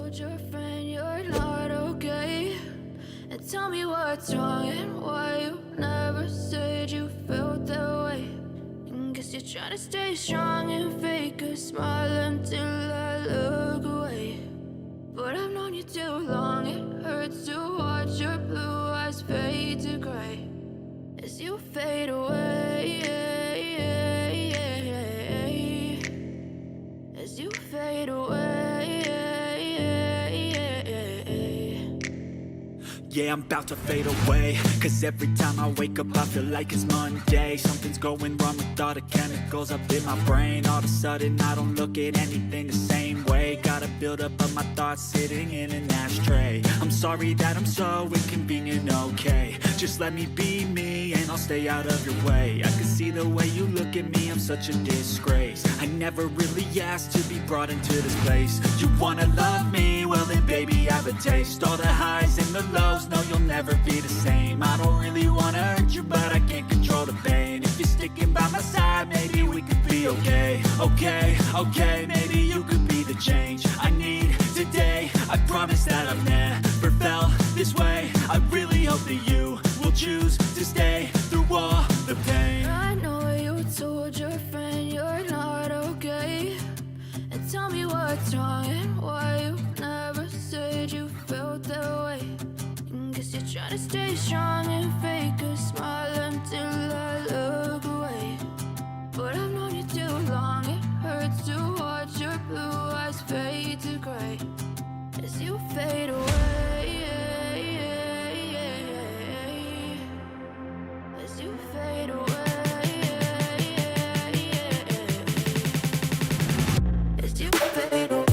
told your friend you're not okay? And tell me what's wrong and why you never said you felt that way. And guess you're trying to stay strong and fake a smile until I look away. But I've known you too long, it hurts to watch your blue eyes fade to gray as you fade away, as you fade away. Yeah, I'm about to fade away, cause every time I wake up I feel like it's Monday. Something's going wrong with all the chemicals up in my brain. All of a sudden I don't look at anything the same way. Got a build up of my thoughts sitting in an ashtray. I'm sorry that I'm so inconvenient, okay? Just let me be me and I'll stay out of your way. I can see the way you look at me, I'm such a disgrace. I never really asked to be brought into this place. You wanna love me? Well then baby, have a taste. All the highs and the lows, no, you'll never be the same. I don't really wanna hurt you, but I can't control the pain. If you're sticking by my side, maybe we could be okay. Okay, maybe you could be the change I need today. I promise that I've never felt this way. I really hope that you will choose to stay through all the pain. I know you told your friend you're not okay. And tell me what's wrong and why you never said you felt that way. And guess you're trying to stay strong and fake a smile until I look away. But I've known you too long, it hurts to watch your blue eyes fade to gray as you fade away, as you fade away, as you fade away.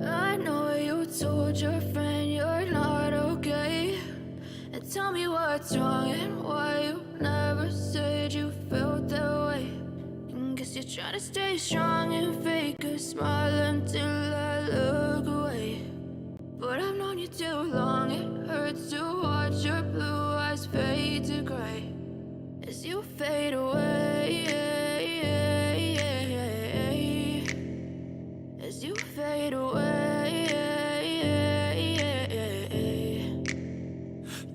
I know you told your friend you're not okay. And tell me what's wrong and why you never said you felt that way. And guess you're trying to stay strong and fake a smile until I look away. But I've known you too long, it hurts to watch your blue eyes fade to gray as you fade away, as you fade away.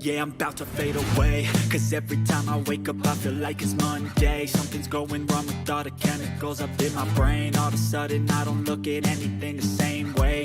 Yeah, I'm about to fade away, cause every time I wake up I feel like it's Monday. Something's going wrong with all the chemicals up in my brain. All of a sudden I don't look at anything the same way.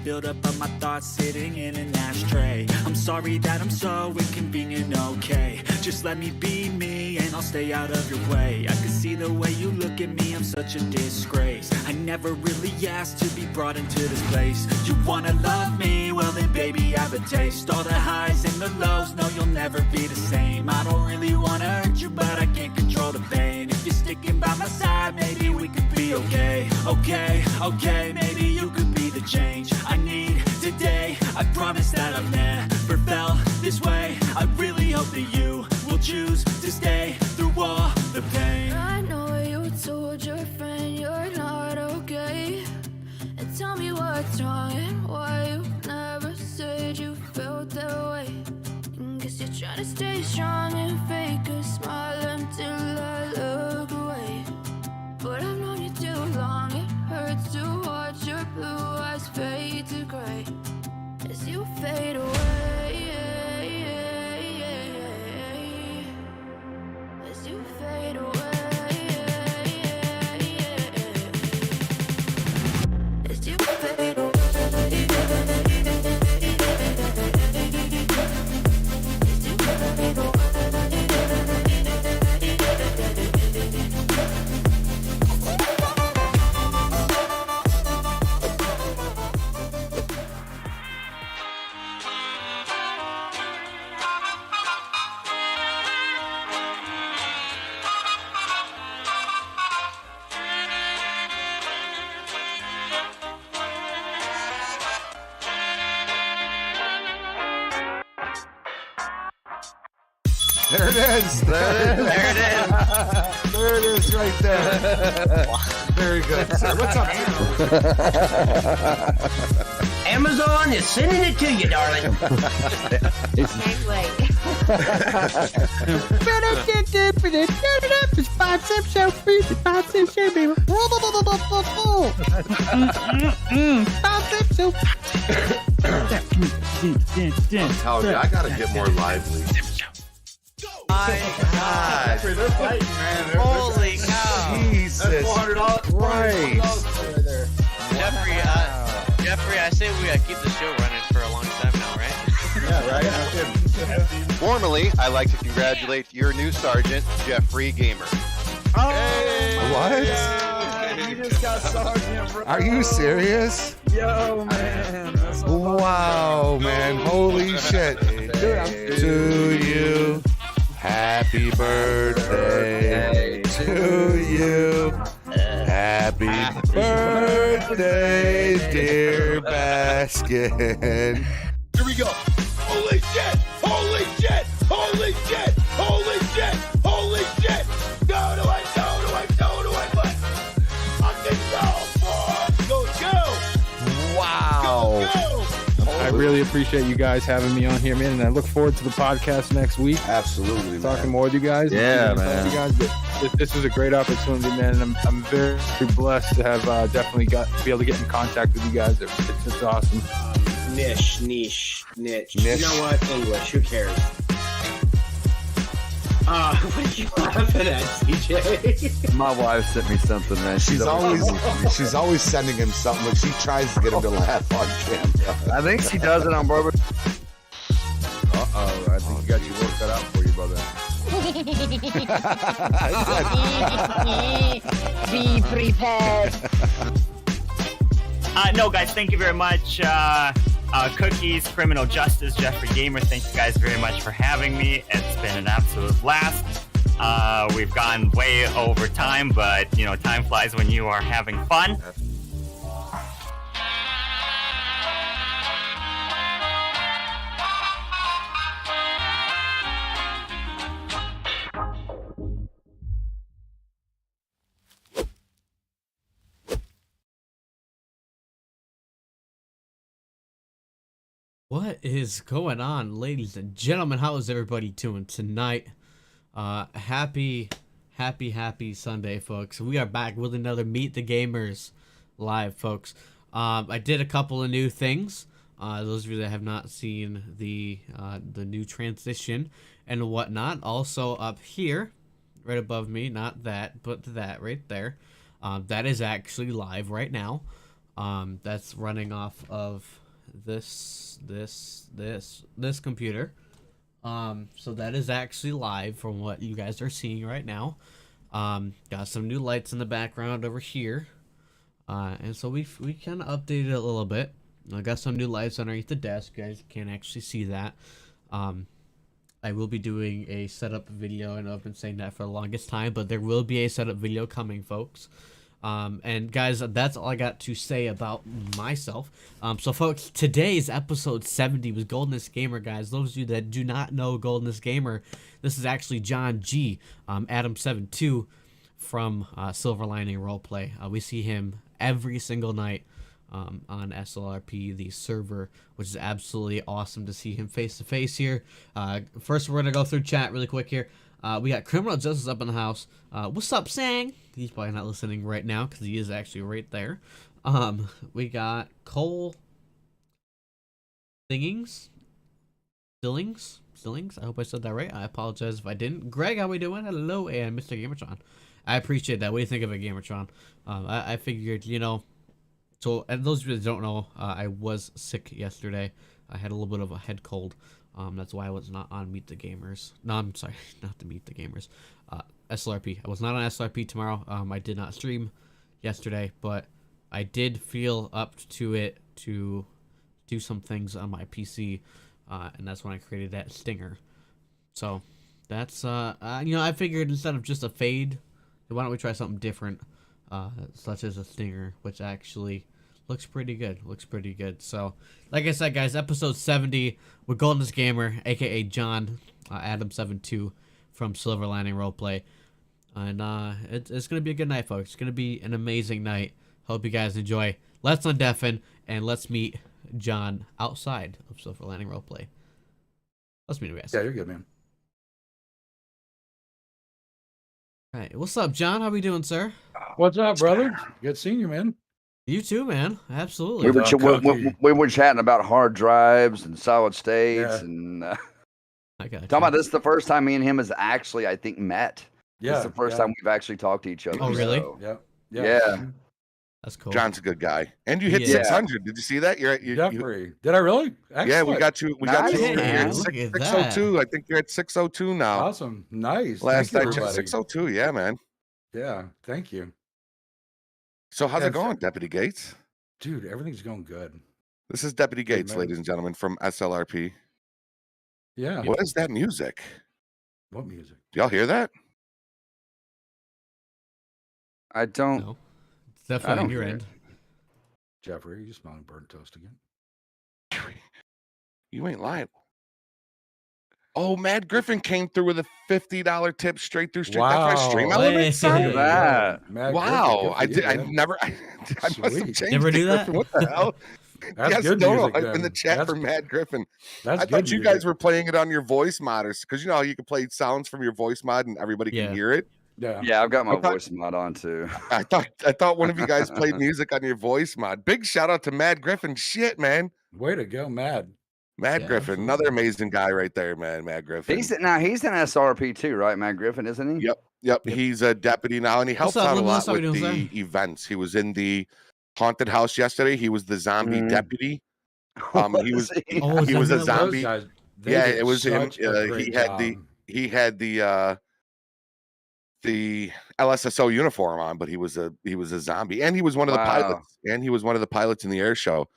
buildup of my thoughts sitting in an ashtray. I'm sorry that I'm so inconvenient, okay? Just let me be me and I'll stay out of your way. I can see the way you look at me, I'm such a disgrace. I never really asked to be brought into this place. You wanna love me? Well then baby, have a taste. All the highs and the lows, no you'll never be the same. I don't really wanna hurt you, but I can't control the pain. If you're sticking by my side, maybe we could be okay. Okay, maybe you could be the change I need today. I promise that I've never felt this way. I really hope that you will choose to stay through all the pain. I know you told your friend you're not okay, and tell me what's wrong and why you never said you felt that way. Guess you're trying to stay strong and fake a smile until I look away. But I've known you too long, it hurts to watch your blue eyes fade to gray as you fade away. As you fade away. As you fade away. There it is. There it is. There it is right there. Very good, sir. What's up, Amazon is sending it to you, darling. Can't wait. It's 5 cent show, 5 cent show, baby. 5 cent show. I'm telling you, I gotta get more lively. My God. They're fighting, man. Holy cow. Jesus Christ. Jeffrey, I say we keep the show running for a long time now, right? Yeah, right? Formally, I'd like to congratulate your new sergeant, Jeffrey Gamer. What? You just got sergeant, bro. Are you serious? Yo, man. Wow, man. Holy shit. To you. Happy birthday to you. Happy birthday, dear Baskin. Here we go. Holy shit! Holy shit! Holy shit! Holy shit! Holy shit! Go to it! What? Fucking go, boy! Go! Wow. Go! I really appreciate you guys having me on here, man, and I look forward to the podcast next week. Absolutely, Talking more with you guys. Yeah, man. You guys, but this is a great opportunity, man, and I'm very blessed to have definitely to be able to get in contact with you guys. It's awesome. Niche. You know what? English. Who cares? What are you laughing at, CJ? My wife sent me something, man. She's always sending him something, but she tries to get him to laugh on camera. I think she does it on purpose. I think you got your work cut out for you, brother. Be prepared. No, guys, thank you very much. Cookies, Criminal Justice, Jeffrey Gamer, thank you guys very much for having me. It's been an absolute blast. We've gone way over time, but, time flies when you are having fun. What is going on, ladies and gentlemen? How is everybody doing tonight? Happy Sunday, folks. We are back with another Meet the Gamers live, folks. I did a couple of new things. Those of you that have not seen the new transition and whatnot. Also up here, right above me, not that, but that right there. That is actually live right now. That's running off of this computer. So that is actually live from what you guys are seeing right now. Got some new lights in the background over here. And so we kind of updated it a little bit. I got some new lights underneath the desk. You guys can't actually see that. I will be doing a setup video. I know I've been saying that for the longest time, but there will be a setup video coming, folks. And guys, that's all I got to say about myself. So folks, today's episode 70 was GOLDNESS Gamer, guys. Those of you that do not know GOLDNESS Gamer, this is actually John G, Adam72 from Silver Lining Roleplay. We see him every single night on SLRP, the server, which is absolutely awesome to see him face to face here. First, we're gonna go through chat really quick here. We got Criminal Justice up in the house. What's up, Sang? He's probably not listening right now because he is actually right there. We got Cole Stillings. I hope I said that right. I apologize if I didn't. Greg, how we doing? Hello, and Mr. Gamertron. I appreciate that. What do you think of it, Gamertron? I figured, you know. So, and those of you that don't know, I was sick yesterday. I had a little bit of a head cold. That's why I was not on Meet the Gamers. No, I'm sorry, not to Meet the Gamers. SLRP. I was not on SLRP tomorrow. I did not stream yesterday, but I did feel up to it to do some things on my PC, and that's when I created that stinger. So, that's, you know, I figured instead of just a fade, why don't we try something different, such as a stinger, which actually looks pretty good. So, like I said, guys, episode 70 with GOLDNESS Gamer, aka John, Adam72 from Silver Lining Roleplay. And it's going to be a good night, folks. It's going to be an amazing night. Hope you guys enjoy. Let's undeafen, and let's meet John outside of Silver Lining Roleplay. Let's meet him, guys. Yeah, you're good, man. All right. What's up, John? How we doing, sir? What's up, brother? Good seeing you, man. You too, man. Absolutely. We were chatting about hard drives and solid states, and I got talking about this is the first time me and him has actually, I think, met. Yeah, this is the first time we've actually talked to each other. Oh, really? So. Yeah. That's cool. John's a good guy, and you hit 600. Did you see that? Did I really? Excellent. Yeah, we got you. We got you. Nice, man. At Look at 602. I think you're at 602 now. Awesome. Nice. Last Thank I you, checked, everybody. 602. Yeah, man. Yeah. Thank you. So how's it going, Deputy Gates? Dude, everything's going good. This is Deputy Gates, man. ladies and gentlemen, from SLRP. Yeah. What is that music? What music? Do y'all hear that? I don't. No. It's definitely on your hear end. it. Jeffrey, are you smelling burnt toast again? You ain't lying. Oh, Mad Griffin came through with a $50 tip straight through stream. Wow. That's my stream Hey. element. Look at that. Mad Wow. I Griffin, good did. for I you, never. I must have Sweet. changed. Never it, do that? Griffin. What the hell? That's yes, good no, music, I'm in then. the chat That's- for Mad Griffin. That's I good thought you music. guys were playing it on your voice modders because you know how you can play sounds from your voice mod and everybody Yeah. can hear it. Yeah. Yeah, I've got my I thought- voice mod on too. I thought one of you guys played music on your voice mod. Big shout out to Mad Griffin. Shit, man. Way to go, Mad. Mad Yeah, Griffin, absolutely. another amazing guy right there, man. Mad Griffin. He's in SRP too, right, Matt Griffin, isn't he? Yep. He's a deputy now, and he helps What's up, out a Limitless? lot How we with doing, the events. He was in the haunted house yesterday. He was the zombie deputy. He was Oh, he was a Those zombie. Those guys, they Yeah, did it was him. such a great job. He had the LSSO uniform on, but he was a zombie, and he was one of the Wow. pilots. And he was one of the pilots in the air show.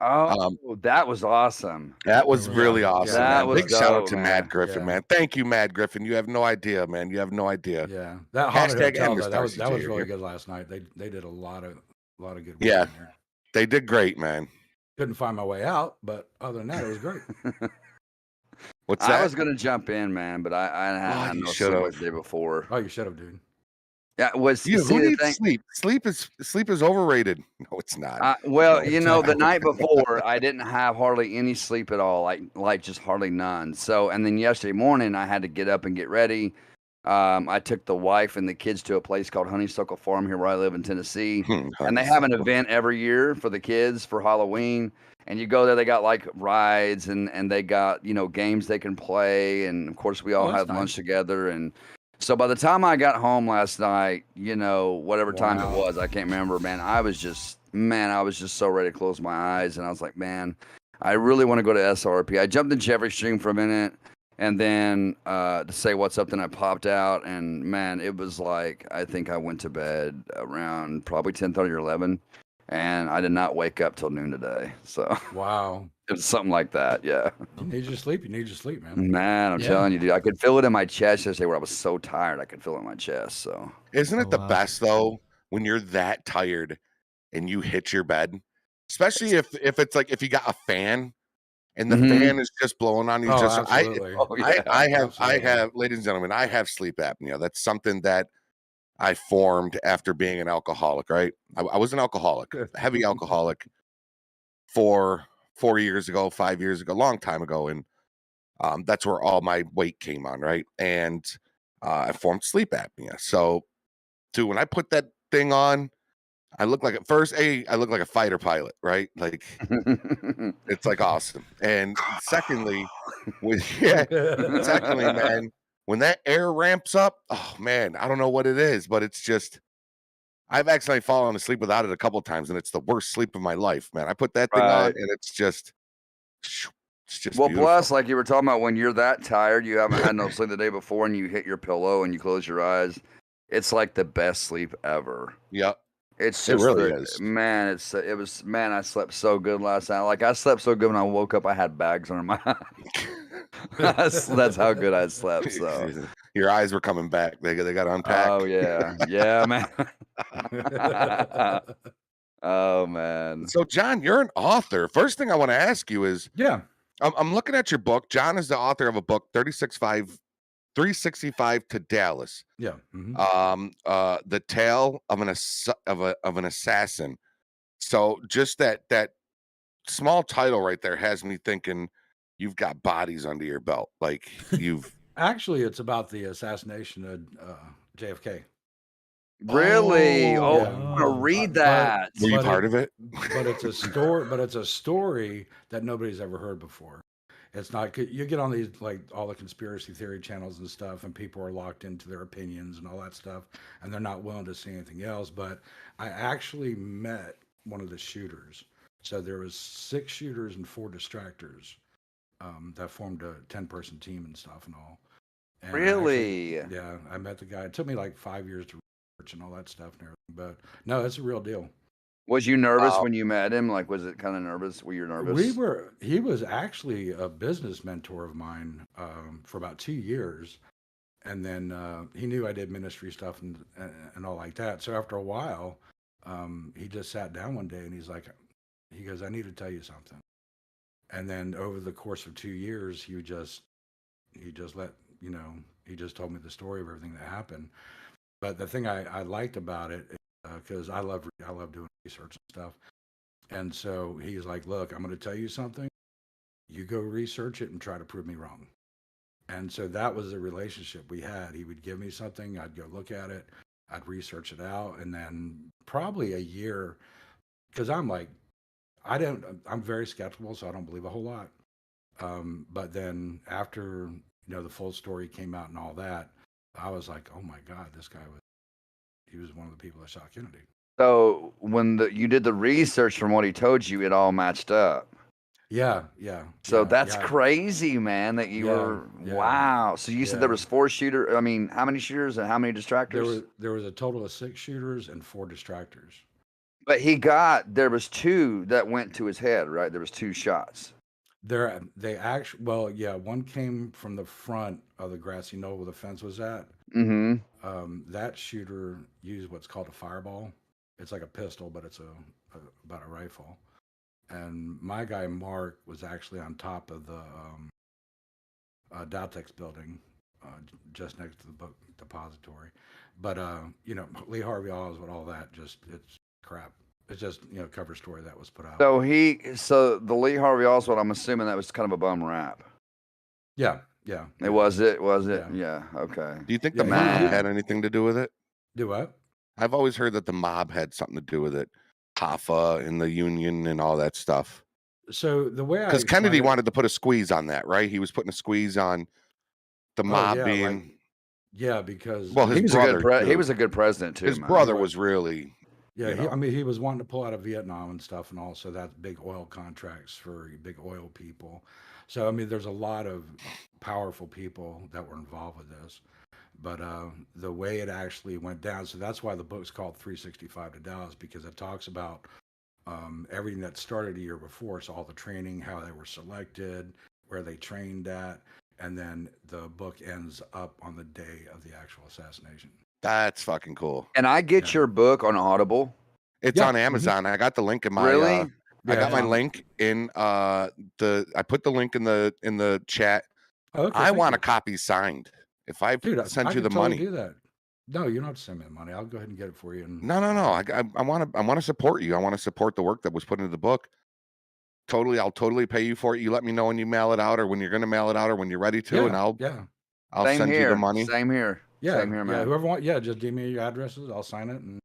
Oh, that was awesome. That was Yeah. really awesome. That man. was Big shout out dope, to man. Mad Griffin, Yeah. man. Thank you, Mad Griffin. You have no idea, man. You have no idea. Yeah, that haunted Hashtag hotel, Amber that was Star CJ really here. good last night. They did a lot of good work Yeah. in there. They did great, man. Couldn't find my way out, but other than that, it was great. What's that? I was gonna jump in, man, but I had you no should've. sleep the day before. Oh, you should have, dude. Yeah, was You, see who the needs thing. sleep? Sleep is overrated. No, it's not. Well, No, you it's know, not. the night before, I didn't have hardly any sleep at all, like just hardly none. So, and then yesterday morning, I had to get up and get ready. I took the wife and the kids to a place called Honeysuckle Farm here where I live in Tennessee, and they have an event every year for the kids for Halloween. And you go there, they got like rides and they got, you know, games they can play, and of course we all that's had nice. lunch together. And so by the time I got home last night, you know, whatever time it Wow. was, I can't remember, man. I was just so ready to close my eyes, and I was like, man, I really want to go to SRP. I jumped in Jeffrey's stream for a minute, and then to say what's up, then I popped out, and man, it was like I think I went to bed around probably 10:30 or 11, and I did not wake up till noon today. So Wow. it was something like that. Yeah. You need your sleep. You need your sleep, man. Man, I'm telling you, dude. I could feel it in my chest yesterday where I was so tired. I could feel it in my chest. So Isn't it the best though when you're that tired and you hit your bed, especially if it's like if you got a fan and the fan is just blowing on you. I have, ladies and gentlemen, I have sleep apnea. That's something that I formed after being an alcoholic. Right, I was an alcoholic, a heavy alcoholic, 4 years ago, 5 years ago, long time ago, and that's where all my weight came on, right? And I formed sleep apnea. So, too, when I put that thing on, I look like I look like a fighter pilot, right? Like it's like awesome. And secondly, man, when that air ramps up, oh man, I don't know what it is, but it's just I've accidentally fallen asleep without it a couple times, and it's the worst sleep of my life, man. I put that thing on, and it's just well, beautiful. plus, like you were talking about, when you're that tired, you haven't had no sleep the day before, and you hit your pillow and you close your eyes, it's like the best sleep ever. Yep. It's just really is. Man, I slept so good last night. Like I slept so good when I woke up, I had bags under my eyes. That's how good I slept. So your eyes were coming back. They got to unpack. Oh yeah, yeah, man. Oh man. So John, you're an author. First thing I want to ask you is, I'm looking at your book. John is the author of a book, 365 to Dallas. Yeah. The tale of an assassin. So just that small title right there has me thinking you've got bodies under your belt. Like you've actually, it's about the assassination of JFK. Really? I want to read that. Were you part of it? But it's a story. But it's a story that nobody's ever heard before. It's not. You get on these like all the conspiracy theory channels and stuff, and people are locked into their opinions and all that stuff, and they're not willing to see anything else. But I actually met one of the shooters. So there was 6 shooters and 4 distractors that formed a 10-person team and stuff and all. And really? I met the guy. It took me like 5 years to research and all that stuff and everything. But no, it's a real deal. Was you nervous when you met him? Like, was it kind of nervous? Were you nervous? He was actually a business mentor of mine for about 2 years. And then he knew I did ministry stuff and all like that. So after a while, he just sat down one day and he goes, I need to tell you something. And then over the course of 2 years, he just let, he just told me the story of everything that happened. But the thing I liked about it, because I love doing research and stuff. And so he's like, look, I'm going to tell you something. You go research it and try to prove me wrong. And so that was the relationship we had. He would give me something. I'd go look at it. I'd research it out. And then probably a year, because I'm very skeptical, so I don't believe a whole lot. But then after, the full story came out and all that, I was like, oh my God, he was one of the people that shot Kennedy. So when you did the research from what he told you, it all matched up. Yeah. So that's crazy, man, that you were, wow. So you said there was 4 shooters. I mean, how many shooters and how many distractors? There was a total of 6 shooters and 4 distractors. But there was 2 that went to his head, right? There was 2 shots. One came from the front of the grassy knoll where the fence was at. Mm-hmm. That shooter used what's called a fireball. It's like a pistol, but it's about a rifle. And my guy Mark was actually on top of the Daltex building, just next to the book depository. But Lee Harvey Oswald, all that, it's crap. It's just cover story that was put out. So the Lee Harvey Oswald, I'm assuming that was kind of a bum rap. Yeah. It was it? Yeah. Okay. Do you think the mob had anything to do with it? Do what? I've always heard that the mob had something to do with it. Hoffa and the Union and all that stuff. So the way because Kennedy wanted to put a squeeze on that, right? He was putting a squeeze on the mob being. Because his brother. He was a good president too. His brother was really Yeah, You know? I mean, he was wanting to pull out of Vietnam and stuff, and also that's big oil contracts for big oil people. So I mean, there's a lot of powerful people that were involved with this. But the way it actually went down, so that's why the book's called 365 to Dallas, because it talks about everything that started a year before. So all the training, how they were selected, where they trained at, and then the book ends up on the day of the actual assassination. That's fucking cool. And I get your book on Audible. It's on Amazon. I got the link in my Really? I got my link in I put the link in the chat. Okay, I thank want you. a copy signed. If I Dude, send I you can the totally money. do that. No, you don't have to send me the money. I'll go ahead and get it for you. And No. I want to support you. I want to support the work that was put into the book. I'll totally pay you for it. You let me know when you mail it out, or when you're going to mail it out, or when you're ready to, and I'll Same send here. you the money. Same here. Yeah, Same here, man. whoever wants, just give me your addresses. I'll sign it. And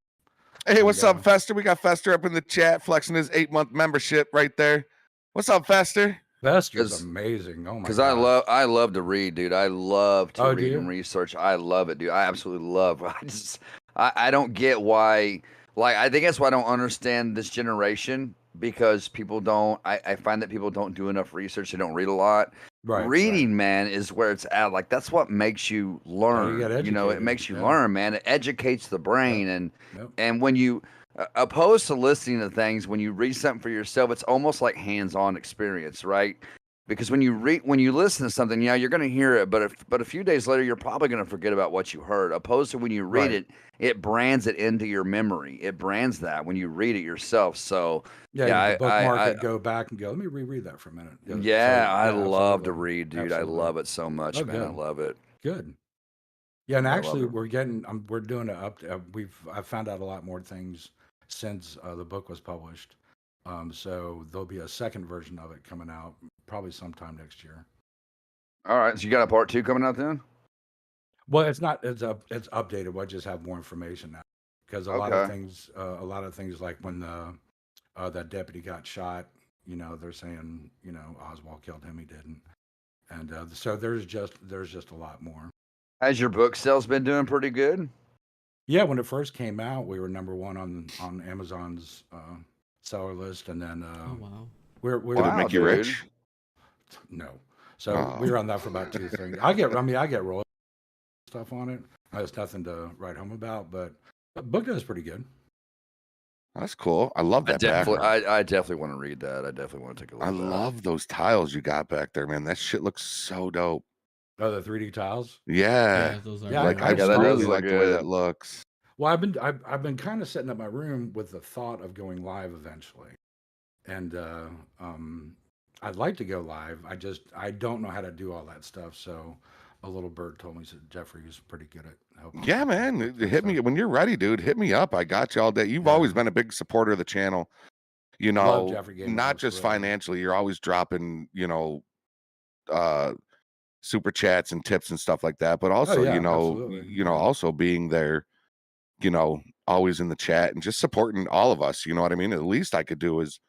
Hey, what's up, Fester? We got Fester up in the chat, flexing his 8-month membership right there. What's up, Fester? Fester's amazing. Oh my god. Because I love to read, dude. I love to read you? and research. I love it, dude. I absolutely love. I don't get why. Like, I think that's why I don't understand this generation, because people don't. I find that people don't do enough research. They don't read a lot. Reading, man, is where it's at. Like, that's what makes you learn. get You know, it educated. makes you learn, man. It educates the brain, and when you, opposed to listening to things, when you read something for yourself, it's almost like hands-on experience, right? Because when you listen to something, you're going to hear it, but a few days later, you're probably going to forget about what you heard. Opposed to when you read it, it brands it into your memory. It brands that when you read it yourself. So you bookmark it, go back and go. Let me reread that for a minute. I love to read, dude. Absolutely. I love it so much, man. I Good. love it. Good. Yeah, and I love actually, it. we're doing it up. I've found out a lot more things since the book was published. So there'll be a second version of it coming out probably sometime next year. All right, so you got a part 2 coming out then? Well, it's not. It's updated. We'll just have more information now, because a lot of things like when that deputy got shot, they're saying Oswald killed him. He didn't, and so there's just a lot more. Has your book sales been doing pretty good? Yeah, when it first came out, we were #1 on Amazon's seller list, and then we're Did it make you rich? No, so we were on that for about 2 things. I get royalty stuff on it. It's nothing to write home about, but the book is pretty good. That's cool. I love that. I definitely want to read that. I definitely want to take a look. I love those tiles you got back there, man. That shit looks so dope. Oh, the 3D tiles. Yeah, those are like I that really like the way that looks. Well, I've been kind of setting up my room with the thought of going live eventually, and I'd like to go live. I don't know how to do all that stuff. So a little bird told me that Jeffrey's pretty good at helping. Yeah, man. Hit me when you're ready, dude. Hit me up. I got you all day. You've always been a big supporter of the channel. Love Jeffrey Gamer, not just financially. You're always dropping, super chats and tips and stuff like that. But also, also being there, always in the chat and just supporting all of us. You know what I mean? The least I could do is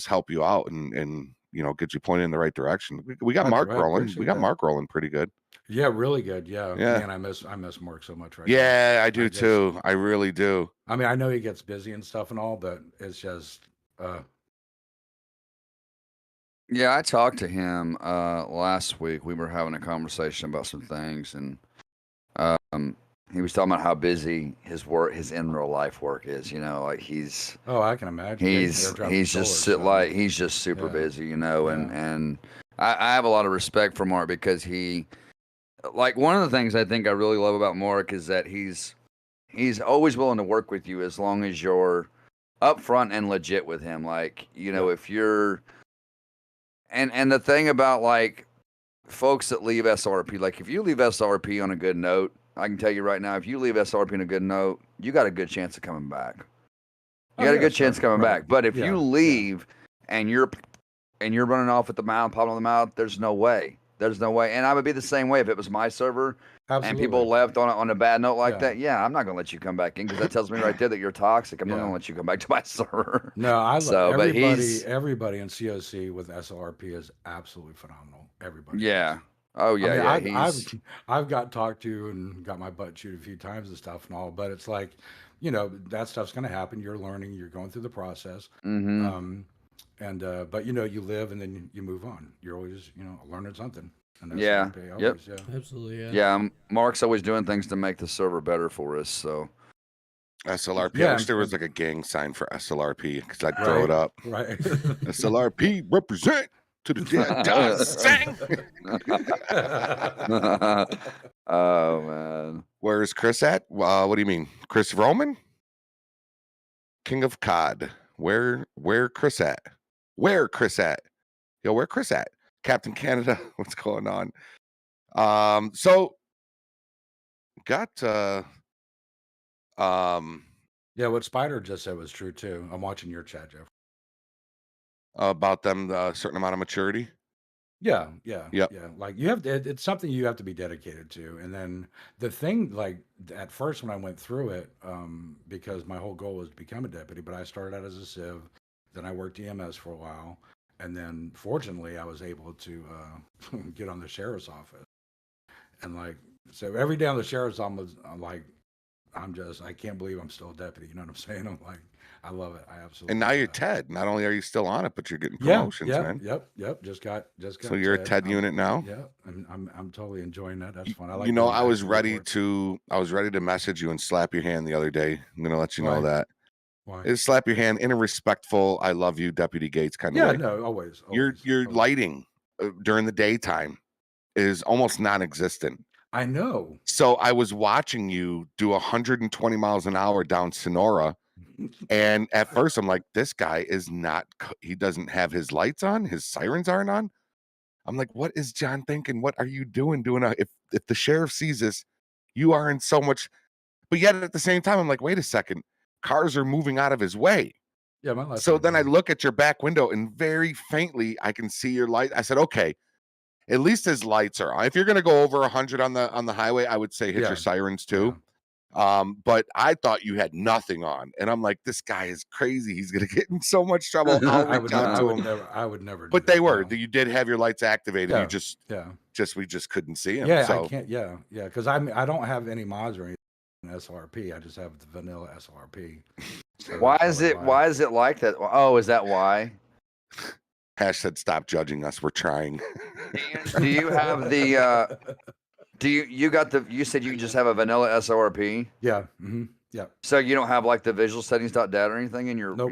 help you out and get you pointed in the right direction. We got Mark rolling. We got Mark rolling pretty good. Yeah, really good. Yeah. Man, I miss Mark so much right now. Yeah, I do too. I really do. I mean, I know he gets busy and stuff and all, but it's just Yeah, I talked to him last week. We were having a conversation about some things, and he was talking about how busy his in real life work is. Like he's. Oh, I can imagine. He's just super busy, and I have a lot of respect for Mark, because one of the things I think I really love about Mark is that he's always willing to work with you as long as you're upfront and legit with him. If you're. And the thing about folks that leave SRP, if you leave SRP on a good note, I can tell you right now, if you leave SRP on a good note, you got a good chance of coming back. You got a good chance of coming back. But if you leave and you're running off at the mouth, popping on the mouth, there's no way. There's no way. And I would be the same way if it was my server. Absolutely. And people left on a bad note like that. Yeah, I'm not going to let you come back in, because that tells me right there that you're toxic. I'm not going to let you come back to my server. No, I love everybody in COC with SLRP is absolutely phenomenal. Everybody. Yeah. Oh yeah. I mean, I've got talked to and got my butt chewed a few times and stuff and all, but it's like, you know, that stuff's going to happen. You're learning, you're going through the process. Mm-hmm. But you know, you live and then you move on. You're always, you know, learning something. And that's Yeah. always, Yep. yeah. Absolutely, yeah. Yeah. Mark's always doing things to make the server better for us. So. SLRP. Yeah, I wish there was like a gang sign for SLRP because I'd Right, throw it up. right. SLRP represent to the dead. Sing. Oh man. Where's Chris at? What do you mean, Chris Roman? King of COD. Where Chris at? Where Chris at? Yo, where Chris at? Captain Canada. What's going on? So got Yeah, what Spider just said was true too. I'm watching your chat, Jeff. about them a certain amount of maturity. Yeah, Yep. yeah. Like you have to, it's something you have to be dedicated to. And then the thing, like at first when I went through it, because my whole goal was to become a deputy, but I started out as a civ, then I worked EMS for a while, and then fortunately I was able to get on the sheriff's office. And like, so every day on the sheriff's office, I'm like, I can't believe I'm still a deputy. You know what I'm saying? I'm like, I love it. I absolutely. And now love you're it. Ted. Not only are you still on it, but you're getting Yeah, promotions, yeah, man. yep. Just got. So you're a Ted unit now. Yeah, I'm totally enjoying that. That's fun. I like. You know, going I back was to ready report. to message you and slap your hand the other day. I'm gonna let you know Why? that. Why? Is slap your hand in a respectful, I love you, Deputy Gates kind of Yeah, way. no, always. Your always. lighting during the daytime is almost non-existent. I know. So I was watching you do 120 miles an hour down Sonora, and at first I'm like, this guy is not. He doesn't have his lights on. His sirens aren't on. I'm like, what is John thinking? What are you doing? If the sheriff sees this, you are in so much. But yet at the same time, I'm like, wait a second, cars are moving out of his way. Yeah, my lights. So then I look at your back window and very faintly I can see your light. I said, okay, at least his lights are on. If you're gonna go over 100 on the highway, I would say hit your sirens too. But I thought you had nothing on, and I'm like, this guy is crazy. He's gonna get in so much trouble. I'll reach out to him. I would never. But they were. You did have your lights activated. Yeah, You we just couldn't see him. Yeah, so. I can't. Yeah, because I don't have any mods or anything in SLRP. I just have the vanilla SLRP. So Why is it like that? Oh, is that why? Hash said, "Stop judging us. We're trying." Do you have the? You said you just have a vanilla SLRP? Yeah. Mm-hmm. Yeah. So you don't have like the visual settings.dat or anything in your? Nope.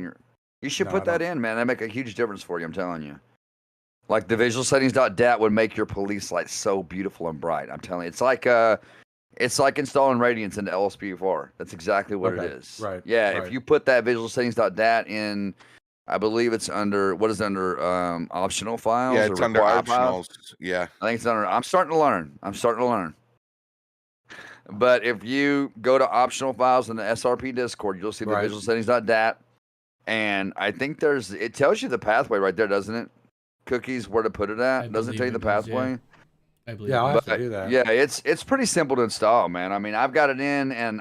You should put that in, man. That make a huge difference for you. I'm telling you. Like the visual settings.dat would make your police lights so beautiful and bright. I'm telling you, it's like installing radiance into LSP4. That's exactly what it is. Right. Yeah. Right. If you put that visual settings.dat in, I believe it's under optional files. Yeah, or it's under required optionals. Files? Yeah. I think it's under. I'm starting to learn. But if you go to optional files in the SRP Discord, you'll see the visual settings.dat. And I think it tells you the pathway right there, doesn't it? Cookies, where to put it at. Doesn't it tell you the pathway? I believe. Yeah, I'll have to do that. Yeah, it's pretty simple to install, man. I mean, I've got it in, and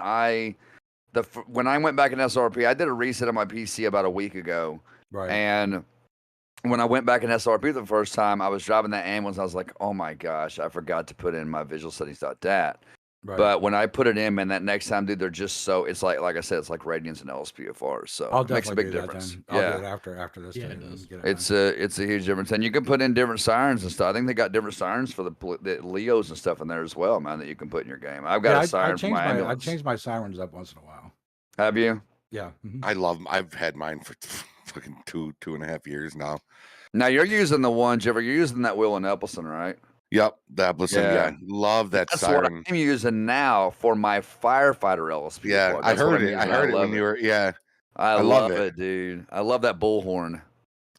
when I went back in SRP, I did a reset on my PC about a week ago. Right. And when I went back in SRP the first time, I was driving that ambulance. I was like, oh my gosh, I forgot to put in my visual settings.dat. Right. But when I put it in, man, that next time, dude, they're just so, it's like I said, it's like Radiance and LSPFR. So I'll it makes a big definitely do difference. That then. I'll do it after this. Yeah, thing it does. and get it It's a huge difference. And you can put in different sirens and stuff. I think they got different sirens for the Leos and stuff in there as well, man, that you can put in your game. I've got a siren for my ambulance. I change my sirens up once in a while. Have you? Yeah. Mm-hmm. I love them. I've had mine for fucking 2.5 years now. Now you're using the one, Jeffrey. You're using that Will and Eppleston, right? Yep, the Eppleston. Yeah, love that That's siren. what I'm using now for my firefighter LSP. Yeah, I heard it. I heard it when you were. Yeah, I love it, dude. I love that bullhorn.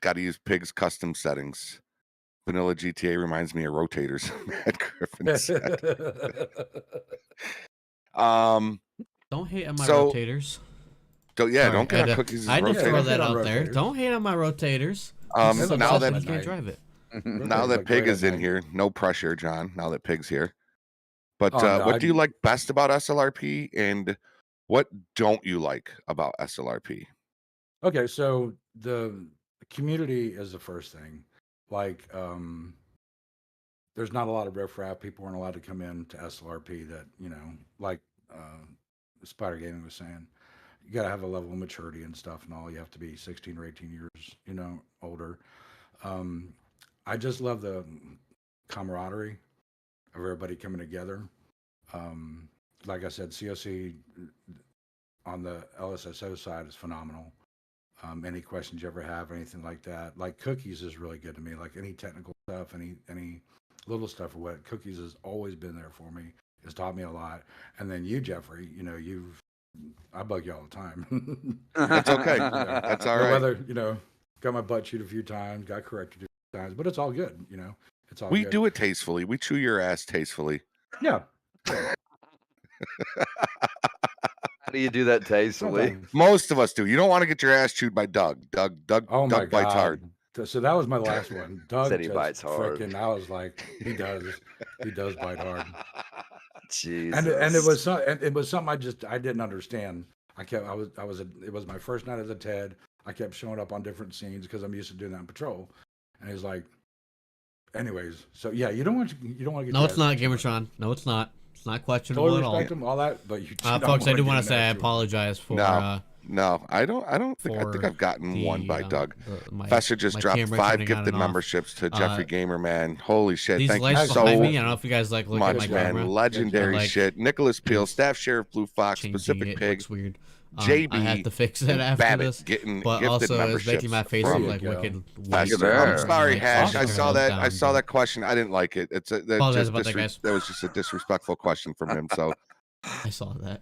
Got to use Pig's custom settings. Vanilla GTA reminds me of rotators. Matt Griffin said. Don't hate on my rotators. Don't get on Cookies' I did throw that out there. rotators. Don't hate on my rotators. Now that you can't drive it. Now that Pig is in here, no pressure, John. Now that Pig's here. But no, what do you like best about SLRP, and what don't you like about SLRP? Okay, so the community is the first thing. Like, there's not a lot of riffraff. People aren't allowed to come in to SLRP that, like Spider Gaming was saying. you got to have a level of maturity and stuff and all. You have to be 16 or 18 years, older. I just love the camaraderie of everybody coming together. Like I said, COC on the LSSO side is phenomenal. Any questions you ever have, anything like that. Like Cookies is really good to me. Like any technical stuff, any little stuff or what, Cookies has always been there for me. It's taught me a lot. And then you, Jeffrey, I bug you all the time. That's okay. That's all right. Whether, got my butt chewed a few times, got corrected a few times, but it's all good, It's all We good. do it tastefully. We chew your ass tastefully. Yeah. How do you do that tastefully? Sometimes. Most of us do. You don't want to get your ass chewed by Doug. Doug Oh my Doug bites God. hard. So that was my last one. Doug Said he just bites hard. frickin', I was like, he does bite hard. Jesus. And it was something I didn't understand. It was my first night as a Ted. I kept showing up on different scenes because I'm used to doing that in patrol. And he's like, anyways, so yeah, you don't want to get. No, it's not, Gamertron. No, it's not. It's not questionable Totally at all. respect him, all that, but you. Folks, I do want to say I apologize for. No, I don't think. I think I've gotten one by Doug. Fester just dropped 5 gifted memberships to Jeffrey Gamer, man. Holy shit! Thank you so me, I don't know if you guys like looking at my man. camera. Legendary shit. Nicholas Peel, Staff Sheriff Blue Fox, Pacific Pig. Weird. JB, I have to fix that after Babbitt this. getting but gifted also, it's making my face look like wicked. I'm sorry, Hash. I saw that question. I didn't like it. That was just a disrespectful question from him. So I saw that.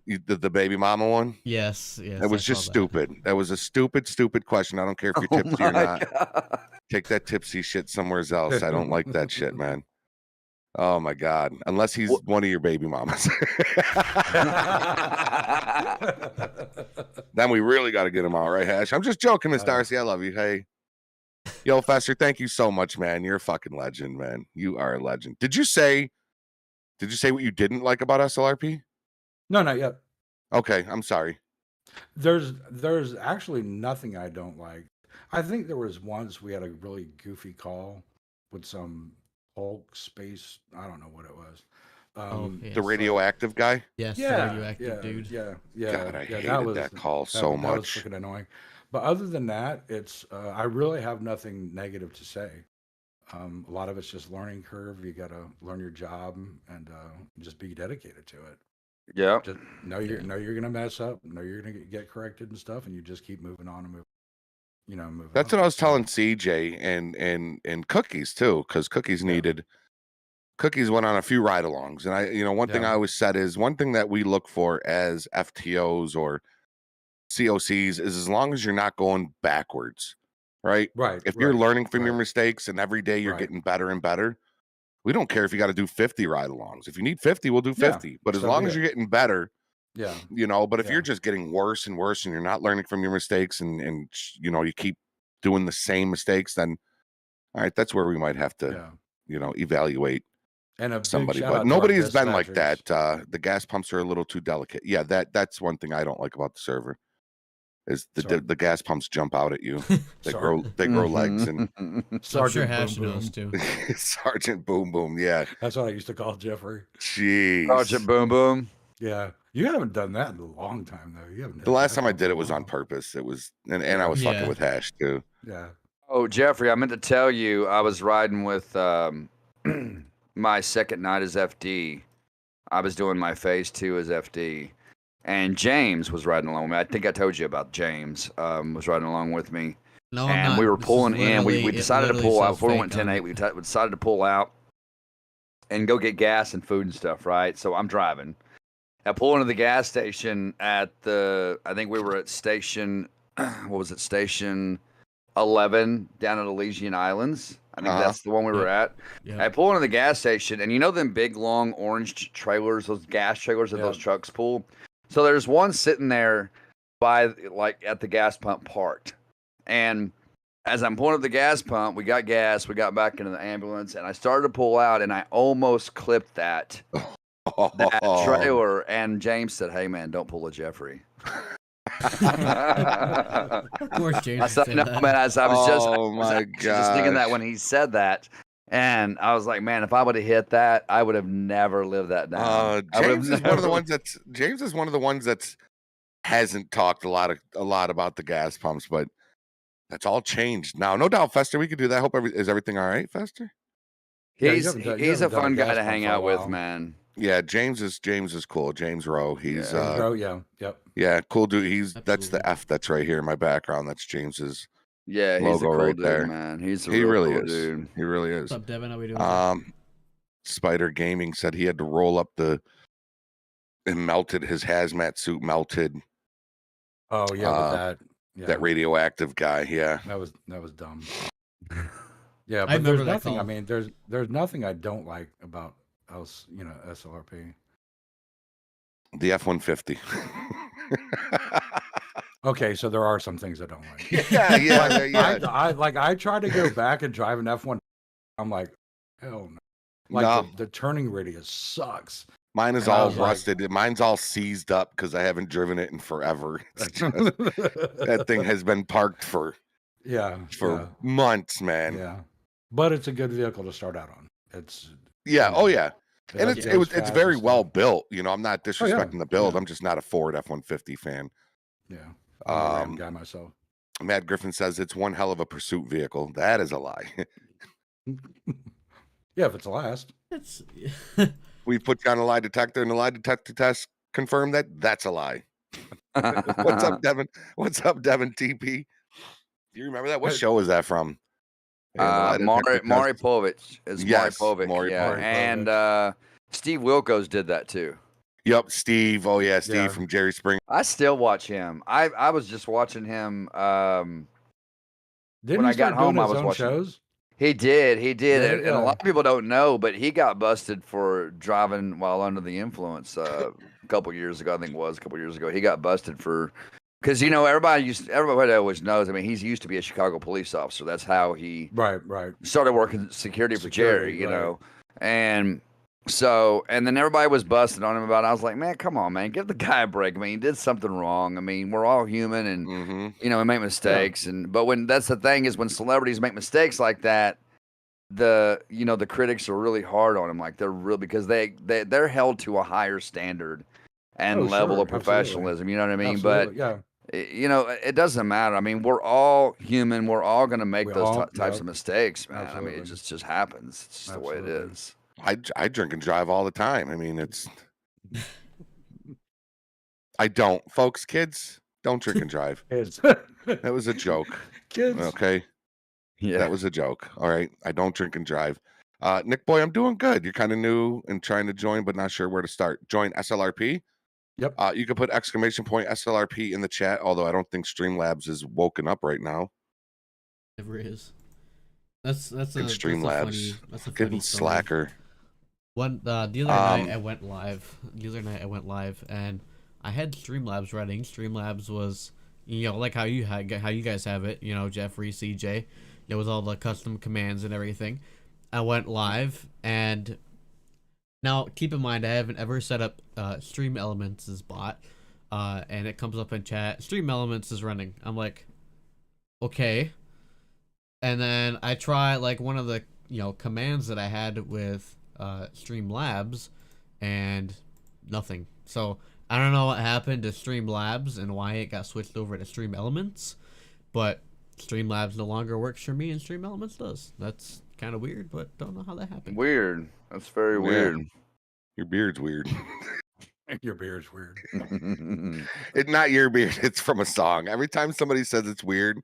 The baby mama one? Yes. It was just stupid. That was a stupid question. I don't care if you're tipsy or not. God. Take that tipsy shit somewhere else. I don't like that shit, man. Oh my God. Unless he's one of your baby mamas. Then we really got to get him out, right, Hash? I'm just joking, Miss Darcy. I love you. Hey. Yo, Fester, thank you so much, man. You're a fucking legend, man. You are a legend. Did you say what you didn't like about SLRP? No, not yet. Okay, I'm sorry. There's actually nothing I don't like. I think there was once we had a really goofy call with some Hulk space. I don't know what it was. The radioactive guy? Yes, yeah, the radioactive dude. Yeah. God, I hated that call so much. That was freaking annoying. But other than that, it's I really have nothing negative to say. A lot of it's just learning curve. You got to learn your job and just be dedicated to it. Yeah. Just know you're gonna mess up. Know you're gonna get corrected and stuff, and you just keep moving on and move. That's what I was telling CJ and Cookies too, because Cookies went on a few ride-alongs, and one thing I always said is one thing that we look for as FTOs or COCs is as long as you're not going backwards, right? Right. If you're learning from your mistakes and every day you're getting better and better, we don't care if you got to do 50 ride-alongs. If you need 50, we'll do 50. But as long as you're getting better, but if you're just getting worse and worse and you're not learning from your mistakes and you keep doing the same mistakes, then all right, that's where we might have to evaluate and somebody. But nobody has been like that. The gas pumps are a little too delicate. Yeah, that's one thing I don't like about the server is the gas pumps jump out at you. They grow legs and Sergeant Hash knows too. Sergeant Boom Boom, yeah. That's what I used to call Jeffrey. Jeez. Sergeant Boom Boom. Yeah. You haven't done that in a long time though. You haven't. The last time I did it was on purpose. It was and I was fucking with Hash too. Yeah. Oh, Jeffrey, I meant to tell you I was riding with my second night as FD. I was doing my phase 2 as FD. And James was riding along with me. I think I told you about James. Was riding along with me. No, and we were pulling in. We decided to pull out before we went 10-8. We decided to pull out and go get gas and food and stuff, right? So I'm driving. I pull into the gas station I think we were at station, what was it? Station 11 down at Elysian Islands. I think that's the one we were at. Yeah. I pull into the gas station, and you know them big, long orange trailers, those gas trailers that those trucks pull? So there's one sitting there at the gas pump parked. And as I'm pulling up the gas pump, we got gas, we got back into the ambulance, and I started to pull out, and I almost clipped that trailer. And James said, "Hey man, don't pull a Jeffrey." Of course, James. I said, "No, man." I was just thinking that when he said that. And I was like, man, if I would have hit that, I would have never lived that down. James is one of the ones that's hasn't talked a lot about the gas pumps, but that's all changed now. No doubt, Fester, we could do that. Hope is everything all right, Fester? He's a fun guy to hang out with, man. Yeah, James is cool. James Rowe. He's James Rowe, yeah, yep. Yeah, cool dude. That's the Absolutely. F that's right here in my background. That's James's Yeah, he's logo a cool right dude, there. man. He's a He real really cool is. dude. He really is. What's up, Devin? How we doing? Spider Gaming said he had to roll up and melted his hazmat suit melted. Oh yeah, that radioactive guy. Yeah, that was dumb. Yeah, I but there's remember that nothing. call. I mean, there's nothing I don't like about SLRP. The F-150. Okay, so there are some things I don't like. Yeah. I try to go back and drive an F1. I'm like, hell no. Like the turning radius sucks. Mine is all rusted. Mine's all seized up because I haven't driven it in forever. That thing has been parked for months, man. Yeah, but it's a good vehicle to start out on. It's and it's very well built. You know, I'm not disrespecting the build. I'm just not a Ford F-150 fan. Yeah, I'm a Ram guy myself. Matt Griffin says it's one hell of a pursuit vehicle. That is a lie. Yeah, if it's last. We put you on a lie detector, and the lie detector test confirmed that's a lie. What's up, Devin? What's up, Devin TP? Do you remember that? What show was that from? Maury Povich is Maury Povich. Maury and Steve Wilkos did that too. Yep, Steve. Oh yeah, Steve from Jerry Springer. I still watch him. I was just watching him. Didn't when I got home, I was watching shows. He did, Yeah. and a lot of people don't know, but he got busted for driving while under the influence a couple years ago. I think it was a couple years ago. He got busted for because everybody always knows. I mean, he used to be a Chicago police officer. That's how he started working security for Jerry. You know, and then everybody was busting on him about it. I was like, man, come on, man, give the guy a break. I mean, he did something wrong. I mean, we're all human, and we make mistakes. But when that's the thing is when celebrities make mistakes like that, the critics are really hard on him. Like they're real because they're held to a higher standard and level of professionalism. Absolutely. You know what I mean? Absolutely. But it doesn't matter. I mean, we're all human. We're all going to make those types of mistakes, man. Absolutely. I mean, it just happens. It's just the way it is. I drink and drive all the time. I mean, I don't, folks. Kids, don't drink and drive. That was a joke. Kids, okay. Yeah, that was a joke. All right, I don't drink and drive. Nick Boy, I'm doing good. You're kind of new and trying to join, but not sure where to start. Join SLRP. Yep. You can put exclamation point SLRP in the chat. Although I don't think Streamlabs is woken up right now. Never is. That's Streamlabs. That's a getting slacker. The other night I went live. And I had Streamlabs running. Streamlabs was, like how you guys have it. Jeffrey, CJ, with all the custom commands and everything. I went live, and now keep in mind I haven't ever set up Stream Elements' bot, and it comes up in chat. Stream Elements is running. I'm like, okay. And then I try like one of the commands that I had with Streamlabs, and nothing. So I don't know what happened to Streamlabs and why it got switched over to Stream Elements, but Streamlabs no longer works for me and Stream Elements does. That's kind of weird, but don't know how that happened. Weird. That's very weird. Your beard's weird. Your beard's weird. It's not your beard. It's from a song. Every time somebody says it's weird,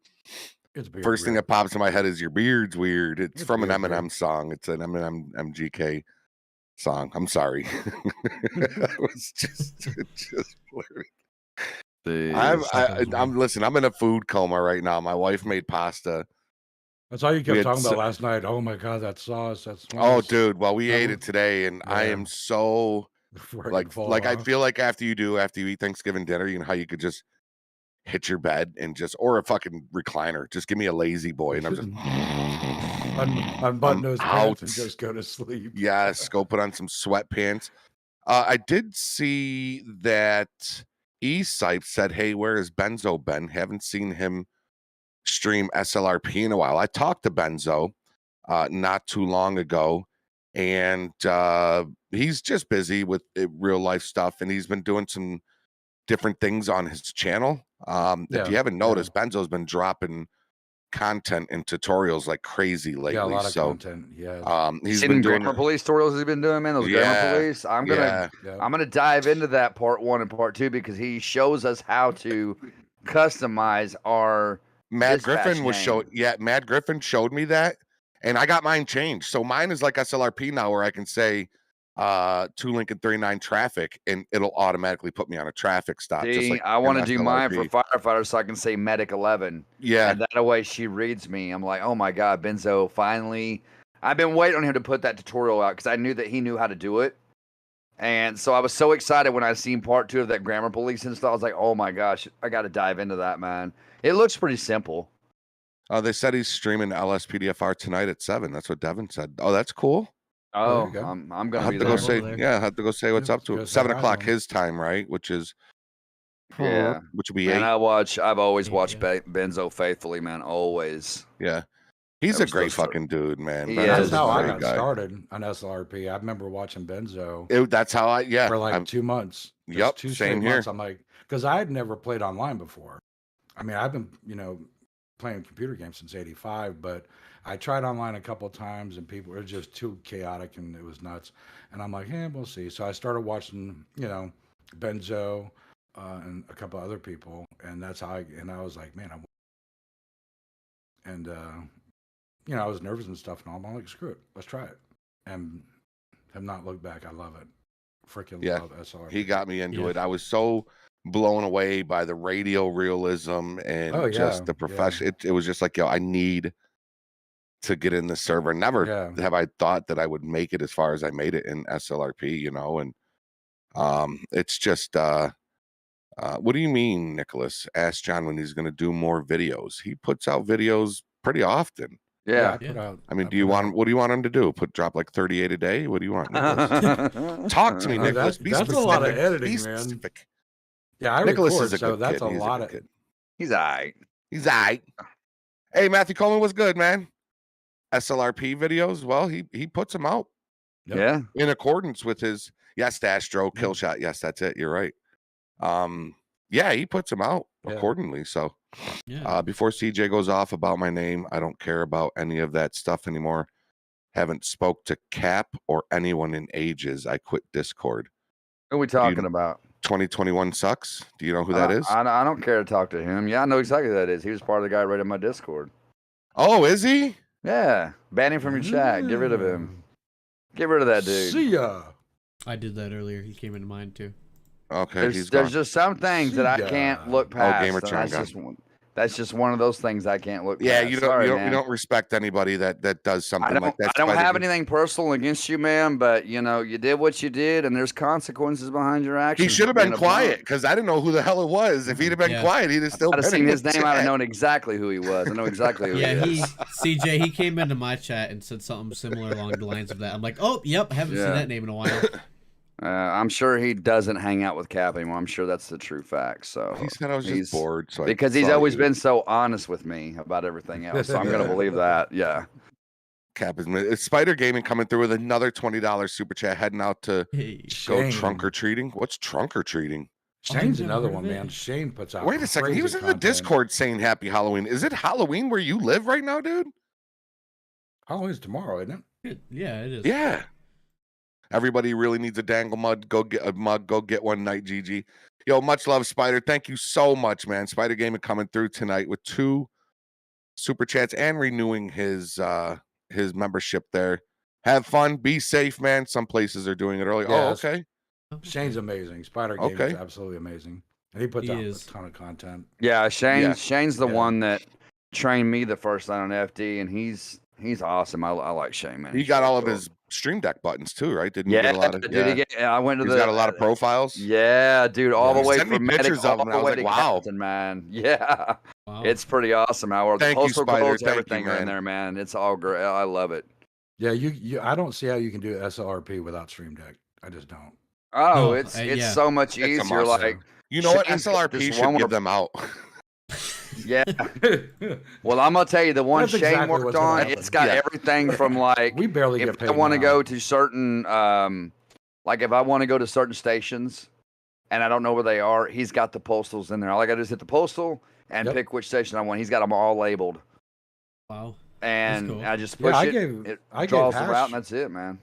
first thing that pops in my head is your beard's weird. It's from an Eminem song. It's an Eminem MGK song. I'm sorry. I was just listen, I'm in a food coma right now. My wife made pasta. That's all you kept talking about last night. Oh my god, that sauce. That's oh dude. Well, we ate it today, and I am so like I feel like after you eat Thanksgiving dinner, you know how you could just hit your bed and or a fucking recliner. Just give me a lazy boy, and I'm just unbutton those pants and just go to sleep. Yes, go put on some sweatpants. I did see that E-Sipe said, "Hey, where is Benzo been? Haven't seen him stream SLRP in a while." I talked to Benzo not too long ago, and he's just busy with real life stuff, and he's been doing some different things on his channel. If you haven't noticed, Benzo's been dropping content and tutorials like crazy lately. Yeah, a lot of content. Yeah. He's been doing grammar police tutorials he's been doing, man. Those grammar police. I'm gonna dive into that part 1 and part 2 because he shows us how to customize our Matt Griffin was Matt Griffin showed me that, and I got mine changed. So mine is like SLRP now, where I can say 2 Lincoln 39 traffic, and it'll automatically put me on a traffic stop. See, just like I want to do mine for firefighters so I can say medic 11. Yeah, and that way she reads me. I'm like, oh my god, Benzo finally. I've been waiting on him to put that tutorial out because I knew that he knew how to do it. And so I was so excited when I seen part 2 of that grammar police and stuff. I was like, oh my gosh, I got to dive into that, man. It looks pretty simple. They said he's streaming LSPDFR tonight at 7. That's what Devin said. Oh, that's cool. Oh, I'm gonna have to go say I have to go say what's up to him. 7 o'clock his time, right? Which is which would be 8. And I've always watched Benzo faithfully, man. Always. Yeah. He's a great fucking dude, man. That's how I got started on SLRP. I remember watching Benzo. That's how for like 2 months. Yep, 2 same months. here. I'm like, because I had never played online before. I mean, I've been, playing computer games since '85, but I tried online a couple of times, and people were just too chaotic, and it was nuts. And I'm like, we'll see. So I started watching, Benzo and a couple other people, and that's how I was like, man, I was nervous and stuff, and I'm like, screw it, let's try it, and have not looked back. I love it. Freaking love SLR. He got me into it. I was so blown away by the radio realism and just the profession. It was just like, I need to get in the server. Never have I thought that I would make it as far as I made it in SLRP, and it's just what do you mean, Nicholas? Ask John when he's going to do more videos. He puts out videos pretty often. Yeah. I mean, what do you want him to do? Drop like 38 a day? What do you want, Nicholas? Talk to me, Nicholas. That's a lot of editing, man. Yeah, Nicholas record, is a good that's kid. a lot of. He's all right. He's all right. Hey, Matthew Coleman was good, man. SLRP videos. Well, he puts them out. Yep. Yeah. In accordance with his Astro kill shot. Yes, that's it. You're right. He puts them out accordingly. So before CJ goes off about my name, I don't care about any of that stuff anymore. Haven't spoke to Cap or anyone in ages. I quit Discord. Who are we talking about? 2021 sucks. Do you know who that is? I don't care to talk to him. Yeah, I know exactly who that is. He was part of the guy right in my Discord. Oh, is he? Yeah. Ban him from your chat. Get rid of him. Get rid of that dude. See ya. I did that earlier. He came into mind too. Okay. There's just some things that I can't look past. That's just one of those things I can't look past. You don't respect anybody that does something like that. I don't have anything personal against you, man, but you did what you did, and there's consequences behind your actions. He should have been quiet because I didn't know who the hell it was. If he'd have been quiet, he'd have still been. I'd have seen his name. I'd have known exactly who he was. I know exactly who he is. CJ, he came into my chat and said something similar along the lines of that. I'm like, oh, yep, haven't seen that name in a while. I'm sure he doesn't hang out with Cap anymore. I'm sure that's the true fact. So he said I was just bored. So because he's always been so honest with me about everything else. So I'm gonna believe that. Yeah. Cap is Spider Gaming coming through with another $20 super chat, heading out to go trunk or treating. What's trunk or treating? Shane's another one, man. Shane puts out. Wait a second. He was in the Discord saying Happy Halloween. Is it Halloween where you live right now, dude? Halloween's tomorrow, isn't it? Yeah, it is. Yeah. Everybody really needs a dangle mug. Go get a mug. Go get one night, GG. Yo, much love, Spider. Thank you so much, man. Spider Gaming coming through tonight with 2 super chats and renewing his membership there. Have fun. Be safe, man. Some places are doing it early. Yeah, okay. Shane's amazing. Spider Gaming is absolutely amazing. And he puts out a ton of content. Yeah, Shane's the one that trained me the first night on FD, and he's awesome. I like Shane, man. He got all of his Stream Deck buttons too, right? Didn't you get a lot of? Dude, I went to He's got a lot of profiles. Yeah, dude, all the way Send me from pictures medic of them. all the way to wow, captain, man. Yeah, wow. It's pretty awesome. Our Thank you, postal Spider. goals, Thank everything you, are in there, man. It's all great. I love it. Yeah, I don't see how you can do SLRP without Stream Deck. I just don't. Oh, it's so much easier. Like, you know what? SLRP should give them out. Yeah. Well, I'm gonna tell you, the one That's Shane exactly worked on, it's got everything from like we barely get paid. I want to go to certain like if I want to go to certain stations and I don't know where they are. He's got the postals in there. All I got to do is hit the postal and pick which station I want. He's got them all labeled. Wow. And cool. I just push it. It draws the route, and that's it, man.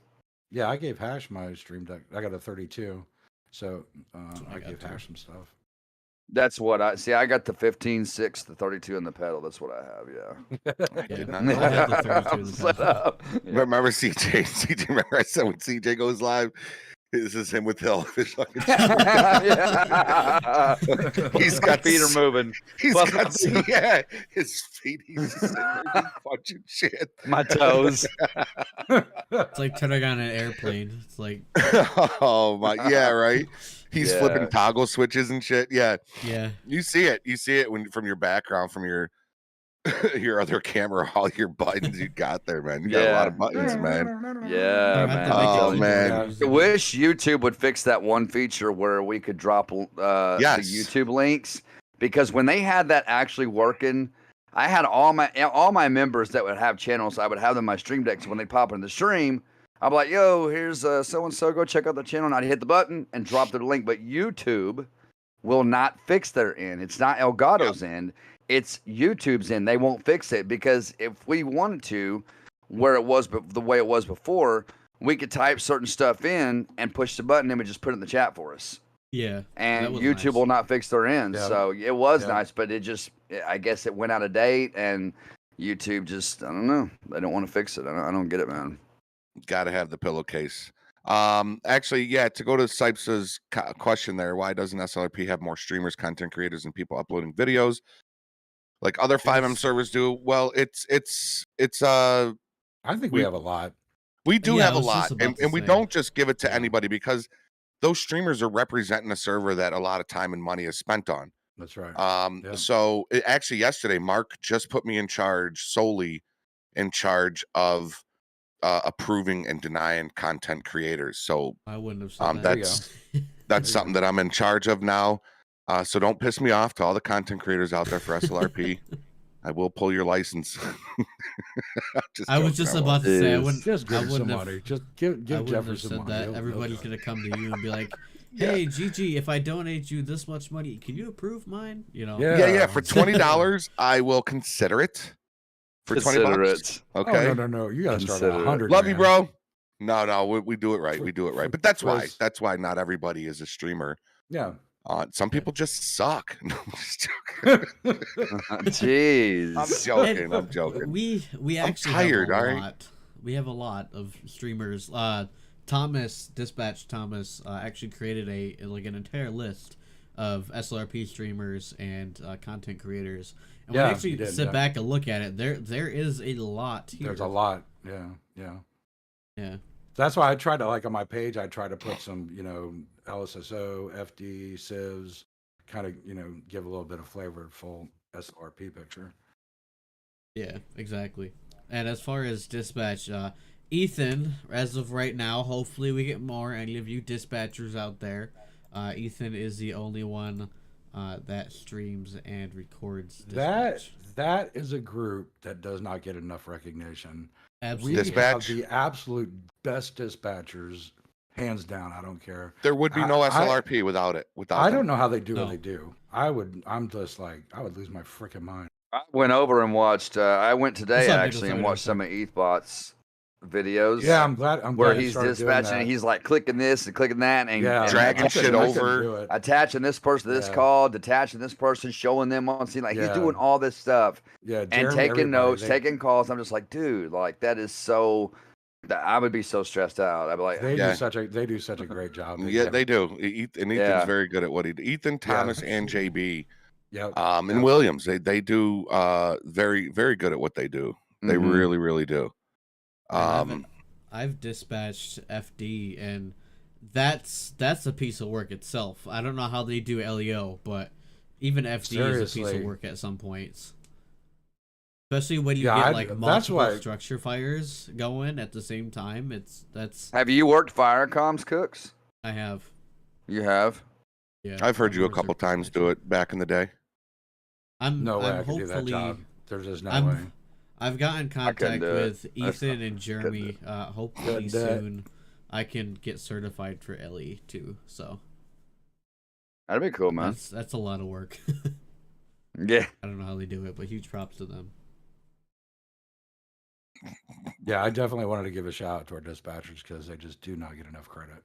Yeah, I gave Hash my Stream Deck. I got a 32, so I gave Hash some stuff. That's what I see. I got the 15.6, the 32, and the pedal. That's what I have. Yeah. I did not know that. Remember CJ? CJ, remember I said when CJ goes live, this is him with Hellfish. He's got feet are moving. He's got his feet. He's just punching shit. My toes. It's like turning on an airplane. It's like oh my, yeah, right. He's flipping toggle switches and shit. Yeah. Yeah. You see it. You see it when from your background, from your your other camera, all your buttons you got there, man. You got a lot of buttons, man. Yeah, man. Oh man. I wish YouTube would fix that one feature where we could drop the YouTube links, because when they had that actually working, I had all my members that would have channels. I would have them on my stream decks. When they pop in the stream, I'm like, yo, here's so and so. Go check out the channel. And I'd hit the button and drop their link. But YouTube will not fix their end. It's not Elgato's end. It's YouTube's end. They won't fix it, because if we wanted to, where it was the way it was before, we could type certain stuff in and push the button, and we just put it in the chat for us. Yeah. And YouTube will not fix their end. Yeah. So it was nice, but I guess it went out of date, and YouTube just, I don't know. They don't want to fix it. I don't get it, man. Got to have the pillowcase. Actually, yeah, to go to Sipes' question there, why doesn't SLRP have more streamers, content creators, and people uploading videos like other 5M servers do? Well, it's I think we have a lot. We do have a lot, and we don't just give it to anybody, because those streamers are representing a server that a lot of time and money is spent on. That's right. So actually yesterday, Mark just put me solely in charge of approving and denying content creators. So I wouldn't have said that. That's something that I'm in charge of now. So don't piss me off to all the content creators out there for SLRP. I will pull your license. I was just about to say, I wouldn't give have money. Just give Jefferson said money. that. Everybody's gonna come to you and be like, "Hey, GG, if I donate you this much money, can you approve mine?" You know? Yeah. For $20, I will consider it. For $20, okay. Oh, no. You gotta start at 100. Love you, bro. No, we do it right. We do it right. But that's why not everybody is a streamer. Yeah. Some people just suck. No, I'm just joking. Jeez. I'm joking. We actually tired, have a right? lot. We have a lot of streamers. Dispatch Thomas actually created an entire list of SLRP streamers and content creators. And when we actually sit back and look at it, there is a lot here. There's a lot. Yeah. That's why I try to, like, on my page, I try to put some, LSSO, FD, civs, kind of, give a little bit of flavor, full SLRP picture. Yeah, exactly. And as far as dispatch, Ethan, as of right now, hopefully we get more. Any of you dispatchers out there, Ethan is the only one that streams and records dispatch. That is a group that does not get enough recognition. Absolutely. We have the absolute best dispatchers, hands down. I don't care. There would be no SLRP without it. I don't know how they do what they do. I'm just like, I would lose my freaking mind. I went over and watched. I went today actually and watched some of ETHBot's videos. Yeah, I'm glad. Where he's dispatching and he's like clicking this and clicking that and dragging shit over, attaching this person to this call, detaching this person, showing them on scene. Like he's doing all this stuff. Yeah, and taking notes, taking calls. I'm just like, dude, like that is so. I would be so stressed out. I'd be like, they do such a great job. They do. And Ethan's very good at what he does. Ethan, Thomas, and JB. Yeah. And Williams, they do very, very good at what they do. They really, really do. I've dispatched FD, and that's a piece of work itself. I don't know how they do LEO, but even FD is a piece of work at some points. Especially when you get like multiple structure fires going at the same time. Have you worked fire comms, Cooks? I have. You have? Yeah. I've heard you a couple times do it back in the day. I can do that job. There's just no way. I've gotten contact with Ethan and Jeremy. Hopefully soon I can get certified for LE too. So That'd be cool, man. That's a lot of work. Yeah. I don't know how they do it, but huge props to them. Yeah, I definitely wanted to give a shout out to our dispatchers because they just do not get enough credit.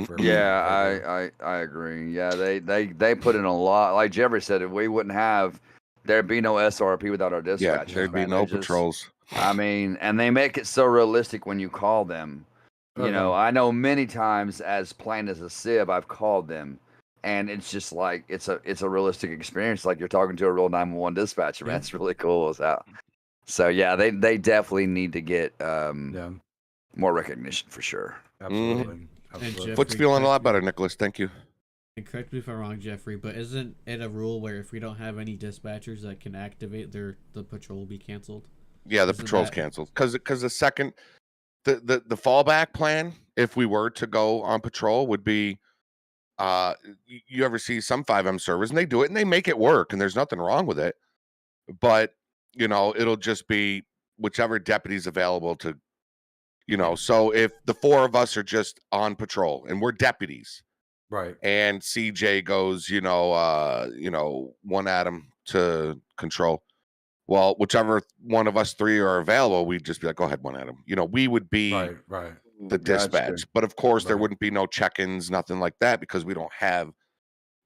For Yeah, I agree. Yeah, they put in a lot. Like Jeffrey said, if we wouldn't have, there'd be no SRP without our dispatchers. Yeah, there'd be man. no They just- patrols. I mean, and they make it so realistic when you call them. You know, I know many times as plain as a sieve, I've called them, and it's just like it's a realistic experience. Like you're talking to a real 911 dispatcher, man. It's really cool as hell. So yeah, they definitely need to get more recognition for sure. Absolutely. Foot's feeling a lot better, Nicholas. Thank you. And correct me if I'm wrong, Jeffrey, but isn't it a rule where if we don't have any dispatchers that can activate, the patrol will be canceled? Yeah, the patrol's canceled because the second the fallback plan, if we were to go on patrol, would be you ever see some 5M servers and they do it and they make it work and there's nothing wrong with it, but you know it'll just be whichever deputy's available to, you know. So if the four of us are just on patrol and we're deputies, right, and CJ goes, you know, one Adam to control. Well, whichever one of us three are available, we'd just be like, go ahead, one Adam. You know, we would be right. the dispatch. But of course, there wouldn't be no check-ins, nothing like that, because we don't have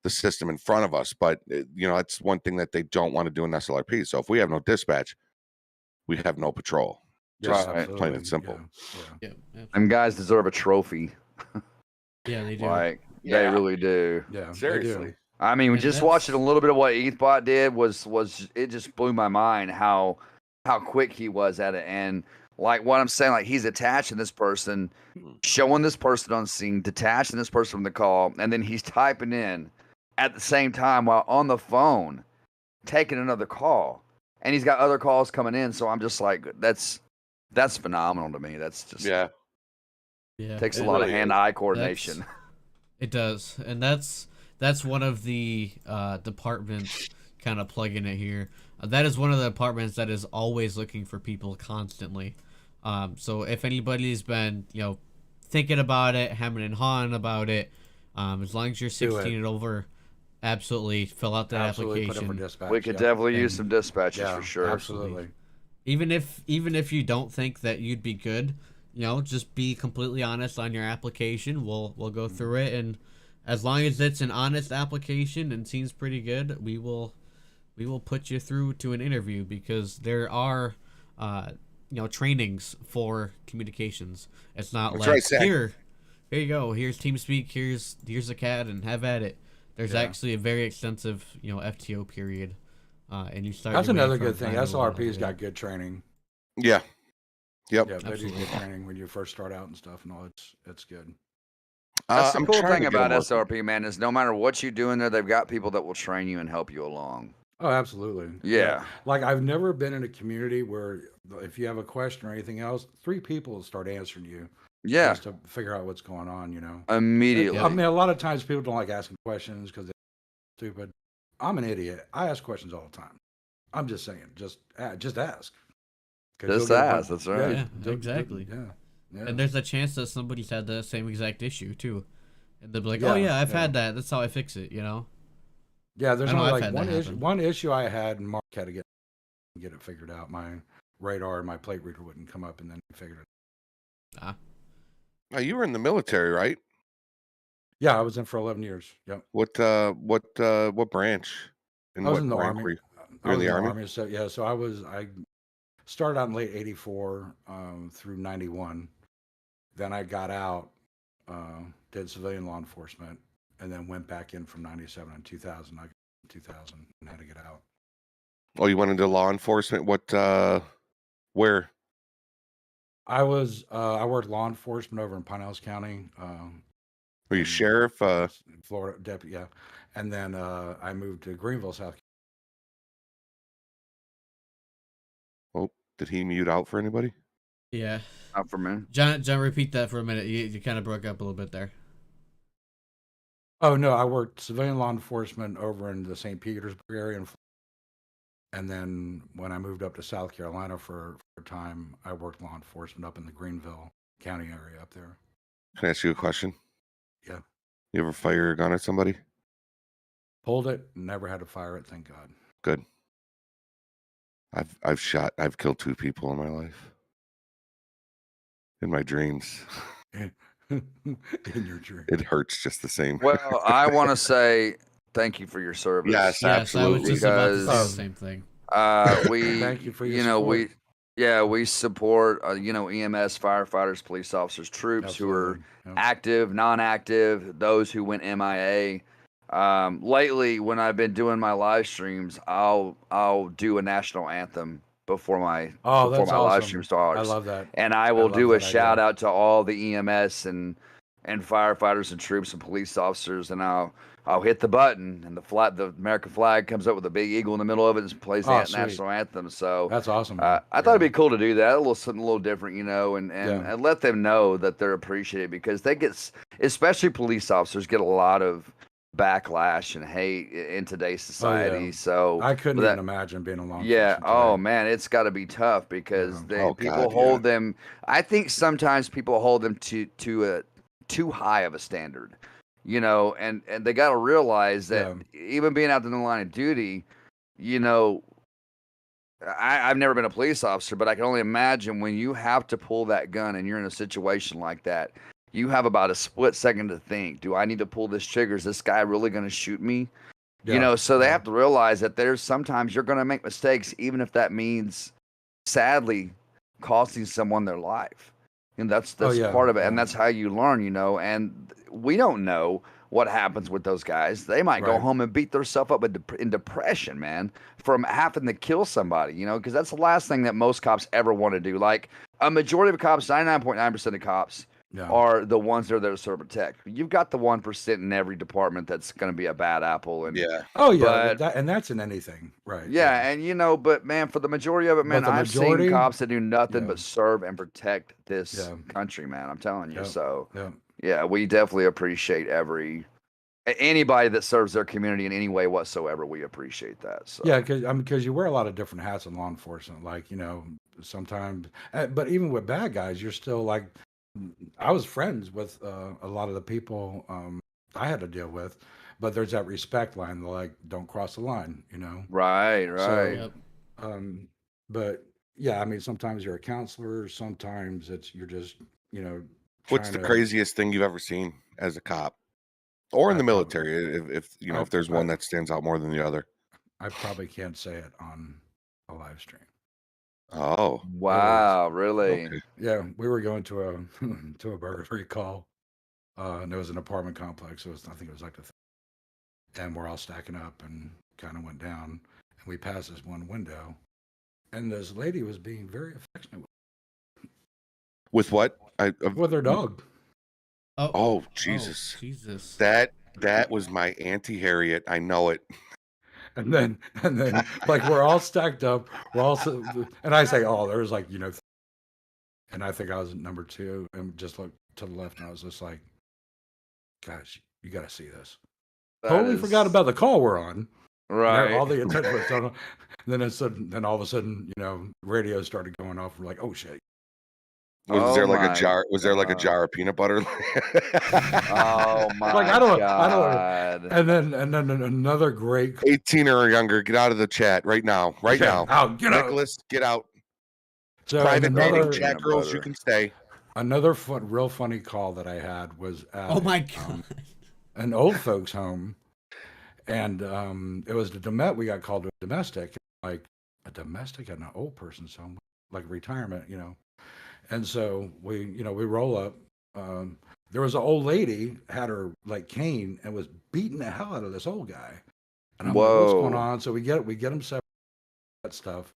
the system in front of us. But, you know, that's one thing that they don't want to do in SLRP. So if we have no dispatch, we have no patrol. Just plain and simple. Yeah. Them guys deserve a trophy. Yeah, they do. Like, they really do. Yeah, seriously. I mean, And just watching a little bit of what ETHBot did was it just blew my mind how quick he was at it. And like what I'm saying, like he's attaching this person, showing this person on scene, detaching this person from the call, and then he's typing in at the same time while on the phone, taking another call. And he's got other calls coming in. So I'm just like, that's phenomenal to me. That's just takes a lot of hand-eye coordination. It does, and that's one of the departments kind of plugging it here. That is one of the departments that is always looking for people constantly. So if anybody's been, you know, thinking about it, hemming and hawing about it, as long as you're 16 and over, absolutely fill out that application. We could definitely use some dispatches for sure. Absolutely. Even if you don't think that you'd be good, you know, just be completely honest on your application. We'll go through it, and as long as it's an honest application and seems pretty good, we will put you through to an interview, because there are you know, trainings for communications. It's not like here you go, here's TeamSpeak, here's a CAD, and have at it. There's actually a very extensive, you know, FTO period, and you start. That's another good thing. SLRP's got good training. Yeah. Yep. Yeah, they do good training when you first start out and stuff, and all. It's good. That's the cool thing about SLRP, man, is no matter what you do in there, they've got people that will train you and help you along. Oh, absolutely. Yeah. Like I've never been in a community where if you have a question or anything else, 3 people will start answering you. Yeah. Just to figure out what's going on, you know. Immediately. I mean, a lot of times people don't like asking questions because they're stupid. I'm an idiot. I ask questions all the time. I'm just saying, just ask. Just ask. That's right. Yeah, exactly. Yeah. And there's a chance that somebody's had the same exact issue too, and they'll be like, "Oh yeah, I've had that. That's how I fix it." You know. Yeah, there's only like one issue I had, and Mark had to get it figured out. My radar and my plate reader wouldn't come up, and then he figured it out. Oh, you were in the military, right? Yeah, I was in for 11 years. Yep. What branch? I was in the Army. You were in the Army? So yeah, so I started out in late '84 through '91. Then I got out, did civilian law enforcement, and then went back in from '97 and 2000. I got in 2000 and had to get out. Oh, you went into law enforcement? What? Where? I worked law enforcement over in Pinellas County. Were you sheriff? Florida deputy, yeah. And then I moved to Greenville, South Carolina. Oh, did he mute out for anybody? Yeah. Not for me. John, repeat that for a minute. You kind of broke up a little bit there. Oh no, I worked civilian law enforcement over in the St. Petersburg area, and then when I moved up to South Carolina for a time, I worked law enforcement up in the Greenville County area up there. Can I ask you a question? Yeah. You ever fire a gun at somebody? Pulled it, never had to fire it, thank God. Good. I've killed 2 people in my life. In my dreams. In your dream. It hurts just the same. Well, I want to say thank you for your service. Yes, Yes, I was absolutely. just about to say the Because same thing. we, Thank you for your we, support. yeah, we support, EMS, firefighters, police officers, troops who are Absolutely. Yep. active, non-active, those who went MIA. Lately, when I've been doing my live streams, I'll do a national anthem before my live awesome. stream starts. I love that. And I will love do a that idea. shout out to all the EMS and firefighters and troops and police officers, and I'll hit the button, and the American flag comes up with a big eagle in the middle of it and plays the sweet. national anthem. So That's awesome. I thought it'd be cool to do that, something a little different, and let them know that they're appreciated, because they get, especially police officers, get a lot of backlash and hate in today's society. So I couldn't even imagine being a law yeah. enforcement Oh today. man, it's got to be tough because Yeah. people hold them. I think sometimes people hold them to a too high of a standard, and they got to realize that even being out in the line of duty, I've never been a police officer, but I can only imagine when you have to pull that gun and you're in a situation like that, you have about a split second to think, do I need to pull this trigger? Is this guy really going to shoot me? So they have to realize that there's sometimes you're going to make mistakes, even if that means sadly costing someone their life. And that's part of it. And that's how you learn, and we don't know what happens with those guys. They might go home and beat themselves up in depression, man, from having to kill somebody, because that's the last thing that most cops ever want to do. Like a majority of cops, 99.9% of cops are the ones that are there to serve and protect. You've got the 1% in every department that's going to be a bad apple. And and that's in anything, right? Yeah, and but man, for the majority of it, man, I've seen cops that do nothing but serve and protect this country, man. I'm telling you. So yeah, we definitely appreciate anybody that serves their community in any way whatsoever. We appreciate that. So yeah, because you wear a lot of different hats in law enforcement. Like sometimes, but even with bad guys, you're still like. I was friends with a lot of the people I had to deal with, but there's that respect line. They're like, don't cross the line, Right. So, but yeah, I mean, sometimes you're a counselor. Sometimes you're just, What's the craziest thing you've ever seen as a cop, or in the military? If there's one that stands out more than the other. I probably can't say it on a live stream. Oh wow! Really? Okay. Yeah, we were going to a to a burglary call, and there was an apartment complex. I think it was like and we're all stacking up and kind of went down, and we passed this one window, and this lady was being very affectionate with what? With her dog. Oh Jesus! Jesus! That was my Auntie Harriet. I know it. And then like we're all stacked up. We're all and I say, there's like and I think I was at number 2, and just looked to the left, and I was just like, gosh, you got to see this. Totally forgot about the call we're on. Right. All the attention was on. Then all of a sudden, radio started going off. We're like, oh shit. Was there like a jar? Was there like a jar of peanut butter? Oh my I don't. And then another great 18 or younger, get out of the chat right now. Right now. Get out. Nicholas, get out. So private dating chat girls, you can stay. Another real funny call that I had was at an old folks home, and it was we got called to a domestic, like a domestic at an old person's home, like retirement, And so we roll up. There was an old lady, had her like cane, and was beating the hell out of this old guy. And I'm like, what's going on? So we get him separate, that stuff.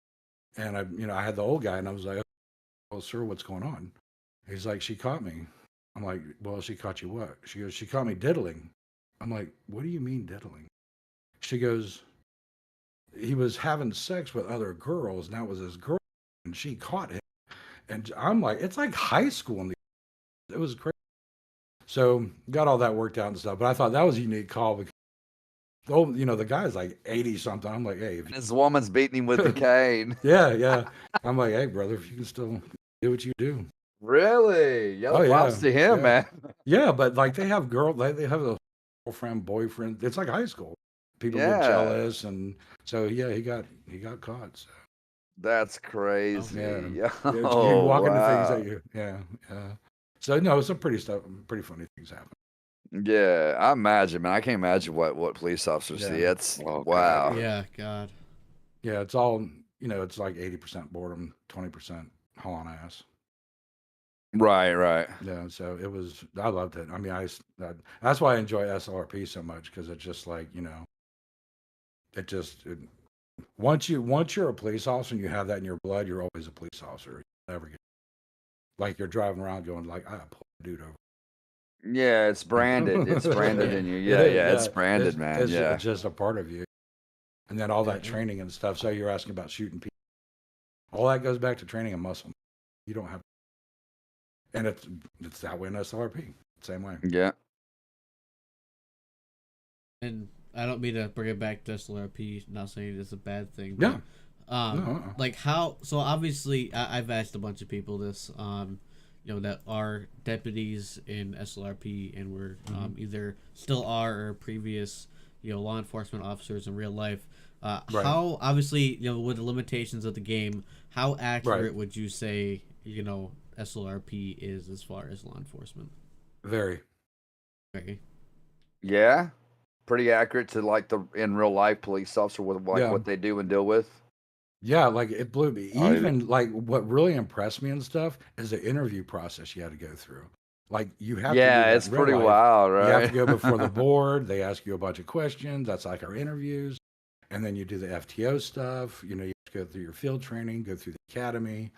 And I had the old guy, and I was like, oh, sir, what's going on? He's like, she caught me. I'm like, well, she caught you what? She goes, she caught me diddling. I'm like, what do you mean diddling? She goes, he was having sex with other girls, and that was his girl, and she caught him. And I'm like, it's like high school. It was crazy. So got all that worked out and stuff. But I thought that was a unique call because, the guy's like 80 something. I'm like, hey. This woman's beating him with the cane. Yeah. I'm like, hey, brother, if you can still do what you do. Really? Props to him, man. Yeah, but like they have they have a girlfriend, boyfriend. It's like high school. people get jealous, and so yeah, he got caught. So. That's crazy. Yeah, Yeah. you Oh, walk into things wow. that you, yeah. So no, some pretty funny things happen. Yeah, I imagine, man. I can't imagine what police officers see. It's wow. Yeah, God. Yeah, it's all it's like 80% boredom, 20% hauling ass. Right. Yeah, so I loved it. I mean, that's why I enjoy SLRP so much, because it's just like once you're a police officer and you have that in your blood, you're always a police officer. You never get like you're driving around going like, I pull a dude over. Yeah, it's branded. It's branded in you. Yeah, it's branded, man. It's just a part of you. And then all that training and stuff. So you're asking about shooting people. All that goes back to training a muscle. You don't have, and it's that way in SLRP. Same way. Yeah. And I don't mean to bring it back to SLRP. Not saying it's a bad thing. Yeah. But, like how? So obviously, I've asked a bunch of people this. That are deputies in SLRP and were either still are or previous, law enforcement officers in real life. Right. How obviously, with the limitations of the game, how accurate would you say, SLRP is as far as law enforcement? Very. Yeah, pretty accurate to like the in real life police officer with what they do and deal with. Yeah, like it blew me. Even like what really impressed me and stuff is the interview process you had to go through. Like you have to do that it's in real pretty life. wild, right? You have to go before the board. They ask you a bunch of questions. That's like our interviews. And then you do the FTO stuff. You have to go through your field training, go through the academy.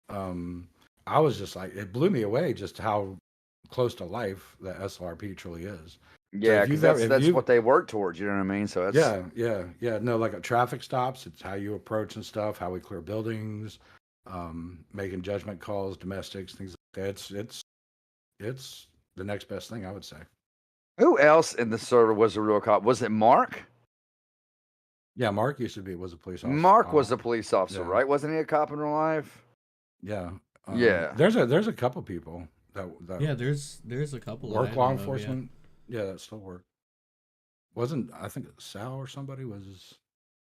I was just like, it blew me away just how close to life that SLRP truly is. Yeah, because that's what they work towards. You know what I mean? So it's yeah. No, like at traffic stops, it's how you approach and stuff, how we clear buildings, making judgment calls, domestics, things like that. It's the next best thing, I would say. Who else in the server was a real cop? Was it Mark? Yeah, Mark was a police officer. Mark was a police officer, right? Wasn't he a cop in real life? Yeah. Yeah. There's a couple people that there's a couple work law enforcement. Yeah, that still work. I think Sal or somebody was.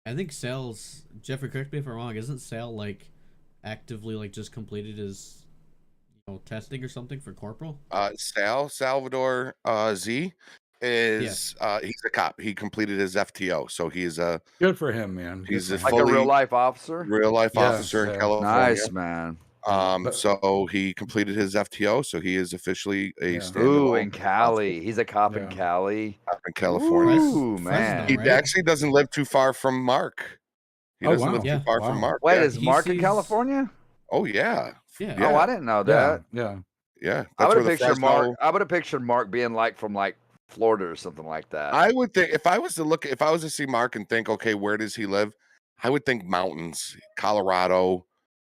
I think Sal's, Jeffrey, correct me if I'm wrong, isn't Sal like actively like just completed his testing or something for corporal? Salvador Z is he's a cop. He completed his FTO, so he's good for him, man. He's a real life officer. Officer in California. Nice, man. So he completed his FTO, so he is officially a standalone. Ooh, in Cali. He's a cop in Cali. Cop in California. Ooh, man. He actually doesn't live too far from Mark. He doesn't live too far from Mark. Wait, is Mark in California? Oh yeah. Oh, I didn't know that. Yeah. I would have pictured Mark being like from like Florida or something like that. I would think if I was to see Mark and think, okay, where does he live? I would think mountains, Colorado.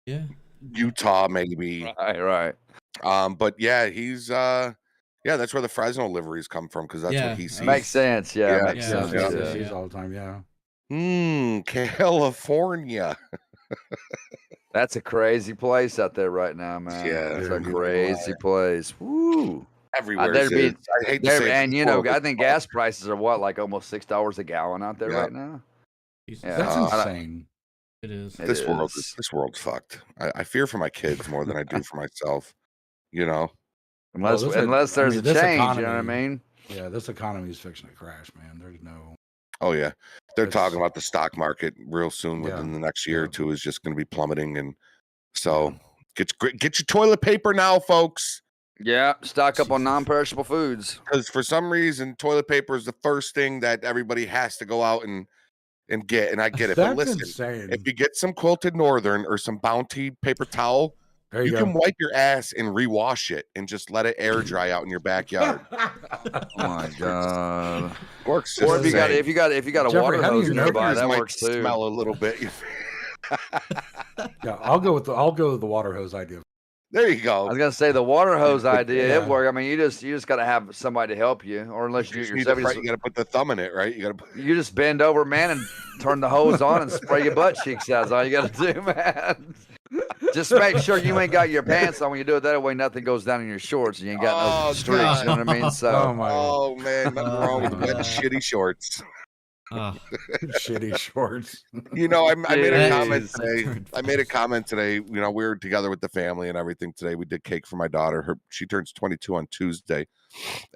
Yeah. Utah, maybe. Right. But yeah, he's that's where the Fresno liveries come from, because that's what he sees. Makes sense. Makes sense. He sees all the time. Yeah. California. That's a crazy place out there right now, man. Yeah, it's a crazy place. Woo. Everywhere. I hate to say, and I think gas prices are like almost $6 a gallon out there right now. That's insane. It is. This world's fucked. I fear for my kids more than I do for myself. Unless there's a change, economy, you know what I mean? Yeah, this economy is fixing to crash, man. There's no. Oh yeah, they're talking about the stock market real soon. Within the next year or two, is just going to be plummeting, and so get your toilet paper now, folks. Yeah, stock up on non-perishable foods. Because for some reason, toilet paper is the first thing that everybody has to go out and get, and I get it. That's but listen, insane. If you get some Quilted Northern or some Bounty paper towel, you can wipe your ass and rewash it and just let it air dry out in your backyard. Oh my god, works. Or if you got a Jeffrey, water hose nearby, that works too. Smell a little bit. Yeah, I'll go with the water hose idea. There you go. I was gonna say the water hose idea. It worked. I mean, you just got to have somebody to help you, or unless you do it yourself. You got to put the thumb in it, right? You just bend over, man, and turn the hose on and spray your butt cheeks out. That's all you got to do, man. Just make sure you ain't got your pants on when you do it. That way, nothing goes down in your shorts. You ain't got no streaks. You know what I mean? So, oh man, nothing wrong with wet shitty shorts. Shitty shorts. You know, I made a comment Jeez. today. I made a comment today. You know, we were together with the family and everything today. We did cake for my daughter. She turns 22 on Tuesday,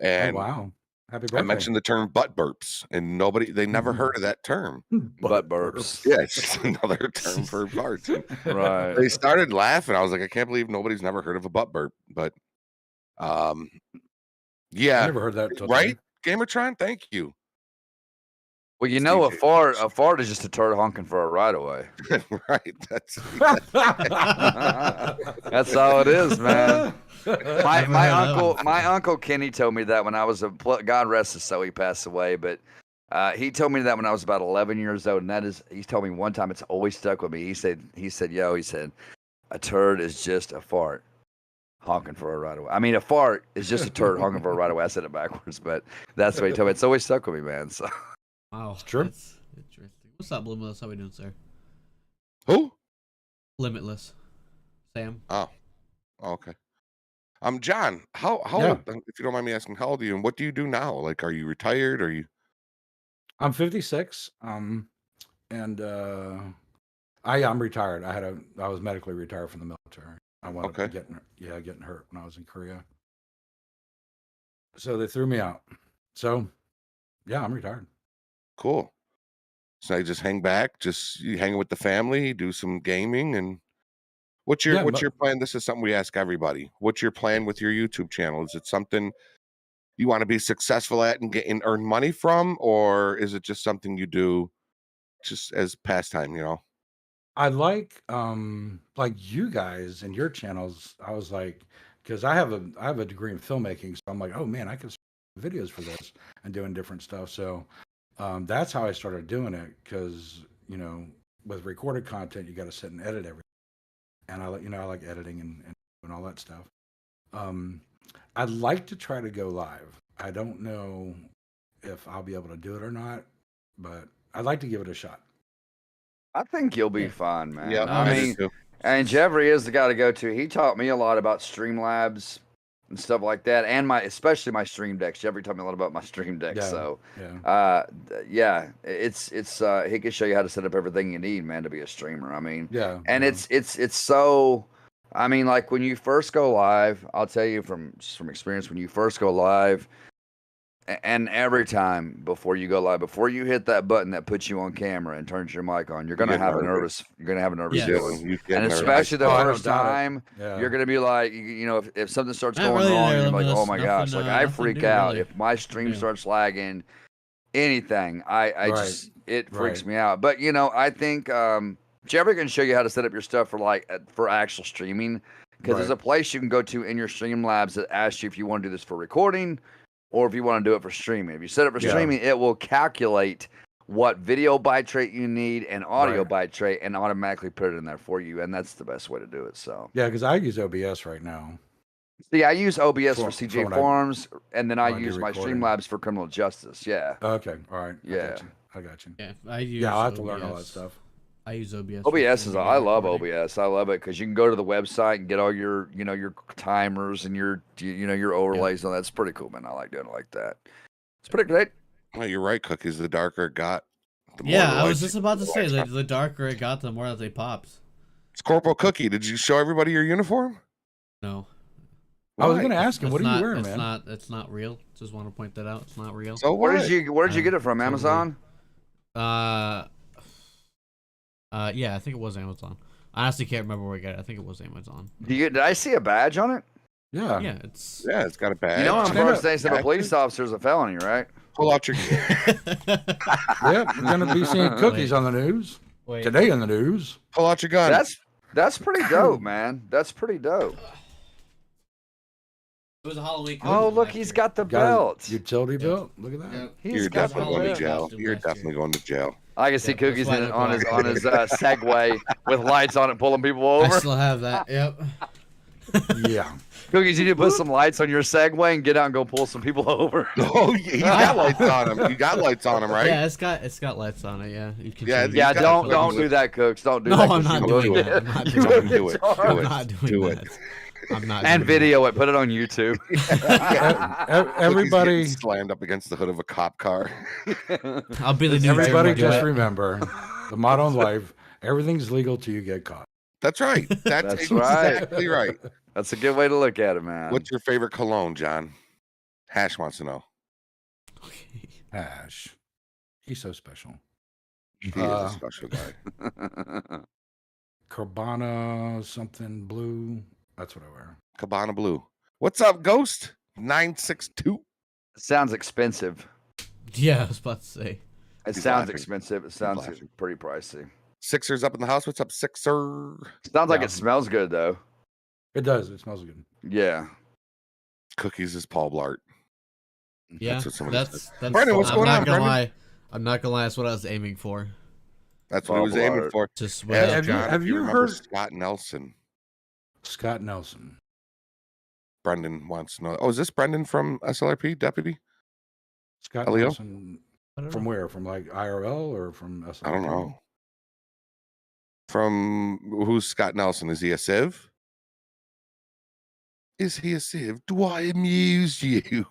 and wow, happy birthday! I mentioned the term butt burps, and they never heard of that term. Butt burps. Yeah, it's just another term for farts. Right. They started laughing. I was like, I can't believe nobody's never heard of a butt burp. But, yeah, I never heard that. Right, Gamertron. Thank you. Well, you know, a fart is just a turd honking for a right away. Right. That's that's all it is, man. My uncle Kenny told me that when I was God rest his soul, he passed away, but he told me that when I was about 11 years old, and he told me one time, it's always stuck with me. He said, a turd is just a fart honking for a right away. I mean, a fart is just a turd honking for a right away. I said it backwards, but that's what he told me. It's always stuck with me, man. So. Wow, it's true. That's interesting. What's up, Limitless? How we doing, sir? Who? Limitless. Sam. Oh, okay. John, how Yeah. old, if you don't mind me asking, how old are you and what do you do now? Like, are you retired? Are you? I'm 56. And I'm retired. I was medically retired from the military. I wound up getting hurt when I was in Korea. So they threw me out. So yeah, I'm retired. Cool. So you just hang back, you hang with the family, do some gaming, and what's your plan? This is something we ask everybody. What's your plan with your YouTube channel? Is it something you want to be successful at and earn money from, or is it just something you do just as pastime? You know, I like you guys and your channels. I was like, because I have a degree in filmmaking, so I'm like, oh man, I can videos for this and doing different stuff. So that's how I started doing it, because with recorded content you got to sit and edit everything, and I like editing and all that stuff. I'd like to try to go live. I don't know if I'll be able to do it or not, but I'd like to give it a shot. I think you'll be fine, man. Yeah, I mean, and Jeffrey is the guy to go to. He taught me a lot about Streamlabs and stuff like that, and especially my Stream Decks. Jeffrey taught me a lot about my Stream Decks. Yeah, so, yeah. it's he can show you how to set up everything you need, man, to be a streamer. I mean, and yeah. it's so. I mean, like when you first go live, I'll tell you from experience, when you first go live, and every time before you go live, before you hit that button that puts you on camera and turns your mic on, you're gonna have a nervous feeling. And especially the first time, you're gonna be like, if something starts going wrong, you're like, oh my gosh, like I freak out if my stream starts lagging. Anything, it freaks me out. But I think Jeffrey can show you how to set up your stuff for actual streaming, because there's a place you can go to in your Streamlabs that asks you if you want to do this for recording or if you want to do it for streaming. If you set it for streaming, it will calculate what video byte rate you need and audio byte rate and automatically put it in there for you, and that's the best way to do it. So yeah, because I use OBS right now. See, I use OBS for CJ Forums, and then I use my Streamlabs for criminal justice. Yeah. Okay. All right. Yeah. I got you. Yeah, I use. Yeah, I'll have OBS. to learn all that stuff. I use OBS. OBS is. I love OBS. I love it because you can go to the website and get all your, your timers and your overlays. And that's pretty cool, man. I like doing it like that. It's pretty great. Well, you're right, Cookies. The darker it got, the more I was just about to say the darker it got, the more that they popped. It's Corporal Cookie. Did you show everybody your uniform? No. I was going to ask him, what are you wearing, man? It's not real. Just want to point that out. It's not real. So where did you get it from? Amazon? Yeah, I think it was Amazon. I honestly can't remember where I got it. I think it was Amazon. Did I see a badge on it? Yeah. Yeah, it's got a badge. You know, on first days of a police officer is a felony, right? Pull out your. Yep, you're gonna be seeing Cookies on the news today on the news. Pull out your gun. That's pretty dope, man. That's pretty dope. It was a Halloween. Oh, look, he's got the belt. Utility belt. Look at that. You're definitely going to jail. You're definitely going to jail. I can see Cookies on his Segway with lights on it, pulling people over. I still have that. Yep. Yeah. Cookies, you need to put some lights on your Segway and get out and go pull some people over. Oh, yeah, you got lights on him. You got lights on him, right? Yeah, it's got lights on it. Yeah. You can don't do that, Cooks. Don't do that. No, I'm not doing that. I'm not doing that. Do it. I'm not. And doing video it. Put it on YouTube. Everybody slammed up against the hood of a cop car. I'll be the new. Everybody Jim just Duet. remember the motto in life: everything's legal till you get caught. That's right. That's right. exactly right. That's a good way to look at it, man. What's your favorite cologne, John? Hash wants to know. Okay. Hash. He's so special. He is a special guy. Cabana something blue. That's what I wear. Cabana Blue. What's up, Ghost? 962. Sounds expensive. Yeah, I was about to say. It He's sounds laughing. expensive. It sounds pretty pricey. Sixers up in the house. What's up, Sixer? Sounds like it smells good though. It does. It smells good. Yeah. Cookies is Paul Blart. Yeah, That's what somebody that's said. Brendan, what's I'm going not on, gonna Brendan? lie. I'm not gonna lie. That's what I was aiming for. That's what he was aiming for. Just And John, have if you remember heard Scott Nelson? Scott Nelson. Brendan wants to know. Oh, is this Brendan from SLRP deputy? Scott Elio? Nelson. From where? From like IRL or from SLRP? I don't know. From who's Scott Nelson? Is he a Civ? Is he a Civ? Do I amuse you?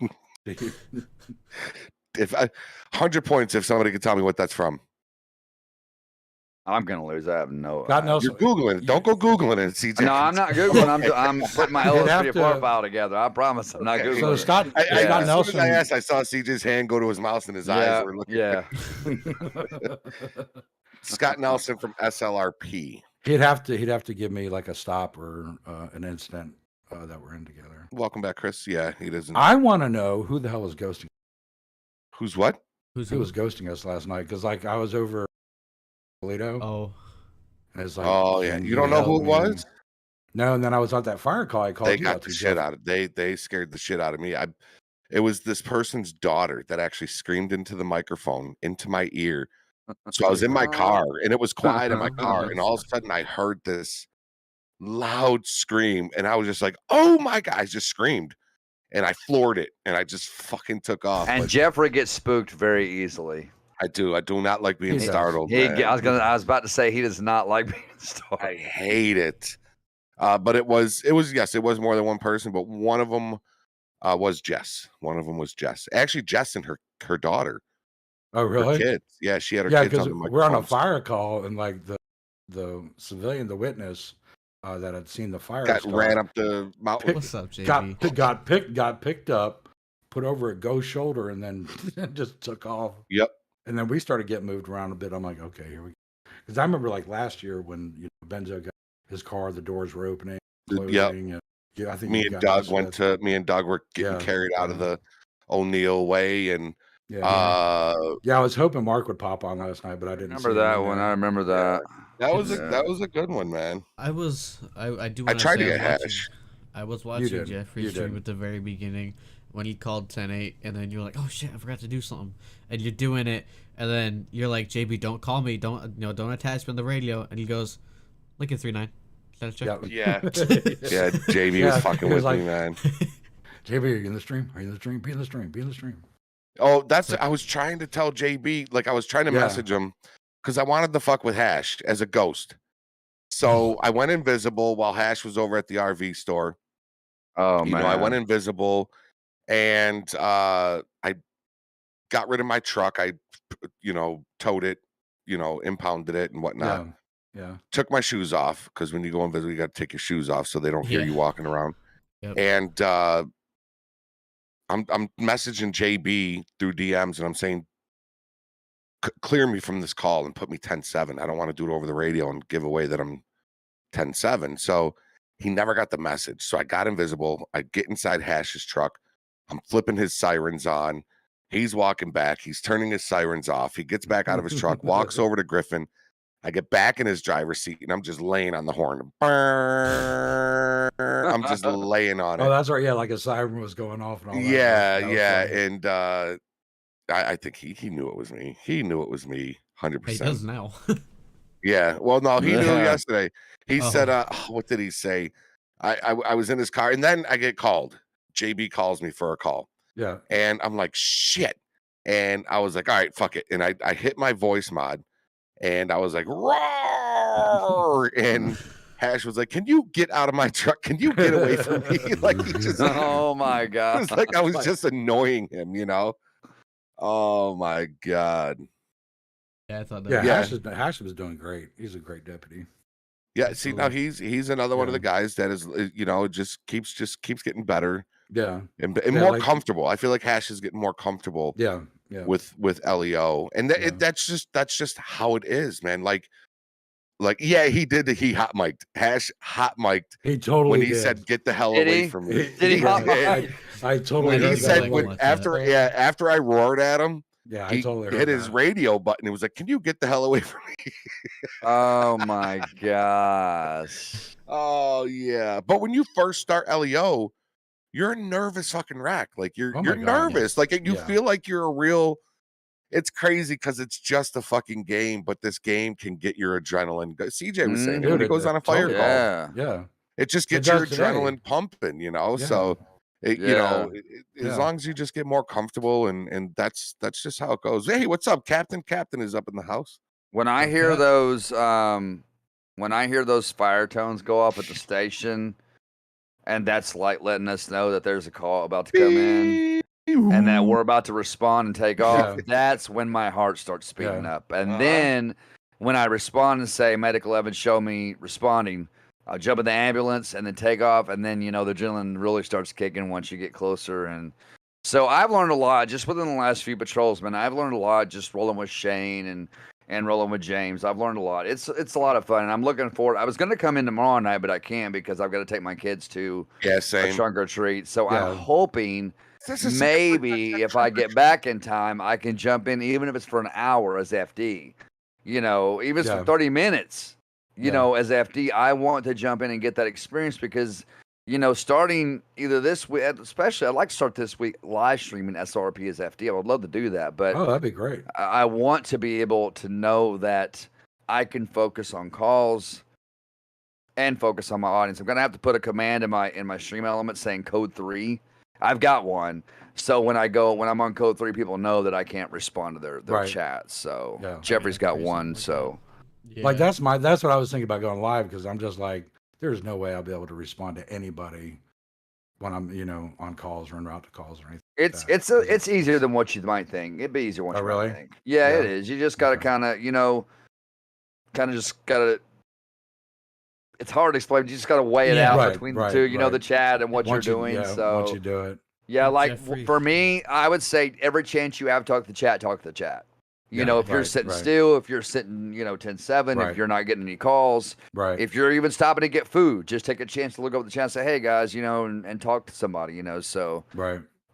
If 100 points, if somebody could tell me what that's from. I'm gonna lose. I have no. Scott Nelson. You're googling it. Don't go googling it, CJ. No, I'm not googling. I'm putting my You'd have illustrative to- profile together. I promise. I'm not Okay. googling. So it. Scott, As Scott soon as Nelson. I asked, I saw CJ's hand go to his mouth and his eyes were looking. Yeah. Scott Nelson from SLRP. He'd have to give me like a stop or an incident that we're in together. Welcome back, Chris. Yeah, he doesn't. I want to know who the hell was ghosting. Who's what? Who was ghosting us last night? Because like I was over Toledo. Oh. And it's like, Oh yeah, you don't know who it was? No, and then I was on that fire call. I called They you got out the to, shit Jeff. out of. They scared the shit out of me. It was this person's daughter that actually screamed into the microphone into my ear. So I was in my car and it was quiet in my car, and all of a sudden I heard this loud scream, and I was just like, "Oh my God!" I just screamed, and I floored it, and I just fucking took off. And Jeffrey gets spooked very easily. I do not like being He does. startled. I man. was about to say he does not like being startled. I hate it. But it was more than one person, but one of them was Jess. One of them was Jess. Actually, Jess and her daughter. Oh, Her really? kids. Yeah, she had her Yeah, kids because on the we're on a microphones. fire call, and like the civilian, the witness that had seen the fire, Got stuff, ran up the mountain. What's up, JB? got picked up, put over a ghost shoulder, and then just took off. Yep. And then we started getting moved around a bit. I'm like, okay, here we go. Because I remember like last year when Benzo got his car, the doors were opening, closing. Yep. And, I think Me you and guys Doug me and Doug were getting carried out of the O'Neill way, and yeah, I was hoping Mark would pop on last night, but I didn't. Remember that one? I remember that. that was a good one, man. I do. I tried to say get Hash. I was watching did. Jeffrey's You stream did. at the very beginning when he called 10-8, and then you're like, "Oh shit, I forgot to do something," and you're doing it, and then you're like, "JB, don't call me, don't attach me on the radio," and he goes, "Look at 3-9." Yeah, yeah, JB was fucking he was with like, me, man. JB, are you in the stream? Are you in the stream? Be in the stream. Be in the stream. Oh, I was trying to tell JB, like I was trying to message him because I wanted to fuck with Hash as a ghost. So I went invisible while Hash was over at the RV store. Oh You man! know, I went invisible, and I got rid of my truck. I, towed it, impounded it and whatnot. Yeah. Took my shoes off because when you go invisible, you got to take your shoes off so they don't hear Yeah. you walking around. Yep. And I'm messaging JB through DMs, and I'm saying, clear me from this call and put me 10-7. I don't want to do it over the radio and give away that I'm 10-7. So he never got the message. So I got invisible. I get inside Hash's truck. I'm flipping his sirens on. He's walking back. He's turning his sirens off. He gets back out of his truck, walks over to Griffin. I get back in his driver's seat, and I'm just laying on the horn. I'm just laying on it. Oh, that's right. Yeah, like a siren was going off and all that. Yeah, That was yeah. funny. And I think he knew it was me. He knew it was me 100%. He does now. Yeah. Well, no, he knew yesterday. He Oh. said, what did he say? I was in his car, and then I get called. JB calls me for a call. Yeah. And I'm like, shit. And I was like, all right, fuck it. And I hit my voice mod, and I was like, roar. And Hash was like, "Can you get out of my truck? Can you get away from me?" Like he just, oh my god, it was like I was just annoying him, you know. Oh my god. Yeah, I thought that. Yeah, Hash was doing great. He's a great deputy. Yeah, see now he's another one of the guys that is, you know, just keeps getting better. Yeah, and more comfortable. I feel like Hash is getting more comfortable. Yeah. With LEO, and that's just how it is, man. Like yeah, he hot mic'd. Hash hot mic'd. He totally when he did. said, "Get the hell away from me." Did he hot mic? I totally. When he said after I roared at him. Yeah, I totally hit his radio button. It was like, "Can you get the hell away from me?" Oh my gosh. Oh yeah. But when you first start LEO, you're a nervous fucking wreck. Like you're nervous. Like you feel like you're a real. It's crazy because it's just a fucking game, but this game can get your adrenaline. CJ was saying when he goes on a fire call. Yeah. It just gets your adrenaline pumping, you know. So you know, as long as you just get more comfortable and that's just how it goes. Hey, what's up, Captain? Captain is up in the house. When I hear those fire tones go off at the station, and that's like letting us know that there's a call about to come in and that we're about to respond and take off, that's when my heart starts speeding up. And then when I respond and say, Medic 11, show me responding, I'll jump in the ambulance and then take off. And then, you know, the adrenaline really starts kicking once you get closer. And so I've learned a lot just within the last few patrols, man. I've learned a lot just rolling with Shane and rolling with James. I've learned a lot. It's a lot of fun, and I'm looking forward. I was going to come in tomorrow night, but I can't because I've got to take my kids to a trunk or treat. So I'm hoping maybe if I get back in time, I can jump in, even if it's for an hour as FD. You know, even if it's for 30 minutes. You know, as FD, I want to jump in and get that experience because, you know, starting either this week, especially I'd like to start this week live streaming SRP as FD. I would love to do that, but that'd be great. I want to be able to know that I can focus on calls and focus on my audience. I'm gonna have to put a command in my stream element saying code 3. I've got one, so when I'm on code 3, people know that I can't respond to their chat. So Jeffrey's got one. So like that's what I was thinking about going live because I'm just like, there's no way I'll be able to respond to anybody when I'm, you know, on calls or en route to calls or anything. It's easier than what you might think. It'd be easier than what you might think. Yeah, it is. You just got to kind of, you know, just got to. It's hard to explain. You just got to weigh it out between the two. You know, the chat and what you're doing. So once you do it. Yeah, like for me, I would say every chance you have, talk to the chat. Talk to the chat. You know, if you're sitting still, if you're sitting, you know, 10-7, if you're not getting any calls, if you're even stopping to get food, just take a chance to look over the chat and say, hey, guys, you know, and talk to somebody, you know. So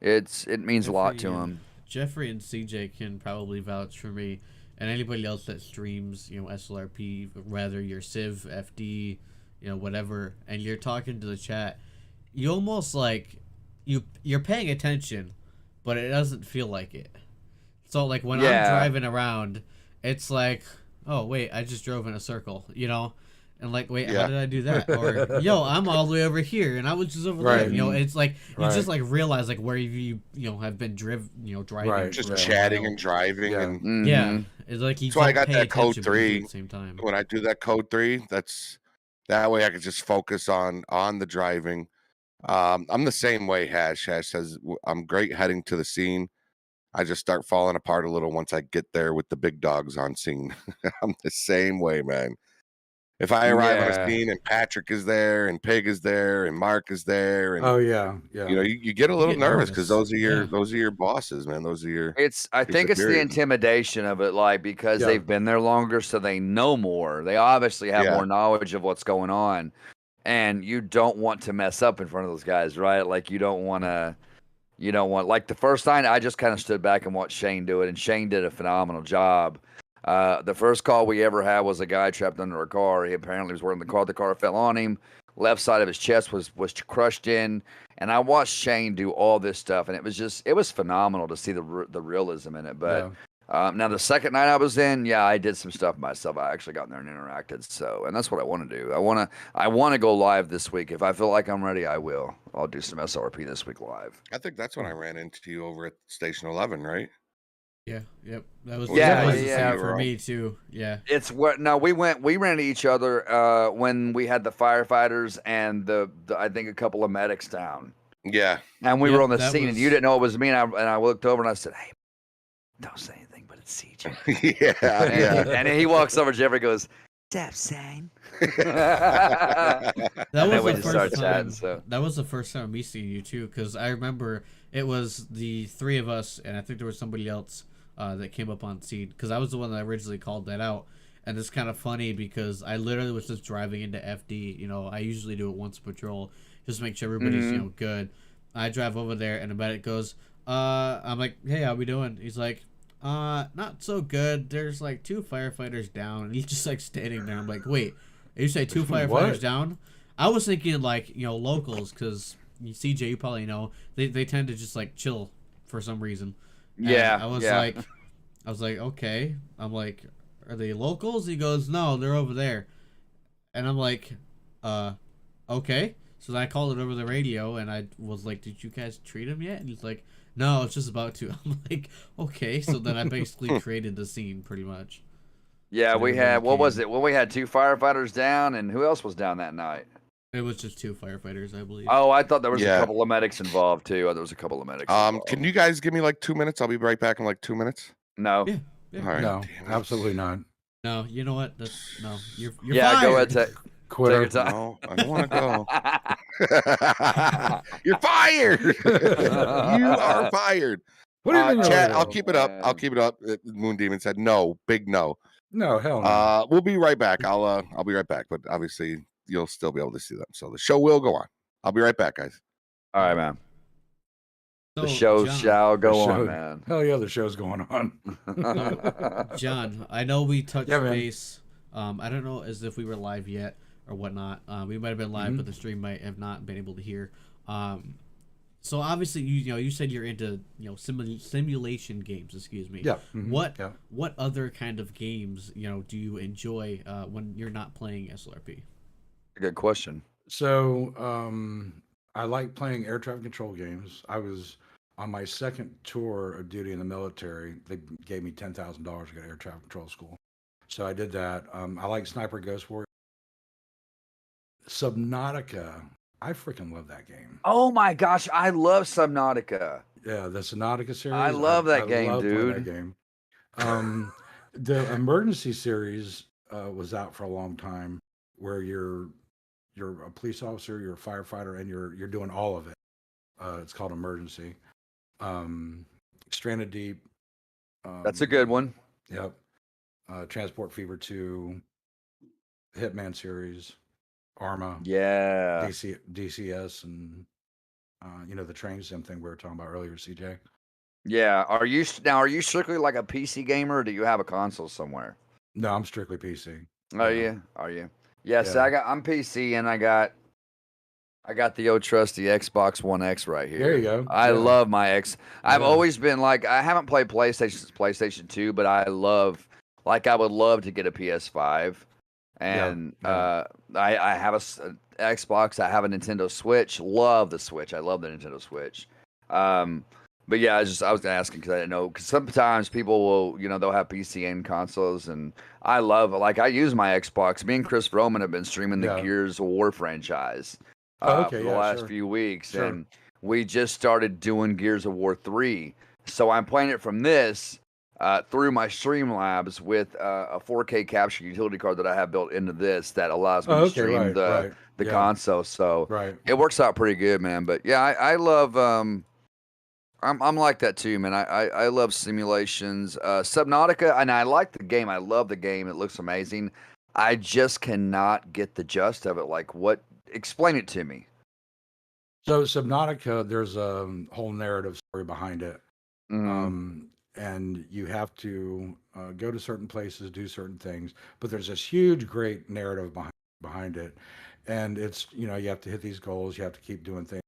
it means a lot to them. Jeffrey and CJ can probably vouch for me, and anybody else that streams, you know, SLRP, whether you're Civ, FD, you know, whatever, and you're talking to the chat, you almost like, you're paying attention, but it doesn't feel like it. So, like, when I'm driving around, it's like, oh, wait, I just drove in a circle, you know? And, like, wait, how did I do that? Or, yo, I'm all the way over here, and I was just over there. You know, it's like, you just, like, realize, like, where you know, have been driving. Just chatting and driving. And yeah. It's like you so I got that code 3. At the same time. When I do that code 3, that way I can just focus on the driving. I'm the same way, Hash says, I'm great heading to the scene. I just start falling apart a little once I get there with the big dogs on scene. I'm the same way, man. If I arrive on a scene and Patrick is there and Pig is there and Mark is there, and you know, you get a little nervous because those are your bosses, man. Those are your. I think it's the intimidation of it, like because they've been there longer, so they know more. They obviously have more knowledge of what's going on, and you don't want to mess up in front of those guys, right? Like you don't want to. You don't want, like the first time I just kind of stood back and watched Shane do it, and Shane did a phenomenal job. The first call we ever had was a guy trapped under a car. He apparently was wearing the car fell on him. Left side of his chest was crushed in, and I watched Shane do all this stuff, and it was phenomenal to see the realism in it. But now the second night I was in, I did some stuff myself. I actually got in there and interacted. So, and that's what I want to do. I want to go live this week. If I feel like I'm ready, I will. I'll do some SRP this week live. I think that's when I ran into you over at Station 11, right? Yeah, yep. That was Yeah, that was the yeah, same for bro. me too. Yeah. It's what no, we ran into each other when we had the firefighters and the I think a couple of medics down. Yeah. And we Yep, were on the that scene and you was- didn't know it was me and I looked over and I said, "Hey, don't say anything, but it's CJ." Yeah, And, yeah. and he walks over, Jeffrey goes, "What's up, son?" That And then was we the just started first chatting, time. so. That was the first time me seeing you too, because I remember it was the three of us, and I think there was somebody else that came up on scene, because I was the one that originally called that out. And it's kind of funny because I literally was just driving into FD. You know, I usually do it once a patrol, just to make sure everybody's you know good. I drive over there, and the medic goes, I'm like, "Hey, how we doing?" He's like, not so good. There's like 2 firefighters down." And he's just like standing there. I'm like, "Wait, you say 2 firefighters What? down?" I was thinking like, you know, locals, because CJ, you probably know, they tend to just like chill for some reason. And Yeah, I was yeah. like, okay. I'm like, "Are they locals?" He goes, "No, they're over there." And I'm like, okay. So then I called it over the radio, and I was like, "Did you guys treat him yet?" And he's like, "No, it's just about to." I'm like, okay. So then I basically created the scene pretty much. Yeah, And we everybody had what was came. it? Well, we had 2 firefighters down, and who else was down that night? It was just 2 firefighters, I believe. Oh, I thought there was a Yeah. couple of medics involved too. There was a couple of medics. Involved. Can you guys give me like 2 minutes? I'll be right back in like 2 minutes. No. Yeah. Yeah. All right. No, Damn it. absolutely not. No, you know what? That's no. You're Yeah, fired. go ahead. Take Quitter. your time. No, I don't want to go. You're fired. You are fired. What do you mean? Chat, no? I'll keep it up. I'll man. keep it up. Moon Demon said no. Big no. No, hell no. We'll be right back. I'll be right back. But obviously, you'll still be able to see them. So the show will go on. I'll be right back, guys. All right, man. The So, show John, shall go The on, show- man. Hell yeah, the show's going on. John, I know we touched Yeah, man. base. I don't know as if we were live yet or whatnot. We might have been live, but the stream might have not been able to hear. So obviously, you know, you said you're into, you know, simulation games. Excuse me. Yeah. mhm, yeah. What other kind of games, you know, do you enjoy when you're not playing SLRP? Good question. So I like playing air traffic control games. I was on my second tour of duty in the military. They gave me $10,000 to go to air traffic control school. So I did that. I like Sniper Ghost Warrior. Subnautica. I freaking love that game. Oh my gosh, I love Subnautica. Yeah, the Subnautica series. I love that game, love playing dude. That game. The Emergency series was out for a long time, where you're a police officer, you're a firefighter, and you're doing all of it. It's called Emergency. Stranded Deep. That's a good one. Yep. Transport Fever 2, Hitman series, Arma, Yeah. DCS, and you know, the train sim thing we were talking about earlier, CJ. Yeah. Are you strictly like a PC gamer, or do you have a console somewhere? No, I'm strictly PC. Are Yeah. you? Are you? Yeah. So Yeah. I'm PC, and I got the old trusty Xbox One X right here. There you go. I Yeah. love my X. I've Yeah. always been like, I haven't played PlayStation since PlayStation 2, but I would love to get a PS5. And Yeah. I have a Xbox. I have a Nintendo Switch. Love the Switch. I love the Nintendo Switch. But yeah, I was asking because I didn't know. Because sometimes people will, you know, they'll have PC and consoles, and I use my Xbox. Me and Chris Roman have been streaming the Yeah. Gears of War franchise Okay, for the yeah, last sure. few weeks, Sure. and we just started doing Gears of War 3. So I'm playing it from this through my Streamlabs with a 4K capture utility card that I have built into this that allows me to stream the Yeah. console. So Right. it works out pretty good, man. But yeah, I love. I'm like that too, man. I love simulations. Subnautica, and I like the game. I love the game. It looks amazing. I just cannot get the gist of it. Like, what? Explain it to me. So Subnautica, there's a whole narrative story behind it. Mhm. And you have to go to certain places, do certain things, but there's this huge, great narrative behind it. And it's, you know, you have to hit these goals, you have to keep doing things.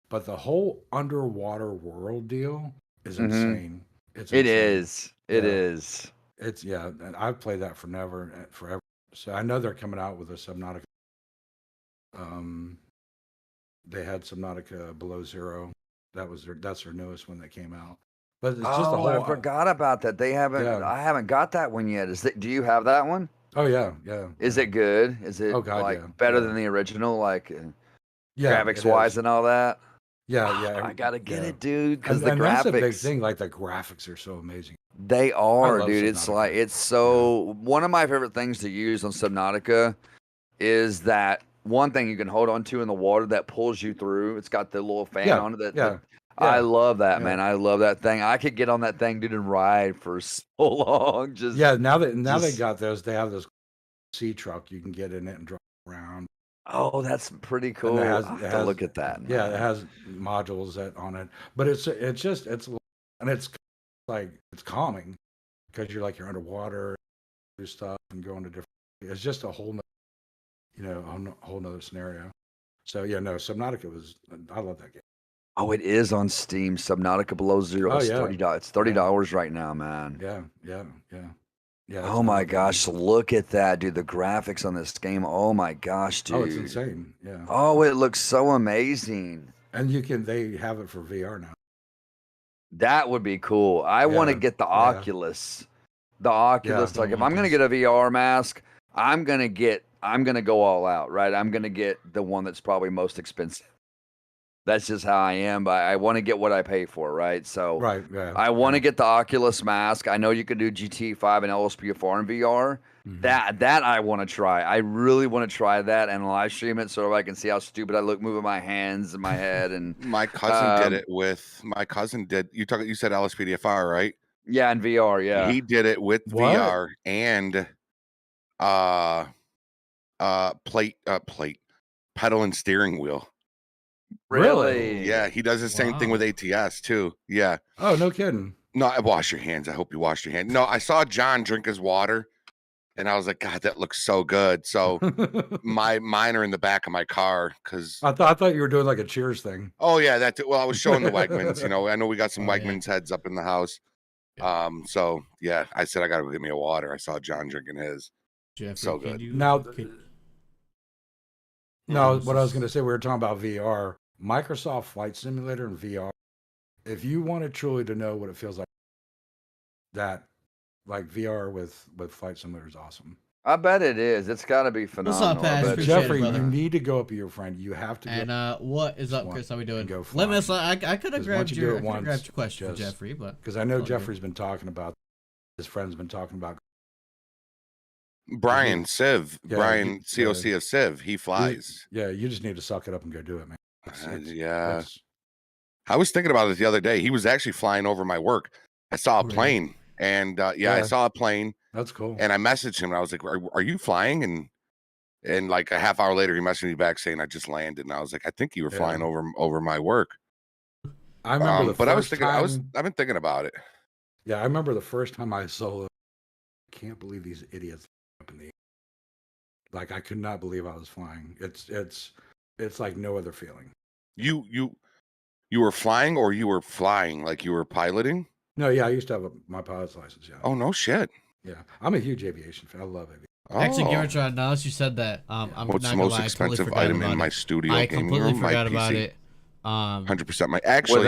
But the whole underwater world deal is Mhm. insane. It's It insane. is. It Yeah. is. It's, yeah, and I've played that forever. So I know they're coming out with a Subnautica. They had Subnautica Below Zero. That's their newest one that came out. But it's just a whole. I forgot about that. They haven't. Yeah. I haven't got that one yet. Do you have that one? Oh yeah, yeah. Is it good? Is it better than the original? Graphics wise and all that. Yeah, yeah. I gotta get it, dude. Because the and graphics. That's a big thing. Like the graphics are so amazing. They are, dude. It's so one of my favorite things to use on Subnautica is that one thing you can hold on to in the water that pulls you through. It's got the little fan on it. I love that, man. I love that thing. I could get on that thing, dude, and ride for so long. Now they got those. They have this sea truck. You can get in it and drive around. Oh, that's pretty cool. It has look at that. Yeah, it has modules on it, but it's like it's calming because you're underwater, do stuff and going to different. It's just a whole, whole nother scenario. So yeah, no, Subnautica I love that game. Oh, it is on Steam. Subnautica Below Zero. It's $30. It's $30 right now, man. Yeah. Oh my gosh, look at that, dude. The graphics on this game. Oh my gosh, dude. Oh, it's insane. Yeah. Oh, it looks so amazing. And they have it for VR now. That would be cool. I want to get the Oculus. The Oculus, if I'm gonna get a VR mask, I'm gonna go all out, right? I'm gonna get the one that's probably most expensive. That's just how I am, but I want to get what I pay for, right? So I want to get the Oculus mask. I know you can do GTA 5 and LSPFR in VR. Mm-hmm. That I want to try. I really want to try that and live stream it so I can see how stupid I look moving my hands and my head. And my cousin did it with you said LSPDFR, right? Yeah, in VR, yeah. He did it with VR and pedal and steering wheel. Really? Yeah, he does the same thing with ATS too. Yeah. Oh, no kidding. No, wash your hands. I hope you washed your hands. No, I saw John drink his water, and I was like, God, that looks so good. So mine are in the back of my car because I thought you were doing like a Cheers thing. Oh yeah, I was showing the Wegmans. I know we got some Wegmans heads up in the house. So yeah, I said I gotta go get me a water. I saw John drinking his. Jeffrey, so good. No, what I was going to say, we were talking about VR. Microsoft Flight Simulator and VR. If you wanted truly to know what it feels like, VR with Flight Simulator is awesome. I bet it is. It's got to be phenomenal. What's up, Pat? Jeffrey, you need to go up with your friend. You have to. And what is up, Chris? How we doing? I could have grabbed your question, Jeffrey, but because I know Jeffrey's been talking about. His friend's been talking about. Brian Civ, Brian COC of Civ, he flies. You just need to suck it up and go do it, man. I was thinking about it the other day. He was actually flying over my work. I saw a plane, and I saw a plane. That's cool. And I messaged him, and I was like, "Are you flying?" And like a half hour later, he messaged me back saying, "I just landed." And I was like, "I think you were flying over my work." I remember I've been thinking about it. Yeah, I remember the first time I soloed. I can't believe these idiots. Up in the like I could not believe I was flying. It's like no other feeling. You were flying, or you were flying like you were piloting? No, I used to have my pilot's license. Yeah. Oh no shit. Yeah, I'm a huge aviation fan. I love aviation. Actually, Garrett, now that you said that, what's the most expensive item in my studio? I completely forgot about it. 100%. Actually,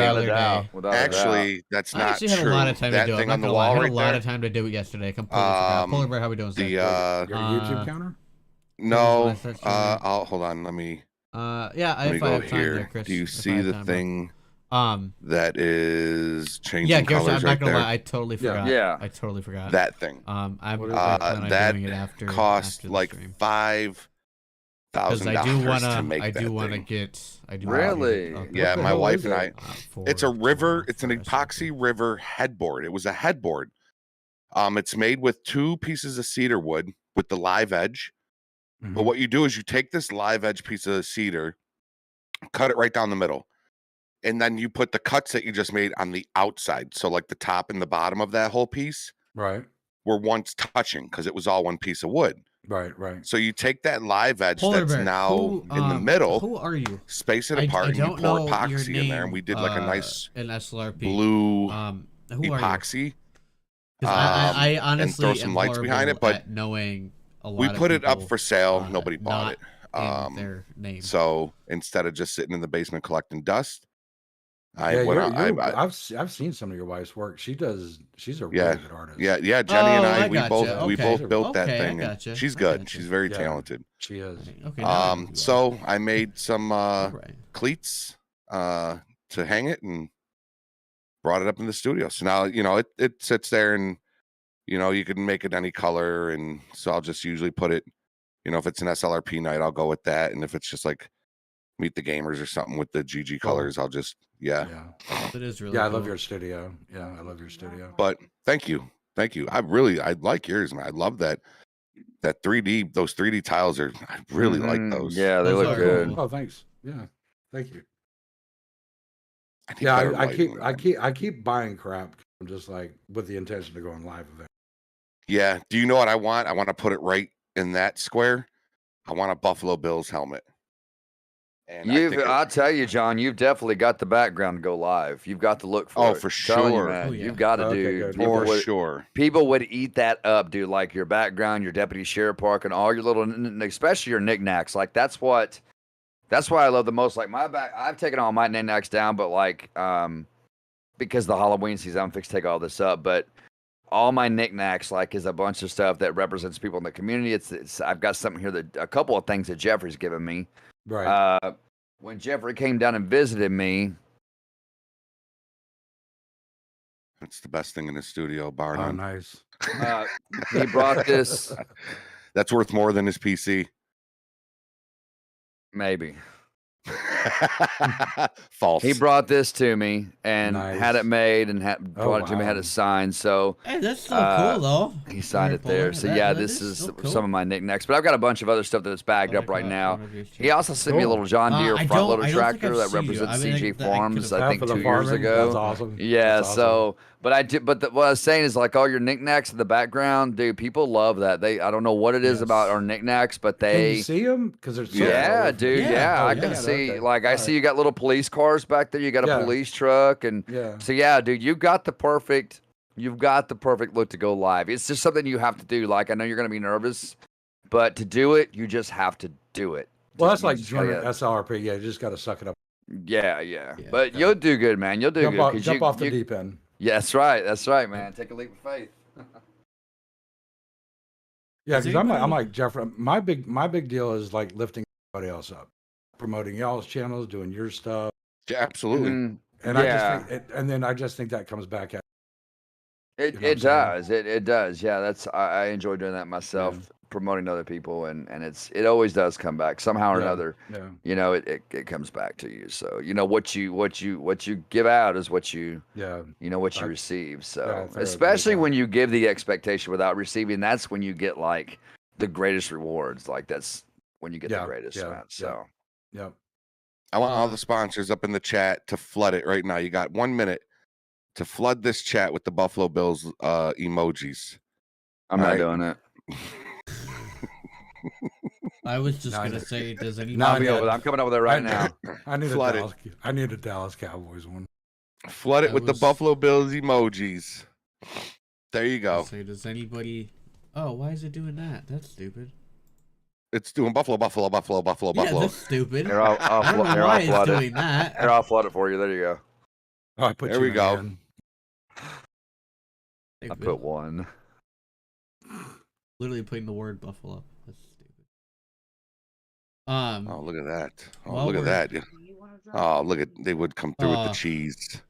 that's not true. I had a lot of time to do it. I had a lot of time to do it yesterday. Completely forgot. Polar Bear, how we doing? Your YouTube counter? No. I'll hold on. Let me. Let me go here. There, Chris. Do you see the thing? That is changing colors I'm not gonna lie. I totally forgot. Yeah. I totally forgot that thing. That cost like $5,000 to make. I do want to get. Really? Yeah, my wife and I. It's a river. It's an epoxy river headboard. It was a headboard. It's made with 2 pieces of cedar wood with the live edge. Mm-hmm. But what you do is you take this live edge piece of cedar, cut it right down the middle, and then you put the cuts that you just made on the outside. So like the top and the bottom of that whole piece, right, were once touching because it was all one piece of wood. Right. So you take that live edge that's now in the middle. Who are you? Space it apart, and you pour epoxy in there, and we did like a nice an SLRP blue epoxy. I honestly and throw some lights behind it, but knowing a lot we of put it up for sale. people, Nobody bought it. their name. So instead of just sitting in the basement collecting dust, I've seen some of your wife's work. She's a really good artist. Yeah. Jenny and I, we both built that Okay, I thing. And gotcha. she's good. She's very talented. She is. Okay. So I made some cleats to hang it and brought it up in the studio. So now it sits there, and you can make it any color, and so I'll just usually put it. If it's an SLRP night, I'll go with that, and if it's just like Meet the Gamers or something with the GG colors, I'll just It is really I cool. love your studio. Yeah, I love your studio. But thank you. I like yours, man. I love that 3D. Those 3D tiles I really like those. Yeah, they look good. Cool. Oh, thanks. Yeah, thank you. I keep buying crap. I'm just like with the intention to go on live event. Yeah. Do you know what I want? I want to put it right in that square. I want a Buffalo Bills helmet. And I'll tell you, John, you've definitely got the background to go live. You've got the look for it. For Telling you, sure. man, you've got to do. Sure. People would eat that up, dude. Like your background, your deputy sheriff park, and all your little, especially your knickknacks. Like that's why I love the most. Like I've taken all my knickknacks down, but like because the Halloween season, I'm fixed to take all this up, but. All my knickknacks, like, is a bunch of stuff that represents people in the community. I've got something here a couple of things that Jeffrey's given me. Right. When Jeffrey came down and visited me, it's the best thing in the studio, bar none. Oh, nice. He brought this. That's worth more than his PC. Maybe. False. He brought this to me and had it made and brought it to me, had it signed. So hey, that's so cool though. He signed it there. So this is so cool. Some of my knickknacks, but I've got a bunch of other stuff that's bagged up right now. He also sent me a little John Deere front loader tractor that represents CJ Farms. I think 2 years ago. That's awesome. Yeah. That's so, but what I was saying is like all your knickknacks in the background, dude. People love that. I don't know what it is about our knickknacks, but Can you see them? Because there's dude. Yeah, I can see. Okay. Like I see you got little police cars back there. You got a police truck, and so dude, you've got the perfect look to go live. It's just something you have to do. Like I know you're gonna be nervous, but to do it, you just have to do it. Well, that's like joining SLRP. Yeah, you just got to suck it up. Yeah. But you'll do good, man. You'll do good. Jump off the deep end. Yeah, that's right. That's right, man. Take a leap of faith. Yeah, because I'm like Jeffrey. My big deal is like lifting everybody else up, promoting y'all's channels, doing your stuff. Yeah, absolutely. And I just think that comes back at it does. It does. Yeah, I enjoy doing that myself, promoting other people, and it always does come back somehow or another. Yeah. It comes back to you. So what you give out is what you what you receive. So especially when you give the expectation without receiving, that's when you get like the greatest rewards. Like that's when you get the greatest man. So I want all the sponsors up in the chat to flood it right now. You got 1 minute to flood this chat with the Buffalo Bills emojis. I'm not doing it. I was just gonna say, does anybody? I'm coming up with it right now. I need a Dallas Cowboys one. Flood it with the Buffalo Bills emojis. There you go. Say, does anybody? Oh, why is it doing that? That's stupid. It's doing Buffalo. Yeah, that's stupid. Here, I'll flood it. Doing that. Here, I'll flood it for you. There you go. Oh, I put there we go. I put one. Literally putting the word Buffalo. That's stupid. Oh, look at that. Oh, look at that. Oh, look at they would come through with the cheese.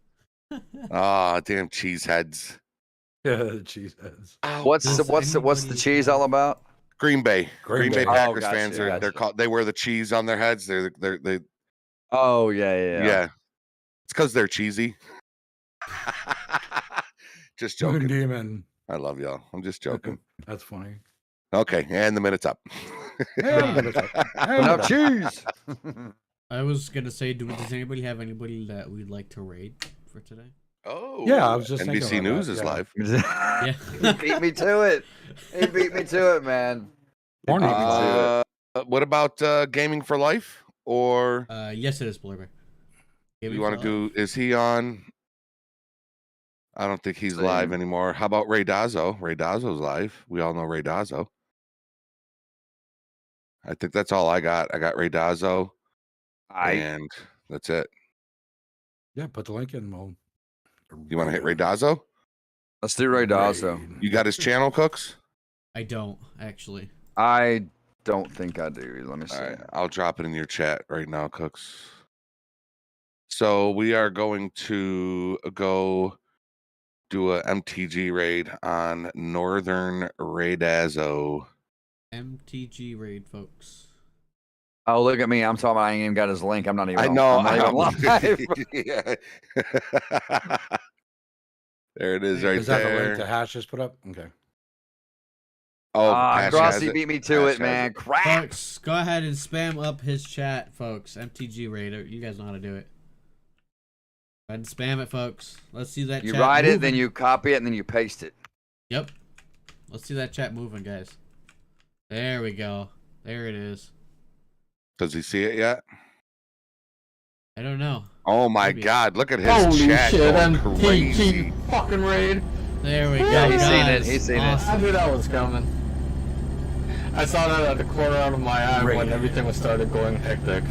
Damn cheese heads. Yeah, cheese heads. What's the cheese all about? Green Bay Packers gotcha, fans are they're called. They wear the cheese on their heads. They. Oh yeah. It's because they're cheesy. Just joking. Demon. I love y'all. I'm just joking. That's funny. Okay, and the minute's up. Enough cheese. I was gonna say, does anybody have anybody that we'd like to raid for today? Oh, yeah, I was just NBC News is live. Yeah, he beat me to it. He beat me to it, man. What about Gaming for Life or? Yes, it is Blurber. You want to do? Is he on? I don't think he's live anymore. How about Ray Dazzo? Ray Dazzo's live. We all know Ray Dazzo. I think that's all I got. I got Ray Dazzo, and that's it. Yeah, put the link in. You want to hit Ray Dazzo? Let's do Ray Dazzo. You got his channel, Cooks? I don't actually. I don't think I do. Let me see. All right, I'll drop it in your chat right now, Cooks. So we are going to go do a MTG raid on Northern Raidazzo. MTG raid, folks. Oh, look at me. I'm talking about I ain't even got his link. I'm not even I know. I'm not even live. Yeah. There it is, right Is that the there. link that Hash just put up? Okay. Oh, Crossy beat me to it, man. Crap. Folks, go ahead and spam up his chat, folks. MTG Raider. You guys know how to do it. Go ahead and spam it, folks. Let's see that You chat write moving. it, then you copy it, and then you paste it. Yep. Let's see that chat moving, guys. There we go. There it is. Does he see it yet? I don't know. Oh my Maybe. God! Look at his Holy chat shit, going MTG crazy. fucking raid. There we go. Yeah, he's guys. seen it. He's seen Awesome. I knew that was coming. I saw that at the corner out of my eye when everything was started going hectic.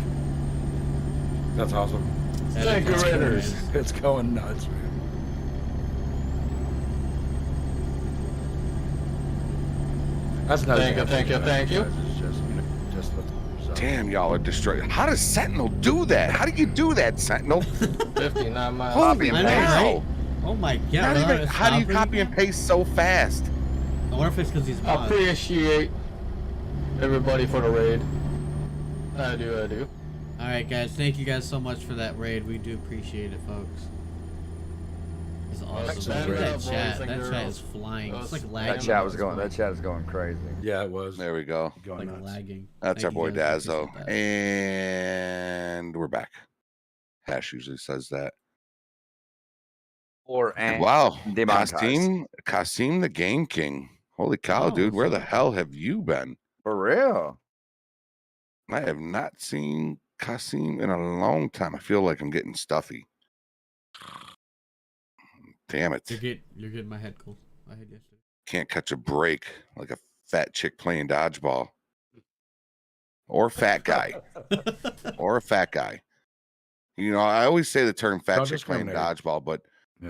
That's awesome. Thank you, Raiders. It's going nuts, man. That's another Thank you, thing thank you, thank you. It's just, just with yourself. Damn, y'all are destroyed. How does Sentinel do that? How do you do that, Sentinel? 59 miles. Copy and I know, paste. right? Oh my God. Not even, how do you copy and paste so fast? I wonder if it's because he's paused. Appreciate everybody for the raid. I do. Alright, guys. Thank you guys so much for that raid. We do appreciate it, folks. It's awesome. Stand Look at up, that chat. boys and That chat girls. is flying. It's like That lagging. That chat was going. That chat is going crazy. Yeah, it was. There we go. Going Like nuts. lagging. That's Thank our you boy guys. I Dazzo. appreciate that. And we're back. Hash usually says that. Or and Wow. demonetized. Kasim the Game King. Holy cow, Oh, dude. what's Where the up? hell have you been? For real. I have not seen Kasim in a long time. I feel like I'm getting stuffy. Damn it. You're getting my head cold. I had yesterday. Can't catch a break like a fat chick playing dodgeball. Or fat guy. Or a fat guy. You know, I always say the term fat Don't chick playing discriminate. dodgeball, but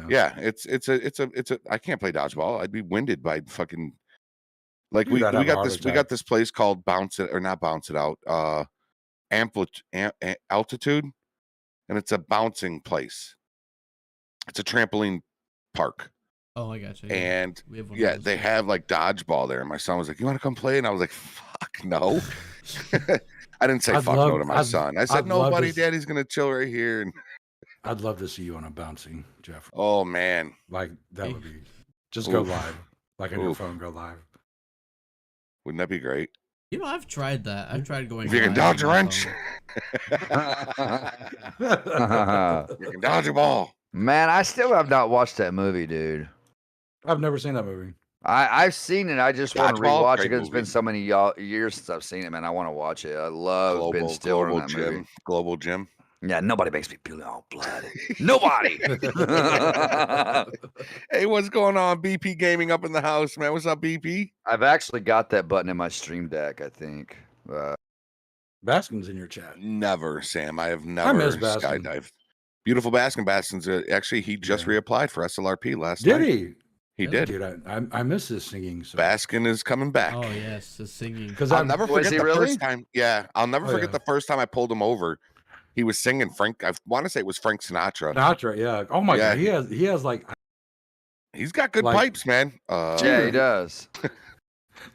yeah, it's a I can't play dodgeball. I'd be winded by fucking like Dude, I'd have a heart we attack. got this place called not Bounce It Out, Altitude, and it's a bouncing place. It's a trampoline park. Oh, I got you. And We have one of yeah, those, they have like dodgeball there. And my son was like, "You want to come play?" And I was like, "Fuck no." I didn't say I'd fuck love- no to my I'd- son. I said, I'd "No, love buddy, to- Daddy's gonna chill right here." And I'd love to see you on a bouncing, Jeff. oh man, Like that would be just Oof. go live, like on your Oof. phone, go live. wouldn't that be great? You know, I've tried that. I've tried going. If you can live dodge a on my wrench, phone. you can dodge a ball. Man, I still have not watched that movie, dude. I've never seen that movie. I've seen it. I just want to Dodgeball, rewatch it great because it's been movie. so many years since I've seen it, man. I want to watch it. I love Ben Stiller in that movie. Global Gym. Yeah, nobody makes me feel all blood. Nobody. Hey, what's going on? BP Gaming up in the house, man. What's up, BP? I've actually got that button in my Stream Deck, I think. Baskin's in your chat. Never, Sam. I have I never miss Baskin. skydived. Beautiful Baskin. Baskin's actually he just reapplied for SLRP last Did night. he? He did. Dude, I miss his singing. So. Baskin is coming back. Oh yes, the singing. Because I'll never Was forget he the really? first time. Yeah, I'll never Oh, forget yeah. the first time I pulled him over. He was singing Frank. I want to say it was Frank Sinatra. Sinatra, yeah. Oh my Yeah. God, he has like He's got good Like- pipes, man. Yeah, he does.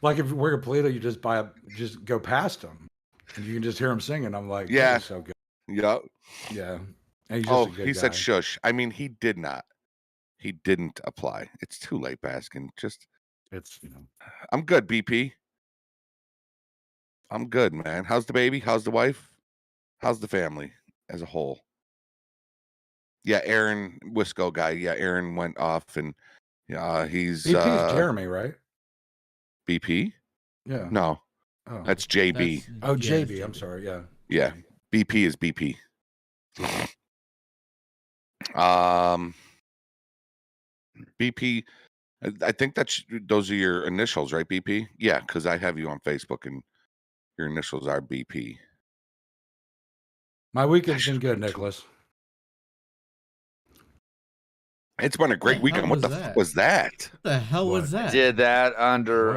like if we're completed, you just just go past him, and you can just hear him singing. I'm like, Yeah. this is so good. Yeah. Yeah, and he's just Oh, a good he guy. said shush. I mean, he did not. He didn't apply. It's too late, Baskin. Just, It's I'm good, BP. I'm good, man. How's the baby? How's the wife? How's the family as a whole? Yeah, Aaron Wisco guy. Yeah, Aaron went off and he's BP's Jeremy, right? BP? Yeah. No, Oh, that's JB. JB. I'm sorry. Yeah. Yeah, BP is BP. BP. I think those are your initials, right? BP. Yeah, because I have you on Facebook and your initials are BP. My weekend's been good, Nicholas. It's been a great weekend. What the fuck was that? What the hell was that? Did that under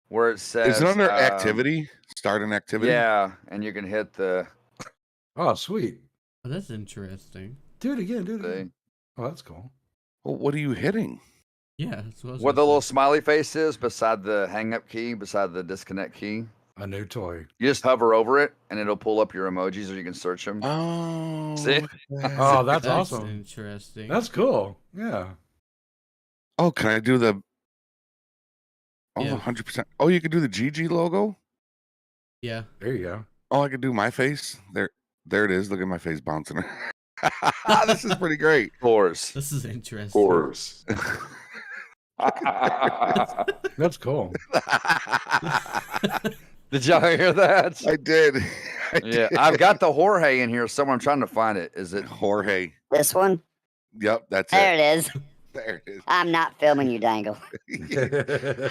where it says? Is it under activity? Start an activity. Yeah, and you can hit the. Oh, sweet. Oh, that's interesting. Do it again. Do it again. Oh, that's cool. Well, what are you hitting? Yeah, that's what I was What the gonna little say. smiley face is beside the hang up key, beside the disconnect key. A new toy. You just hover over it, and it'll pull up your emojis, or you can search them. Oh, see? Oh, that's awesome. Interesting. That's cool. Yeah. Oh, can I do the? Oh, Yeah. 100%. Oh, you could do the GG logo. Yeah. There you go. Oh, I could do my face. There it is. Look at my face bouncing. This is pretty great. Horse. This is interesting. Horse. That's cool. Did y'all hear that? I did. Yeah, I've got the Jorge in here somewhere. I'm trying to find it. Is it Jorge? This one? Yep, that's There it. it is. There it is. I'm not filming you, Dangle.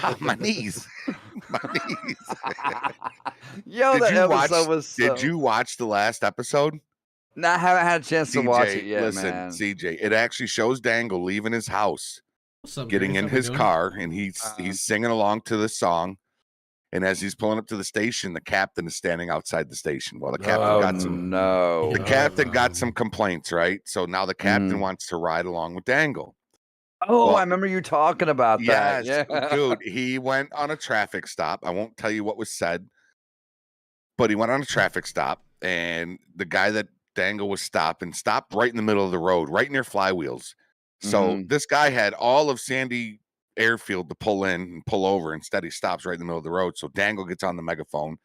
Oh, my knees. My knees. Yo, Did that you episode watch? was. Did you watch the last episode? No, I haven't had a chance to watch it yet, listen, man. CJ, it actually shows Dangle leaving his house, What's up, getting Grace? in How we his doing? car, and he's singing along to the song. And as he's pulling up to the station, the captain is standing outside the station. Well, the captain got some. No. The captain got some complaints, right? So now the captain wants to ride along with Dangle. Oh, Well, I remember you talking about that. Yes, Yeah. dude, he went on a traffic stop. I won't tell you what was said, but he went on a traffic stop, and the guy that Dangle was stopping stopped right in the middle of the road, right near Flywheels. So this guy had all of Sandy Airfield to pull in and pull over. Instead, he stops right in the middle of the road. So Dangle gets on the megaphone.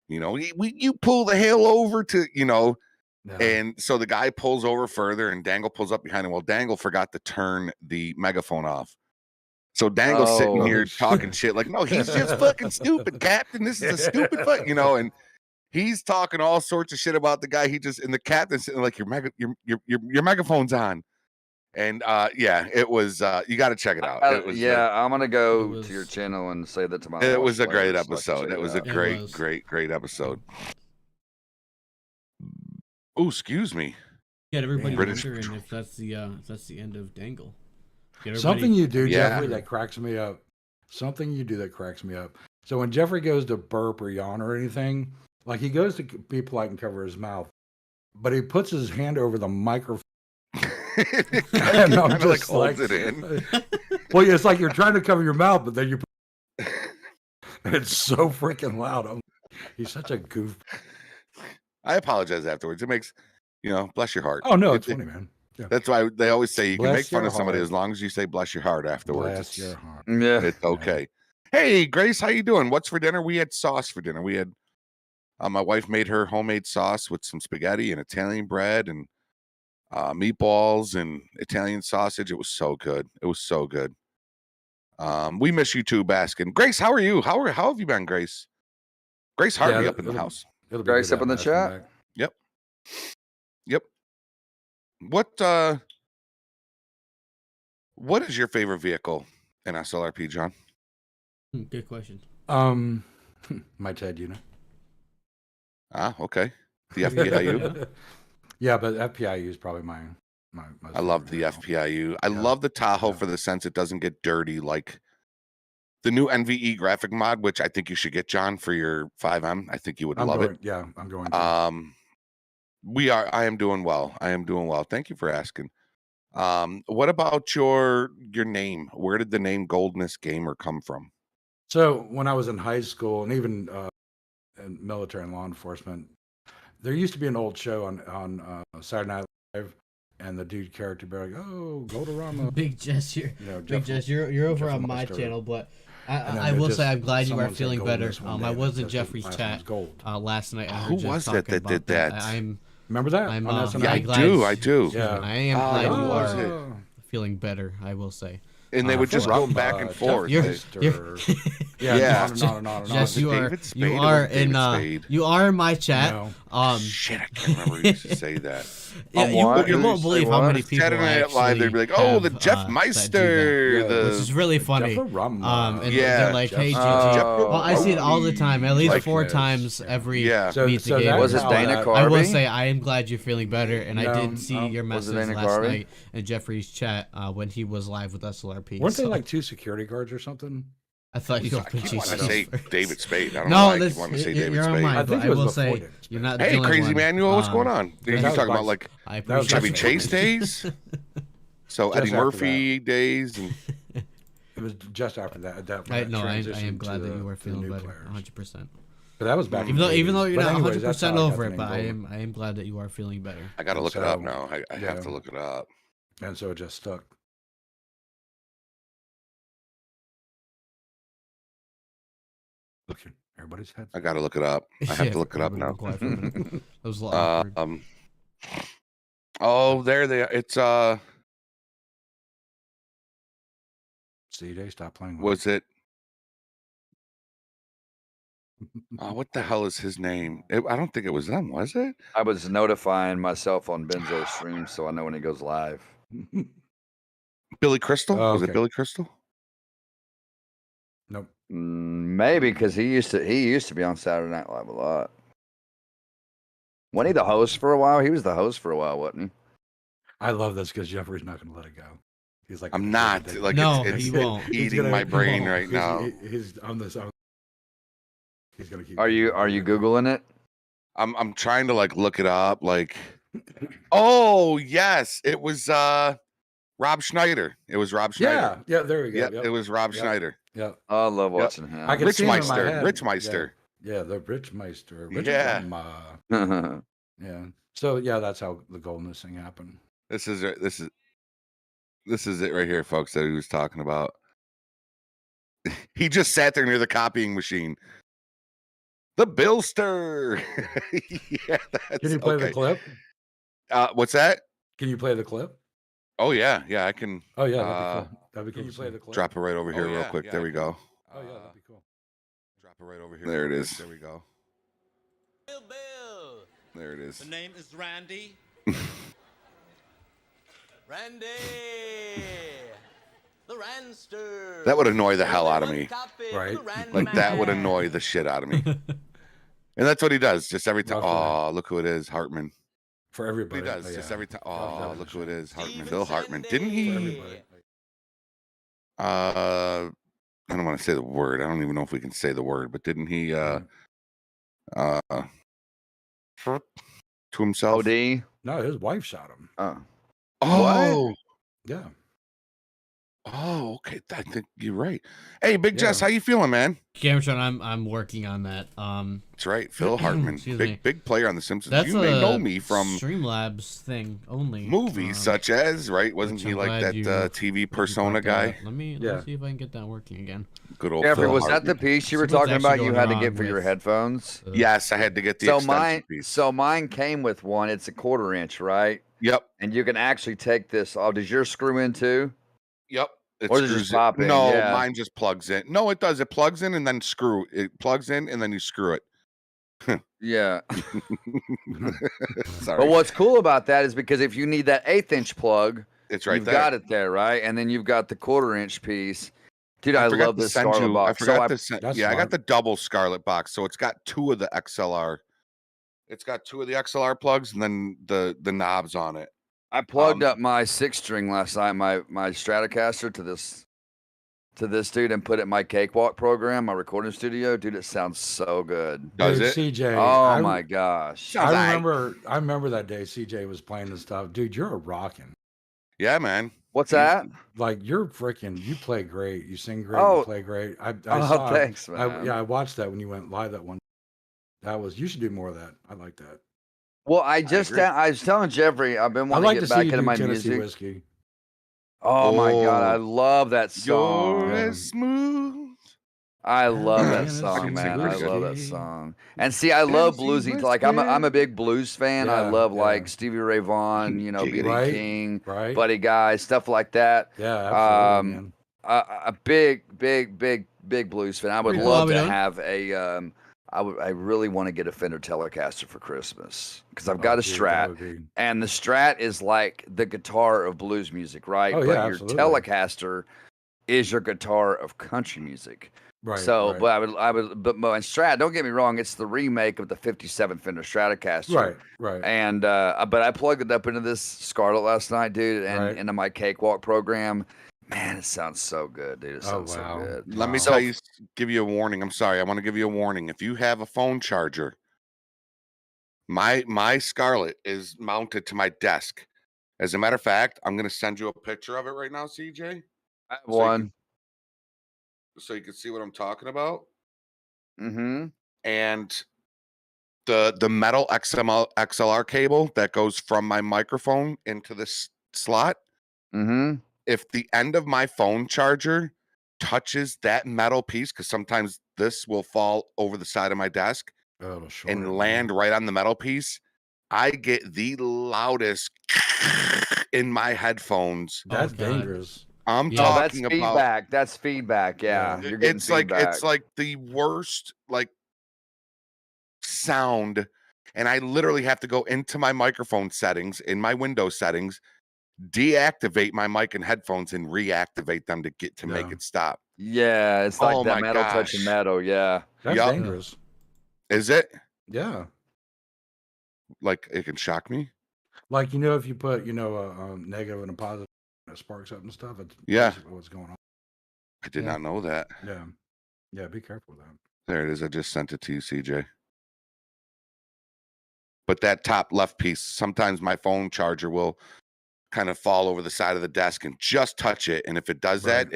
You know, you pull the hell over to, you know. No. And so the guy pulls over further, and Dangle pulls up behind him. Well, Dangle forgot to turn the megaphone off. So Dangle's sitting here talking shit like, no, he's just fucking stupid, Captain. This is a stupid fuck, you know, and he's talking all sorts of shit about the guy. And the captain's sitting like, your megaphone's on. And yeah, it was you got to check it out. It was I'm gonna go to your channel and say that to my. It was a wife great later, so I can episode. check It was a out. great episode. Oh, excuse me. Get everybody British wondering if that's the end of Dangle. Get Something you do, Yeah. Jeffrey, that cracks me up. Something you do that cracks me up. So when Jeffrey goes to burp or yawn or anything, like he goes to be polite and cover his mouth, but he puts his hand over the microphone. And I'm Kinda, just holds like, it in. well, it's like you're trying to cover your mouth, but then you. It's so freaking loud. He's such a goof. I apologize afterwards. It makes, you know, bless your heart. Oh no, it's funny, man. Yeah. That's why they always say you can Bless make fun your of somebody heart. as long as you say bless your heart afterwards. Bless your heart. Yeah. It's okay. Hey, Grace, how you doing? What's for dinner? We had sauce for dinner. We had my wife made her homemade sauce with some spaghetti and Italian bread and meatballs and Italian sausage. It was so good. It was so good. We miss you too, Baskin. Grace, how are you? How have you been, Grace? Grace Harvey up in the house. It'll be Grace good up in the having Baskin chat. back. Yep. What is your favorite vehicle in SLRP, John? Good question. My TED unit. Ah, okay. The FPIU. Yeah, but FPIU is probably my most I love the favorite vehicle. FPIU. I love the Tahoe for the sense it doesn't get dirty like the new NVE graphic mod, which I think you should get, John, for your 5M. I think you would love it. Yeah, I'm going to. I am doing well. I am doing well. Thank you for asking. What about your name? Where did the name Goldness Gamer come from? So when I was in high school and even in military and law enforcement, there used to be an old show on Saturday Night Live, and the dude character would be like, "Oh, Goldarama." Big Jess, You know, Big Jeff- Jess, you're over Jeff on my Monster. channel, but And then I they will just- say I'm glad you are someone said feeling better. Goldness one I day, was in that's Jeffrey's last chat name's Gold. last night. I Who heard Jeff was that talking that about did that? I'm Remember that? I'm on SNL? Yeah, I glad- do. I do. Yeah. I am glad you was are feeling better. I will say. and they would just go back and forth. Yeah, on and on. Yes, you are. David Spade You or are was it David in. Spade? You are in my chat. No. Shit, I can't remember who used to say that. Yeah, you won't believe how many people Saturday Night Live, they'd be like, "Oh, the Jeff Meister," which is really funny. And they're like, "Hey, GG." Well, I see it all the time, at least 4 times every Meet the Game. Was it Dana Carvey? I will say I am glad you're feeling better, and I did see your message last night in Jeffrey's chat when he was live with SLRP. Weren't they like 2 security guards or something? I thought you opened I say David Spade. I don't no, know why I want to say David Spade. I think I will say you're not. Hey, Crazy one. Manuel, what's going on? You're talking about like Chevy Chase days? So Just Eddie Murphy days? And... It was just after that. I am glad that you were feeling better, 100%. But that was back. Even though you're not 100% over it, but I am glad that you are feeling better. I gotta look it up now. I have to look it up. And so it just stuck. Look, everybody's head. I gotta look it up. I have to look it up now. That was a lot. Oh, there they are. It's CJ, stop playing. Was it? What the hell is his name? I don't think it was them, was it? I was notifying myself on Benzo stream, so I know when he goes live. Billy Crystal? Was it Billy Crystal? Nope. Maybe because he used to be on Saturday Night Live a lot. Wasn't he the host for a while? He was the host for a while, wasn't he? I love this because Jeffrey's not going to let it go. He's like, I'm not. Like, no, it's he won't. eating my brain right now. He's on this. He's gonna keep. Are you Googling it? I'm trying to like look it up. Like, oh yes, it was Rob Schneider. It was Rob Schneider. Yeah, there we go. Yep, it was Rob Schneider. Yeah, I love watching him. I can see him in my Rich head. Rich Meister. Yeah, the Rich Meister. Yeah. Yeah. So yeah, that's how the GOLDNESS thing happened. This is it right here, folks, that he was talking about. He just sat there near the copying machine. The Billster. Yeah, Can you play the clip? What's that? Can you play the clip? Oh yeah, I can. Oh yeah, that'd be cool. That'd be cool. Can you play the clip? Drop it right over here real quick. There we go. Oh yeah, that'd be cool. Drop it right over here. There it is. There we go. Bill. There it is. The name is Randy. Randy. The Ranster. That would annoy the hell out of me. Right? Like that would annoy the shit out of me. And that's what he does. Just every time. Oh, look who it is, Hartman. For everybody. He does. Just every time. Oh, look who it is, Hartman. Bill Hartman. Didn't he? I don't want to say the word. I don't even know if we can say the word, but didn't he to himself? OD? No, his wife shot him. Oh. Yeah. Oh, okay. I think you're right. Hey, Big Jess, how you feeling, man? Cameron, I'm working on that. That's right, Phil Hartman, big player on The Simpsons. That's you may know me from Streamlabs thing only. Movies such as, right? Wasn't he like that TV persona guy? Let me see if I can get that working again. Good old Jeffrey, Phil was Hartman. that the piece you were talking about? You had to get for your headphones. Yes, I had to get the extension piece. So mine came with one. It's a 1/4 inch, right? Yep. And you can actually take this off. Does yours screw in too? Yep. Or does it just pop in? No, Yeah. mine just plugs in. No, it does. It plugs in and then screw. It plugs in and then you screw it. Yeah. Sorry. But what's cool about that is because if you need that 1/8 inch plug, it's right you've there. got it there, right? And then you've got the 1/4 inch piece. Dude, I love this Scarlet box. I got the double Scarlet box. So it's got 2 of the XLR. It's got 2 of the XLR plugs and then the knobs on it. I plugged up my 6-string last night, my Stratocaster to this dude, and put it in my Cakewalk program, my recording studio. Dude, it sounds so good. Does it? CJ. Oh my gosh. I remember that day CJ was playing this stuff. Dude, you're a rockin'. Yeah, man. What's that? Like you play great. You sing great. Oh. You play great. I saw thanks, man. I watched that when you went live that one. You should do more of that. I like that. Well, I was telling Jeffrey, I've been wanting to get back into my music. Whiskey. Oh my God, I love that song. You're as smooth. I love that song, man. I love that song. And see, I love bluesy. Like I'm a big blues fan. I love like Stevie Ray Vaughan, B.B. King, Buddy Guy, stuff like that. Yeah, absolutely, man. a big blues fan. I would love to have a. I really want to get a Fender Telecaster for Christmas because I've got a Strat, and the Strat is like the guitar of blues music, right? Oh, but yeah, your absolutely. Telecaster is your guitar of country music. Right. So, right. but and Strat. Don't get me wrong; it's the remake of the '57 Fender Stratocaster. Right. Right. And but I plugged it up into this Scarlett last night, dude, and into my Cakewalk program. Man, it sounds so good, dude. It sounds so good. Let me tell you, give you a warning. I'm sorry. I want to give you a warning. If you have a phone charger, my Scarlett is mounted to my desk. As a matter of fact, I'm going to send you a picture of it right now, CJ. I have one. So you can see what I'm talking about. Mm-hmm. And the metal XLR cable that goes from my microphone into this slot. Mm-hmm. If the end of my phone charger touches that metal piece, because sometimes this will fall over the side of my desk and land right on the metal piece, I get the loudest in my headphones. That's dangerous. I'm talking that's about feedback. That's feedback. Yeah, you're getting feedback. It's like the worst sound, and I literally have to go into my microphone settings in my Windows settings, deactivate my mic and headphones, and reactivate them to make it stop. Yeah, it's like that metal touching metal. Yeah, that's dangerous. Is it? Yeah. Like it can shock me. Like if you put a negative and a positive, it sparks up and stuff. It's basically what's going on. I did not know that. Yeah. Be careful with that. There it is. I just sent it to you, CJ. But that top left piece, sometimes my phone charger will kind of fall over the side of the desk and just touch it. And if it does that,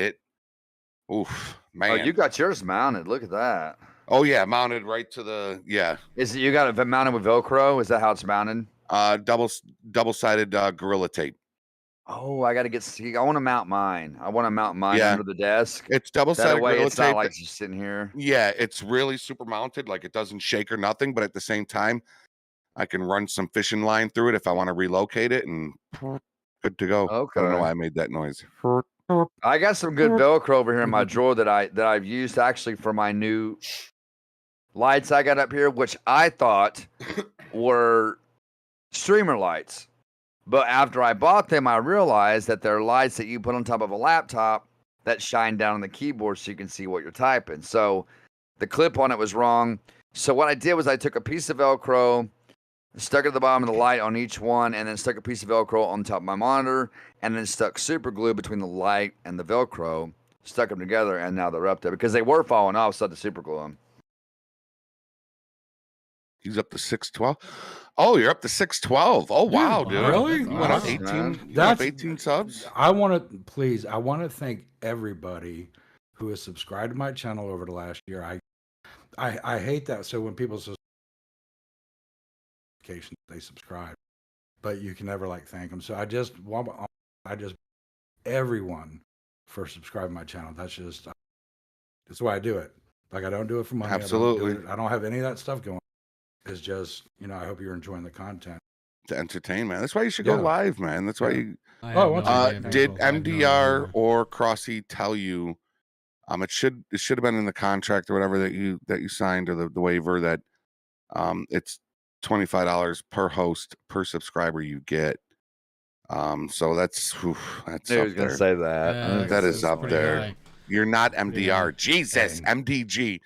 oof, man. Oh, you got yours mounted. Look at that. Oh yeah, mounted right to the Is it you got it mounted with Velcro? Is that how it's mounted? Double-sided Gorilla Tape. Oh, I got to get. I want to mount mine. Under the desk. It's double-sided That way, Gorilla it's Tape. not like just sitting here. Yeah, it's really super mounted. Like it doesn't shake or nothing, but at the same time, I can run some fishing line through it if I want to relocate it, and good to go. Okay. I don't know why I made that noise. I got some good Velcro over here in my drawer that I've used actually for my new lights I got up here, which I thought were streamer lights. But after I bought them, I realized that they're lights that you put on top of a laptop that shine down on the keyboard so you can see what you're typing. So the clip on it was wrong. So what I did was I took a piece of Velcro, stuck it at the bottom of the light on each one, and then stuck a piece of Velcro on top of my monitor, and then stuck super glue between the light and the Velcro, stuck them together, and now they're up there because they were falling off, so I had to super glue them. He's up to 612. Oh, you're up to 612. Oh, wow, dude. Really? You went up 18. That's 18 subs. I want to thank everybody who has subscribed to my channel over the last year. I hate that. So when people they subscribe, but you can never thank them. So I just everyone for subscribing to my channel. That's why I do it. Like I don't do it for money. Absolutely. I don't have any of that stuff going. It's just I hope you're enjoying the content. To entertain, man. That's why you should go live, man. That's why you. Did MDR or Crossy tell you? It should have been in the contract or whatever that you signed, or the waiver that it's $25 per host per subscriber you get. So that's I up was gonna there. say that. Yeah, that is up there. High. You're not MDR. Jesus, MDG.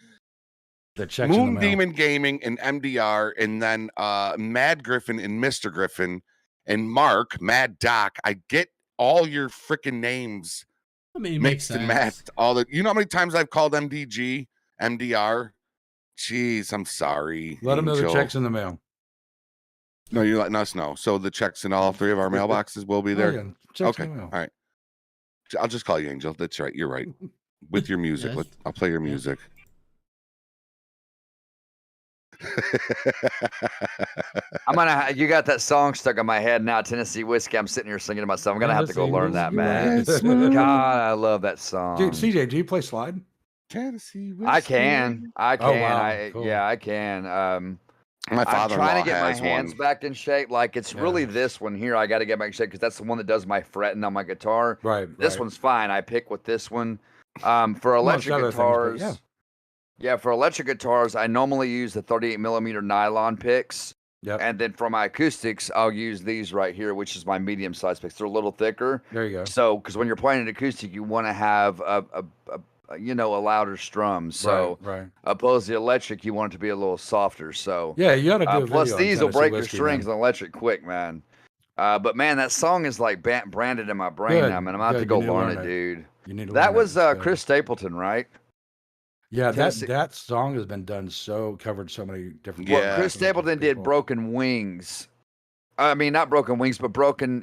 The checks Moon in the mail. Demon Gaming and MDR, and then Mad Griffin and Mr. Griffin and Mark, Mad Doc. I get all your freaking names mixed and matched. How many times I've called MDG, MDR? Jeez, I'm sorry. Let them know the checks in the mail. No, you're letting us know. So the checks in all three of our mailboxes will be there. Checks okay, in the mail. all right. I'll just call you Angel. That's right. You're right. With your music, Yes. I'll play your music. You got that song stuck in my head now, Tennessee Whiskey. I'm sitting here singing to myself. I'm gonna have to go learn that, man. God, I love that song. Dude, CJ, do you play slide? Tennessee Whiskey. I can. Oh, wow. Cool. Yeah, I can. My I'm father-in-law trying to get my has hands one. back in shape. Like it's really this one here. I got to get back in shape because that's the one that does my fretting on my guitar. Right. This one's fine. I pick with this one. For electric other things, guitars, but yeah, for electric guitars, I normally use the 38 millimeter nylon picks. Yep. And then for my acoustics, I'll use these right here, which is my medium size picks. They're a little thicker. There you go. So, because when you're playing an acoustic, you want to have a louder strum. So, right. opposed to the electric, you want it to be a little softer. So, Yeah, you ought to do a plus video on these will Tennessee break your whiskey, strings man. on electric quick, man. But man, that song is like branded in my brain Good, now, man. I'm about to good. go You need to learn learn it, it. dude. You need to That learn was it. It's good. Chris Stapleton, right? Yeah, Tennessee- that song has been done covered so many different. Well, Chris Stapleton did Broken Wings. I mean, not Broken Wings, but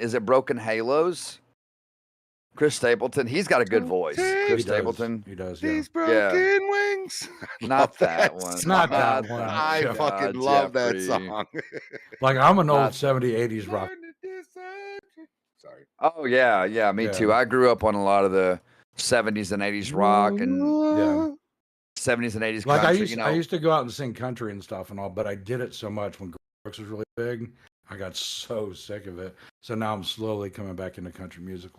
is it Broken Halos? Chris Stapleton, he's got a good voice. Chris Stapleton. He does. These broken wings. Not that one. Not that one. I Yeah. fucking love that Jeffrey. song. Like I'm an old Not- 70s, 80s rock. Sorry. Oh yeah, me too. I grew up on a lot of the 70s and 80s rock and 70s and 80s Like country. I used to go out and sing country and stuff and all, but I did it so much when Brooks was really big, I got so sick of it. So now I'm slowly coming back into country music.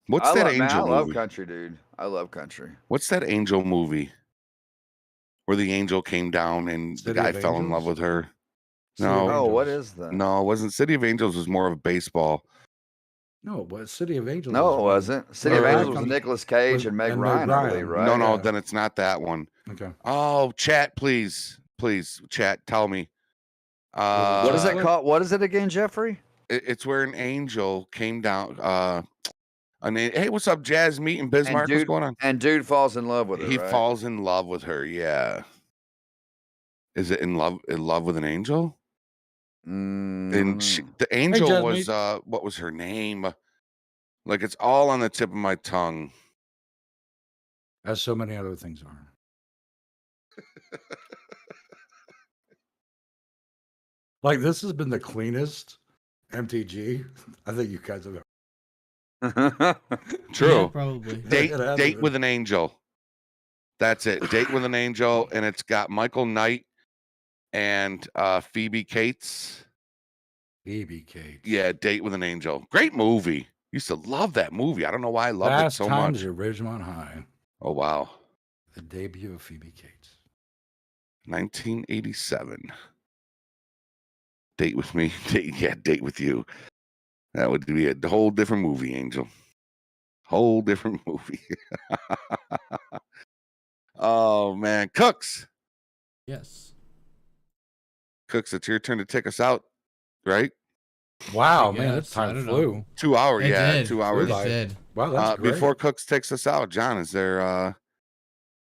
What's that Angel I love movie? country, dude. I love country. What's that Angel movie where the angel came down and City the guy of fell in love Angels? with her? City of No. Oh, what Angels. is that? No, it wasn't. City of Angels was more of baseball. No, but City of Angels. No, is it one. wasn't. City of Or Angels was comes- Nicolas Cage and Meg Ryan, I believe, right? No, Yeah. then it's not that one. Okay. Oh, chat, please, chat, tell me. What is it called? What is it again, Jeffrey? It's where an angel came down. Hey, what's up, Jazz? Meeting Bismarck. What's going on? And dude falls in love with her. He right? falls in love with her. Yeah. Is it in love with an angel? And the angel Jasmine. was what was her name? Like it's all on the tip of my tongue. As so many other things are. Like this has been the cleanest MTG I think you guys have ever. True. Yeah, probably. Date with an angel. That's it. Date with an angel, and it's got Michael Knight and Phoebe Cates. Phoebe Cates. Yeah, Date with an Angel. Great movie. Used to love that movie. I don't know why I loved Fast it so Times much. at Ridgemont High. Oh wow. The debut of Phoebe Cates. 1987. Date with me. Date with you. That would be a whole different movie, Angel. Whole different movie. Oh man, Cooks. Yes. Cooks, it's your turn to take us out, right? Wow, I man, guess. that I time don't flew. know. 2 hours, It yeah, did. 2 hours. It did. Wow, that's great. Before Cooks takes us out, John, is there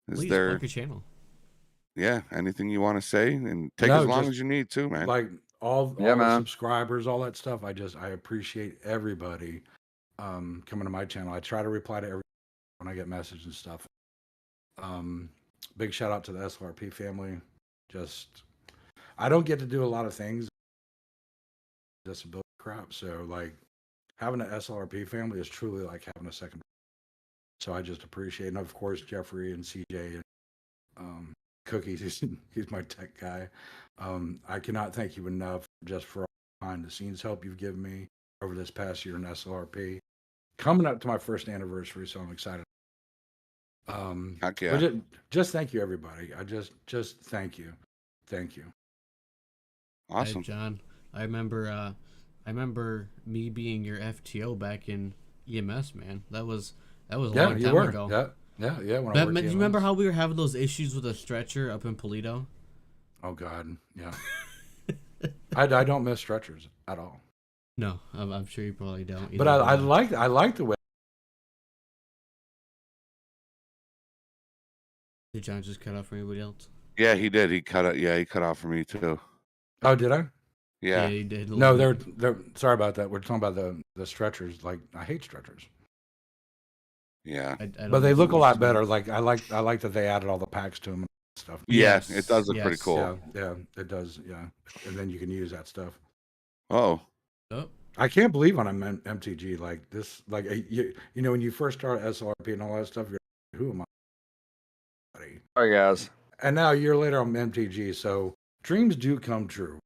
Please plug your channel. Yeah, anything you want to say? And take No, as long just, as you need to, man. Like all Yeah, the man. subscribers, all that stuff. I appreciate everybody coming to my channel. I try to reply to every when I get messages and stuff. Big shout out to the SLRP family. Just I don't get to do a lot of things disability crap. So like having an SLRP family is truly like having a second. So I just appreciate, and of course Jeffrey and CJ and Cookies. He's my tech guy. I cannot thank you enough just for all the behind the scenes help you've given me over this past year in SLRP. Coming up to my first anniversary, so I'm excited. Heck yeah. Just thank you, everybody. I just thank you. Awesome. Hey, John, I remember me being your FTO back in EMS, man. That was a long time ago. Yeah. When But, I worked do you EMS. remember how we were having those issues with a stretcher up in Polito? Oh God, yeah. I don't miss stretchers at all. No, I'm sure you probably don't. But I like the way. Did John just cut off for anybody else? Yeah, he did. He cut off for me too. Oh, did I? Yeah. He did. No, they're sorry about that. We're talking about the stretchers. Like I hate stretchers. Yeah. I don't But they know look a what lot you better. mean. Like I like that they added all the packs to them and stuff. Yeah, it does look pretty cool. Yeah, it does. Yeah, and then you can use that stuff. Oh. I can't believe when I'm MTG like this. Like you know, when you first start SLRP and all that stuff, you're like, who am I? All right, guys. And now a year later, I'm MTG. So Dreams do come true.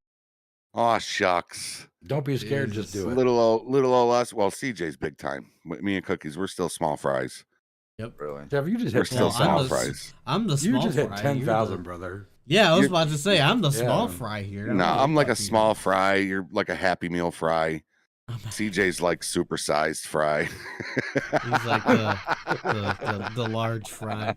Oh shucks. Don't be scared. Just do it. Little old us. Well, CJ's big time. Me and Cookies, we're still small fries. Yep. Really. Jeff, you just We're hit still small I'm fries. the You small just hit fry. 10,000, the- brother. Yeah, I was You're- about to say I'm the small Yeah. fry here. No, I'm like a small fry. You're like a Happy Meal fry. CJ's like supersized fry. He's like the large fry.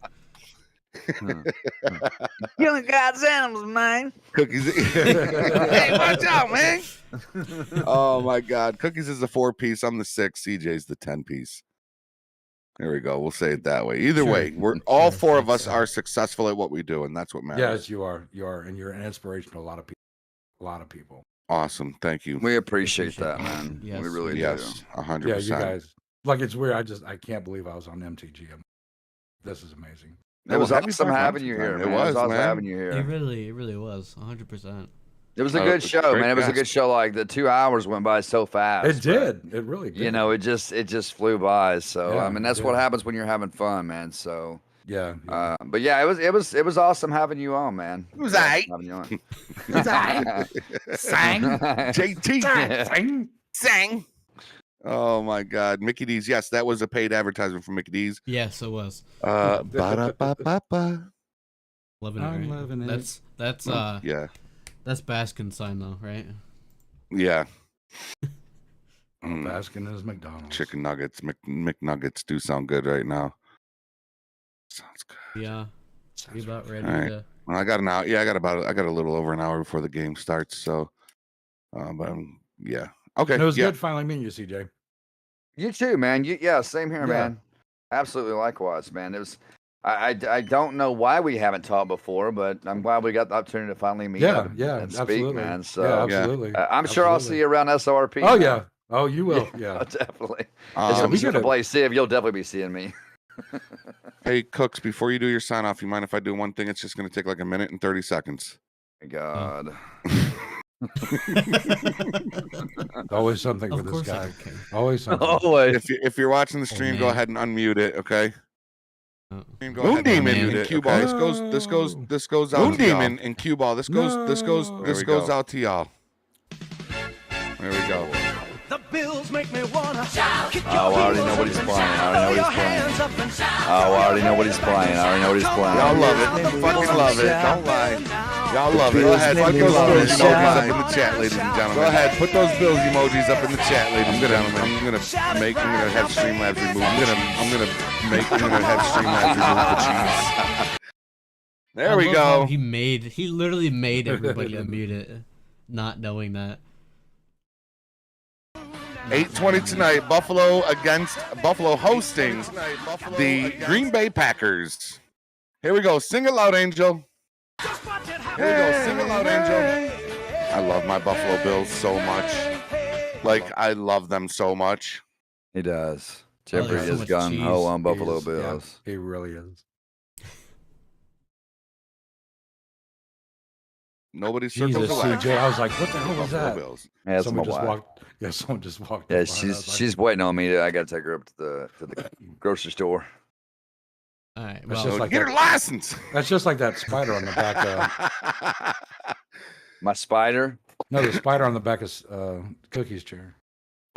Killing God's animals, man. Cookies. Hey, watch out, man. Oh my God. Cookies is a 4-piece. I'm the 6. CJ's the 10-piece. There we go. We'll say it that way. Either way, we're all 4 of us are successful at what we do, and that's what matters. Yes, you are. You are, and you're an inspiration to a lot of people. A lot of people. Awesome. Thank you. We appreciate that, man. Yes. We really Yes, 100%. Yeah, you guys. Like, it's weird. I can't believe I was on MTG. This is amazing. do. It was happy awesome 5 having months, you man. here, It man. was, awesome man. having you here. It really was 100%. It was a Oh, good it's a show, great man. It was a good guest. show. Like the 2 hours went by so fast. It did. It really did. You know, it just flew by. So Yeah, I mean, that's it what did. happens when you're having fun, man. So, Yeah. but yeah, it was awesome having you on, man. It was aight. Having you on. Sang. JT. Sang. Sang. Oh my God. Mickey D's. Yes, that was a paid advertisement for Mickey D's. Yes, it was. Ba-da-ba-ba-ba. Loving it. I'm Right? loving it. That's Yeah. that's Baskin's sign though, right? Yeah. Baskin is McDonald's. Chicken nuggets. McNuggets do sound good right now. Sounds good. Yeah. We about ready All right. to. Well, I got an hour. Yeah, I got a little over an hour before the game starts. So, yeah. Okay. And it was yeah. good finally meeting you, CJ. You too, man. Yeah, same here, Yeah. man. Absolutely likewise, man. It was. I don't know why we haven't talked before, but I'm glad we got the opportunity to finally meet Yeah, up yeah, and speak, absolutely. man. So Yeah, absolutely. I'm sure I'll see you around SORP. Oh man. yeah. Oh, you will. Yeah. Definitely. Um, It's we a gotta- place. See if you'll definitely be seeing me. Hey, Cooks, before you do your sign off, you mind if I do one thing? It's just going to take like a minute and 30 seconds. My God. Always something Of for this course I guy. can. Always something. Always. If you're watching the stream, go man. ahead and unmute it, okay? Oh. Go Moon ahead Demon and in unmute it, Cue okay? Ball. This goes out. Moon Demon and Cue Ball. This goes No. this goes go. out to y'all. There we go. The bills make me wanna kick Oh, I already know what he's playing. I already know what he's playing. Oh, I already know what he's playing. I already know what he's playing. Y'all love it. Fucking love it. Don't lie. Y'all love it. Go ahead. Put those bills emojis up in the chat, ladies and gentlemen. Go ahead. Put those bills emojis up in the chat, ladies and gentlemen. I'm gonna have Streamlabs remove. I'm gonna have Streamlabs remove the cheese. There I we love how go. He literally made everybody unmute it, not knowing that. 8:20 tonight. Buffalo hosting the Green Bay Packers. Here we go. Sing it loud, Angel. Here we go. Sing it loud, Angel. I love my Buffalo Bills so much. Like, I love them so much. He does. Jeffrey there's so is much gung ho cheese. on Buffalo He is, yeah, Bills. he really is. Nobody circles Jesus, the wax. CJ. I was like, what the hell was Buffalo that? Bills. Yeah, that's Someone my just wife. walked. Yeah, someone just walked. Yeah, up behind. I was like, she's waiting on me. I got to take her up to the grocery store. All right. That's Well, just like Get her that, license. that's just like that spider on the back. My spider. No, the spider on the back of Cookie's chair.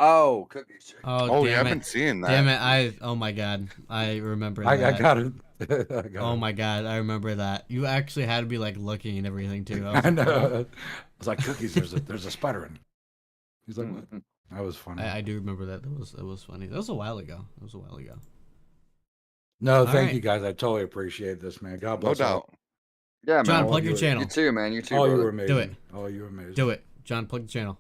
Oh, cookies. Oh, yeah, damn I've it. been seeing that. Damn it! Oh my god! I remember I that. got it. I got Oh it. my god! I remember that. You actually had to be like looking and everything too. I was I like, know. I was like, Cookies, there's a spider in it. He's like, what? That was funny. I do remember that. That was funny. That was a while ago. No, All thank right. you guys. I totally appreciate this, man. God No bless. all- doubt. Yeah, man. John, all plug you your were- channel. You too, man. You too, Oh, you brother. were amazing. Do it. Oh, you were amazing. Do it, John. Plug the channel.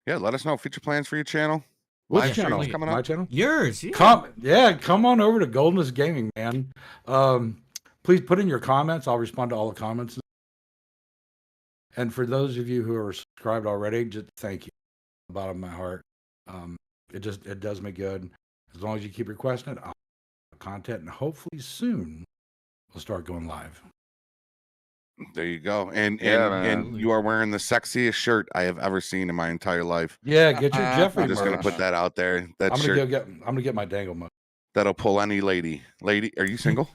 Yeah, let us know future plans for your channel. Which Live channel? streams coming My up. channel? Yours. Yeah. Come on over to GOLDNESS Gaming, man. Please put in your comments. I'll respond to all the comments. And for those of you who are subscribed already, just thank you. From the bottom of my heart. It does me good. As long as you keep requesting it, I'll have content, and hopefully soon we'll start going live. There you go. And Yeah, man. and you are wearing the sexiest shirt I have ever seen in my entire life. Yeah, get your Jeffrey I'm just gonna merch. put that out there. That I'm shirt gonna get my dangle mug. that'll pull any lady. Lady, are you single?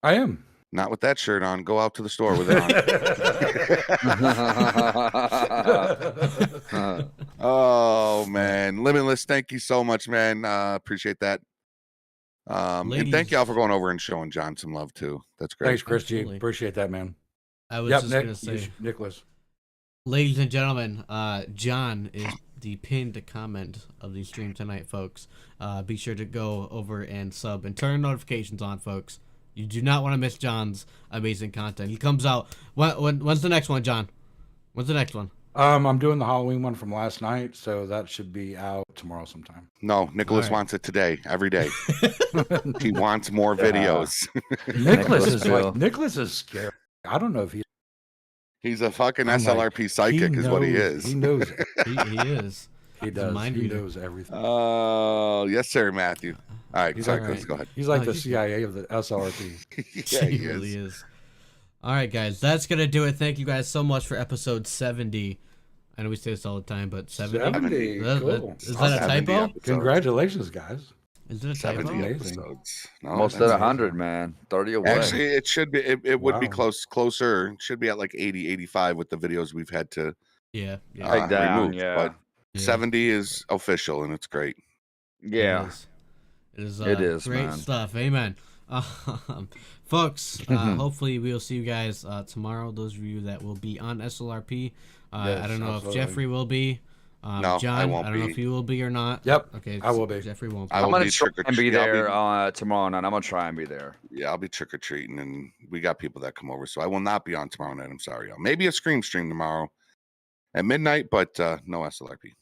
I am. Not with that shirt on. Go out to the store with it on. Oh man, Limitless, thank you so much, man. Appreciate that. And thank y'all for going over and showing John some love too. That's great. Thanks, Chris G. Appreciate that, man. I was just Nick, gonna say, Nicholas. ladies and gentlemen, John is the pinned comment of the stream tonight, folks. Be sure to go over and sub and turn notifications on, folks. You do not want to miss John's amazing content. He comes out. When's the next one, John? When's the next one? I'm doing the Halloween one from last night, so that should be out tomorrow sometime. No, Nicholas wants it today, every day. He wants more videos. Nicholas is scary. I don't know if he's a fucking SLRP psychic, is what he is. He knows it. he is. He does. He knows everything. Oh, yes, sir, Matthew. All right, sorry, Chris, go ahead. He's like the CIA of the SLRP. Yeah, he really is. All right, guys, that's going to do it. Thank you guys so much for episode 70. I know we say this all the time, but 70? 70, cool. Is that a typo? Episodes. Congratulations, guys. Is it a typo? 70 episodes. No, almost at 100, man. 30 away. Actually, it should be. It would be closer. It should be at like 80, 85 with the videos we've had to take down. remove. But 70 is official, and it's great. Yeah. It is great man. stuff. Amen. Folks, hopefully we'll see you guys tomorrow. Those of you that will be on SLRP. I don't know if Jeffrey will be. No, John, I won't don't know be. if you will be or not. Yep. Okay. I will be. Jeffrey won't be. I'm going to try and be there tomorrow night. I'm going to try and be there. Yeah, I'll be trick-or-treating, and we got people that come over. So I will not be on tomorrow night. I'm sorry, y'all. Maybe a Scream stream tomorrow at midnight, but no SLRP.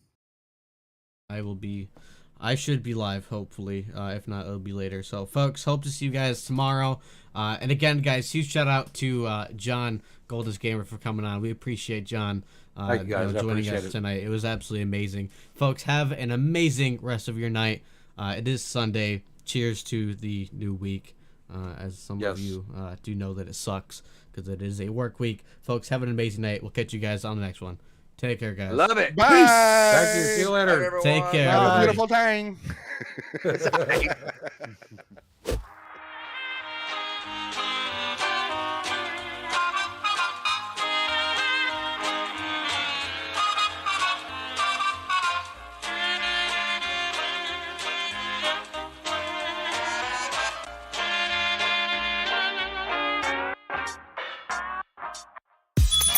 I should be live, hopefully. If not, it'll be later. So, folks, hope to see you guys tomorrow. And again, guys, huge shout out to John, GOLDNESS Gamer, for coming on. We appreciate John Thank you guys. joining us tonight. It was absolutely amazing. Folks, have an amazing rest of your night. It is Sunday. Cheers to the new week. As some of you do know that it sucks because it is a work week. Folks, have an amazing night. We'll catch you guys on the next one. Take care, guys. Love it. Bye. Peace. Thank you. See you later. Bye, Take care. Have a everybody. beautiful time.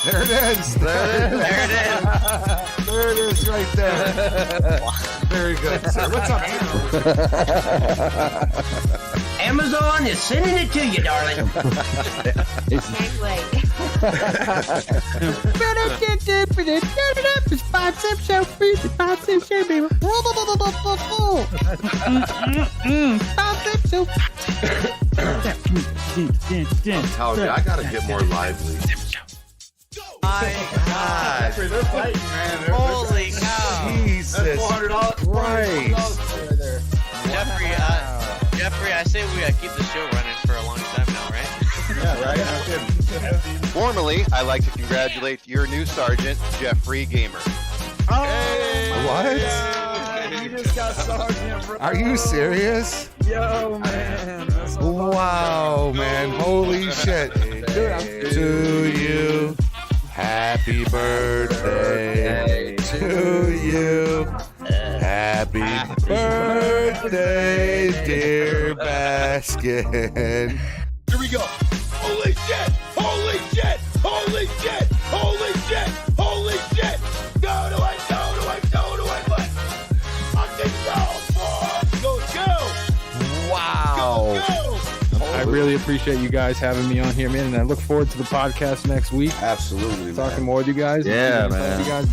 There it is. There it is right there. Very good, sir. What's up, Amazon is sending it to you, darling. Can't wait. I gotta get more lively. My God. They're fighting, man. Holy cow. Jesus Christ. Jeffrey, I say we gotta keep the show running for a long time now, right? Yeah, right? Formally, I'd like to congratulate your new sergeant, Jeffrey Gamer. What? You just got sergeant, bro. Are you serious? Yo, man. Wow, man. Holy shit. To you. Happy birthday to you. Happy birthday, dear Baskin. Here we go. Holy shit! Holy shit! Holy shit! Holy shit! Holy shit! Go to it! Go to it! Go to it! What? Go! Wow. Go! I really appreciate you guys having me on here, man, and I look forward to the podcast next week. Absolutely, talking more with you guys. Yeah, man. You guys,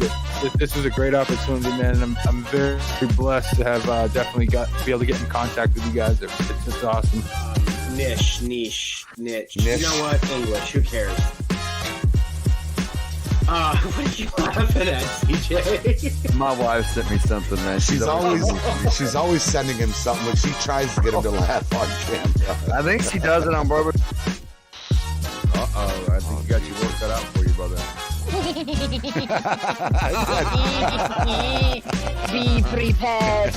this was a great opportunity, man, and I'm very blessed to have definitely be able to get in contact with you guys. It's awesome. Niche. You know what? English. Who cares? What are you laughing at, CJ? My wife sent me something, man. She's always sending him something, but she tries to get him to laugh on camera. I think she does it on purpose. Uh-oh, I think you got your work cut out for you, brother. Be prepared.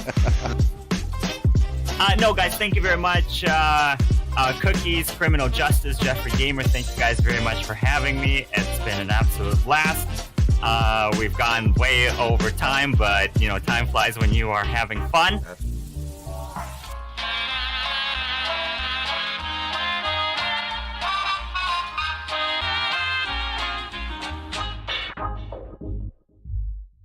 No, guys, thank you very much. Cookies, Criminal Justice, Jeffrey Gamer, thank you guys very much for having me. It's been an absolute blast. We've gone way over time, but time flies when you are having fun.